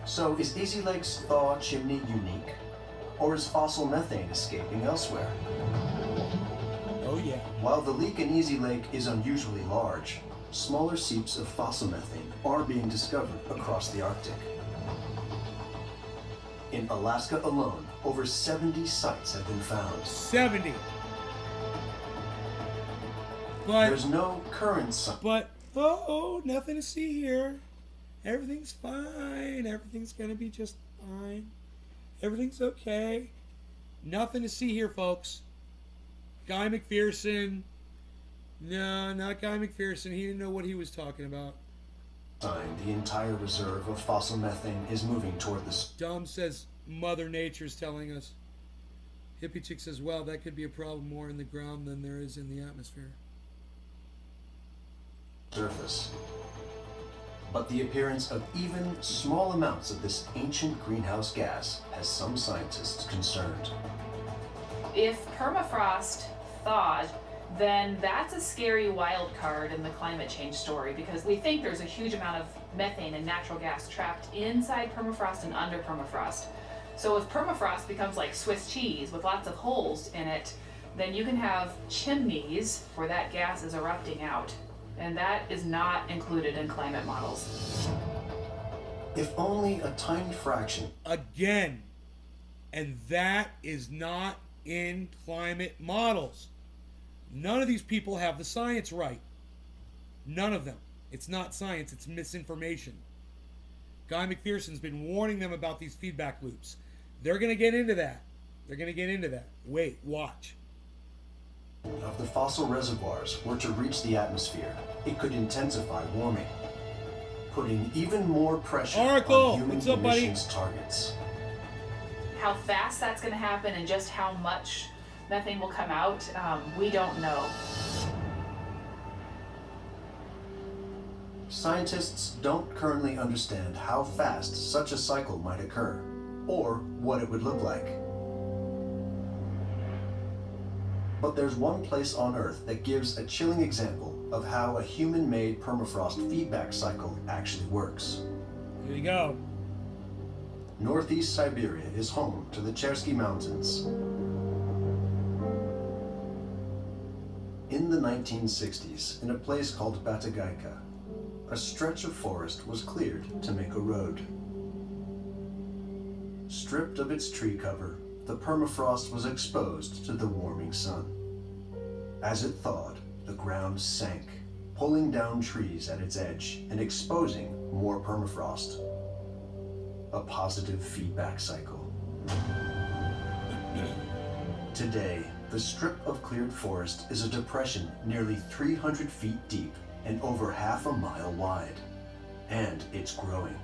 So is Easy Lake's thaw chimney unique? Or is fossil methane escaping elsewhere? Oh yeah. While the leak in Easy Lake is unusually large, smaller seeps of fossil methane are being discovered across the Arctic. In Alaska alone, over 70 sites have been found. 70. But there's no current sign. But oh, nothing to see here. Everything's fine. Everything's gonna be just fine. Everything's okay. Nothing to see here, folks. Guy Mcpherson. No, not Guy Mcpherson. He didn't know what he was talking about. The entire reserve of fossil methane is moving toward the Dom says Mother Nature's telling us. Hippie Chick says, well, that could be a problem more in the ground than there is in the atmosphere. surface. But the appearance of even small amounts of this ancient greenhouse gas has some scientists concerned. If permafrost thawed, then that's a scary wild card in the climate change story, because we think there's a huge amount of methane and natural gas trapped inside permafrost and under permafrost. So if permafrost becomes like Swiss cheese with lots of holes in it, then you can have chimneys where that gas is erupting out. And that is not included in climate models. If only a tiny fraction. Again, and that is not in climate models. None of these people have the science right. None of them. It's not science, it's misinformation. Guy Mcpherson's been warning them about these feedback loops. They're going to get into that. They're going to get into that. Wait, watch. of the fossil reservoirs were to reach the atmosphere, it could intensify warming, putting even more pressure on human emissions targets. How fast that's going to happen and just how much methane will come out, we don't know. Scientists don't currently understand how fast such a cycle might occur, or what it would look like. But there's one place on Earth that gives a chilling example of how a human-made permafrost feedback cycle actually works. Here you go. Northeast Siberia is home to the Chersky Mountains. In the 1960s, in a place called Batagayka, a stretch of forest was cleared to make a road. Stripped of its tree cover, the permafrost was exposed to the warming sun. As it thawed, the ground sank, pulling down trees at its edge and exposing more permafrost. A positive feedback cycle. Today, the strip of cleared forest is a depression nearly 300 feet deep and over half a mile wide. And it's growing.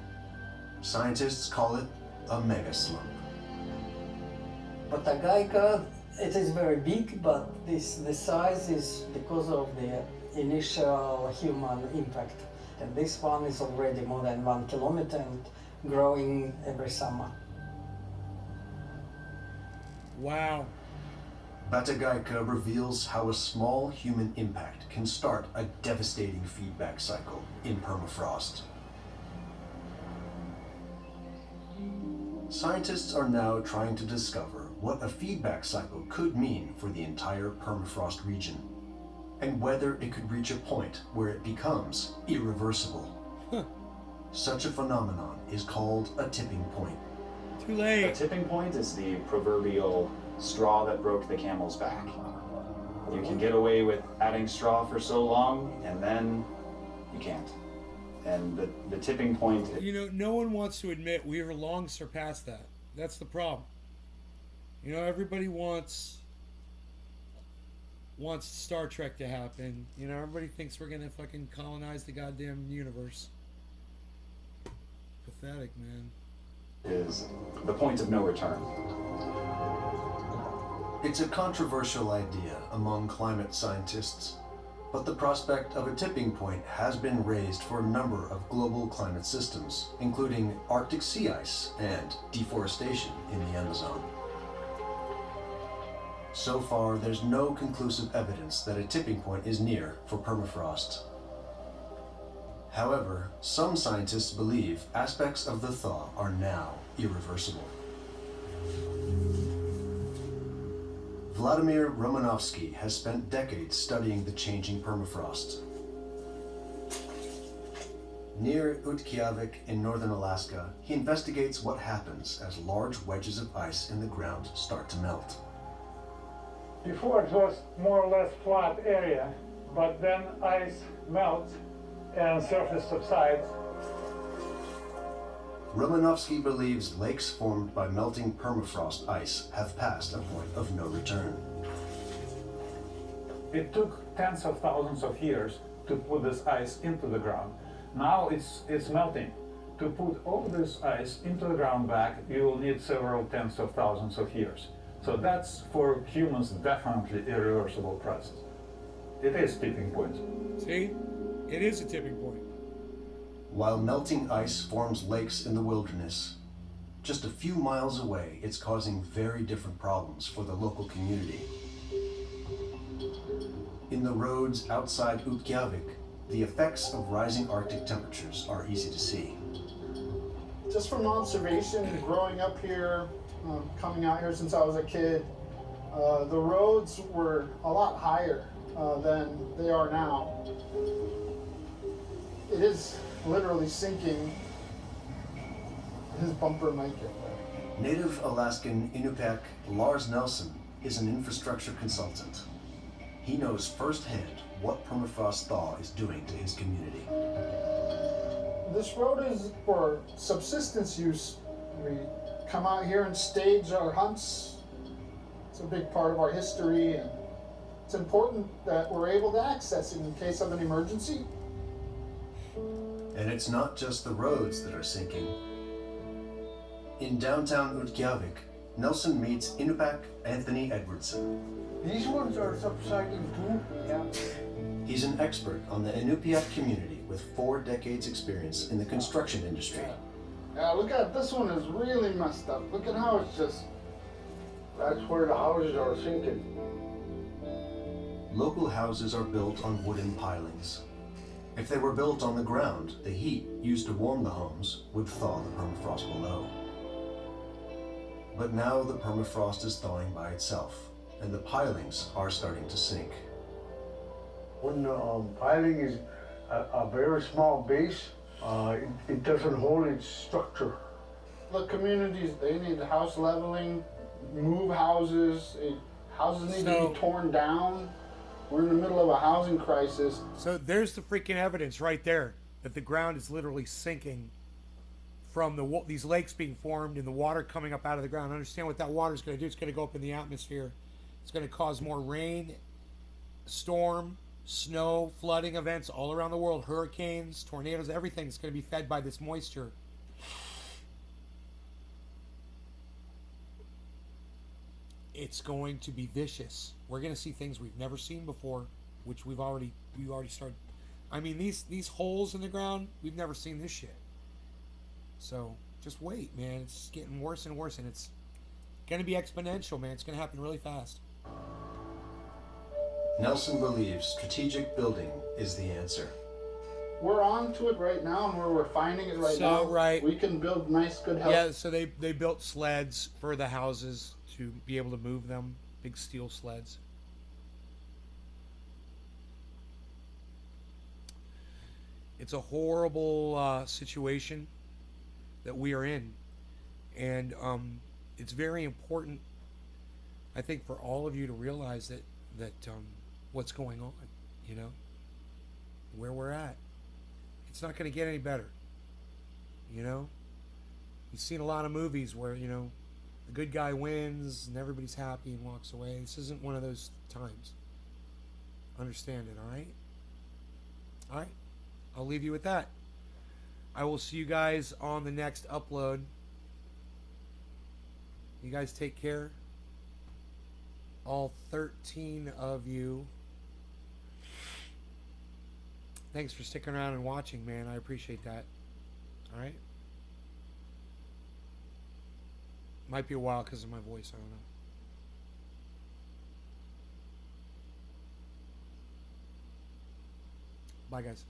Scientists call it a mega slump. Batagayka, it is very big, but the size is because of the initial human impact. And this one is already more than 1 kilometer and growing every summer. Wow. Batagayka reveals how a small human impact can start a devastating feedback cycle in permafrost. Scientists are now trying to discover what a feedback cycle could mean for the entire permafrost region, and whether it could reach a point where it becomes irreversible. Such a phenomenon is called a tipping point. Too late. A tipping point is the proverbial straw that broke the camel's back. You can get away with adding straw for so long, and then you can't. And the tipping point... You know, no one wants to admit we've long surpassed that. That's the problem. You know, everybody wants Star Trek to happen. You know, everybody thinks we're gonna fucking colonize the goddamn universe. Pathetic, man. Is the point of no return. It's a controversial idea among climate scientists, but the prospect of a tipping point has been raised for a number of global climate systems, including Arctic sea ice and deforestation in the Amazon. So far, there's no conclusive evidence that a tipping point is near for permafrost. However, some scientists believe aspects of the thaw are now irreversible. Vladimir Romanovsky has spent decades studying the changing permafrost. Near Utqiagvik in northern Alaska, he investigates what happens as large wedges of ice in the ground start to melt. Before it was more or less flat area, but then ice melts and surface subsides. Romanovsky believes lakes formed by melting permafrost ice have passed a point of no return. It took tens of thousands of years to put this ice into the ground. Now it's melting. To put all this ice into the ground back, you will need several tens of thousands of years. So that's, for humans, definitely irreversible process. It is tipping point. See? It is a tipping point. While melting ice forms lakes in the wilderness, just a few miles away, it's causing very different problems for the local community. In the roads outside Utqiagvik, the effects of rising Arctic temperatures are easy to see. Just from observation, growing up here, coming out here since I was a kid, the roads were a lot higher than they are now. It is literally sinking. His bumper might get wet. Native Alaskan Inupiaq Lars Nelson is an infrastructure consultant. He knows firsthand what permafrost thaw is doing to his community. This road is for subsistence use. We come out here and stage our hunts. It's a big part of our history, and It's important that we're able to access it in case of an emergency. And it's not just the roads that are sinking. In downtown Utqiagvik, Nelson meets Inupiaq Anthony Edwardson. These ones are subsiding too. Yeah. He's an expert on the Inupiaq community with 4 decades experience in the construction industry. Yeah, look at this one is really messed up. Look at how it's just... That's where the houses are sinking. Local houses are built on wooden pilings. If they were built on the ground, the heat used to warm the homes would thaw the permafrost below. But now the permafrost is thawing by itself, and the pilings are starting to sink. When the piling is a very small base, it doesn't hold its structure. The communities, they need house leveling, move houses. Houses need to be torn down. We're in the middle of a housing crisis. So there's the freaking evidence right there that the ground is literally sinking from these lakes being formed and the water coming up out of the ground. Understand what that water is going to do. It's going to go up in the atmosphere. It's going to cause more rain, storm, snow, flooding events all around the world. Hurricanes, tornadoes, everything's going to be fed by this moisture. It's going to be vicious. We're going to see things we've never seen before, which we've already started. I mean, these holes in the ground, we've never seen this shit. So just wait, man. It's getting worse and worse, and it's going to be exponential, man. It's going to happen really fast. Nelson believes strategic building is the answer. We're on to it right now, and we're refining it right now. Right. We can build nice, good houses. Yeah, so they built sleds for the houses to be able to move them. Big steel sleds. It's a horrible situation that we are in. And it's very important, I think, for all of you to realize that what's going on, you know, where we're at. It's not going to get any better, you know. You've seen a lot of movies where, you know, the good guy wins and everybody's happy and walks away. This isn't one of those times. Understand it, all right? All right. I'll leave you with that. I will see you guys on the next upload. You guys take care. All 13 of you. Thanks for sticking around and watching, man. I appreciate that. All right? Might be a while because of my voice. I don't know. Bye, guys.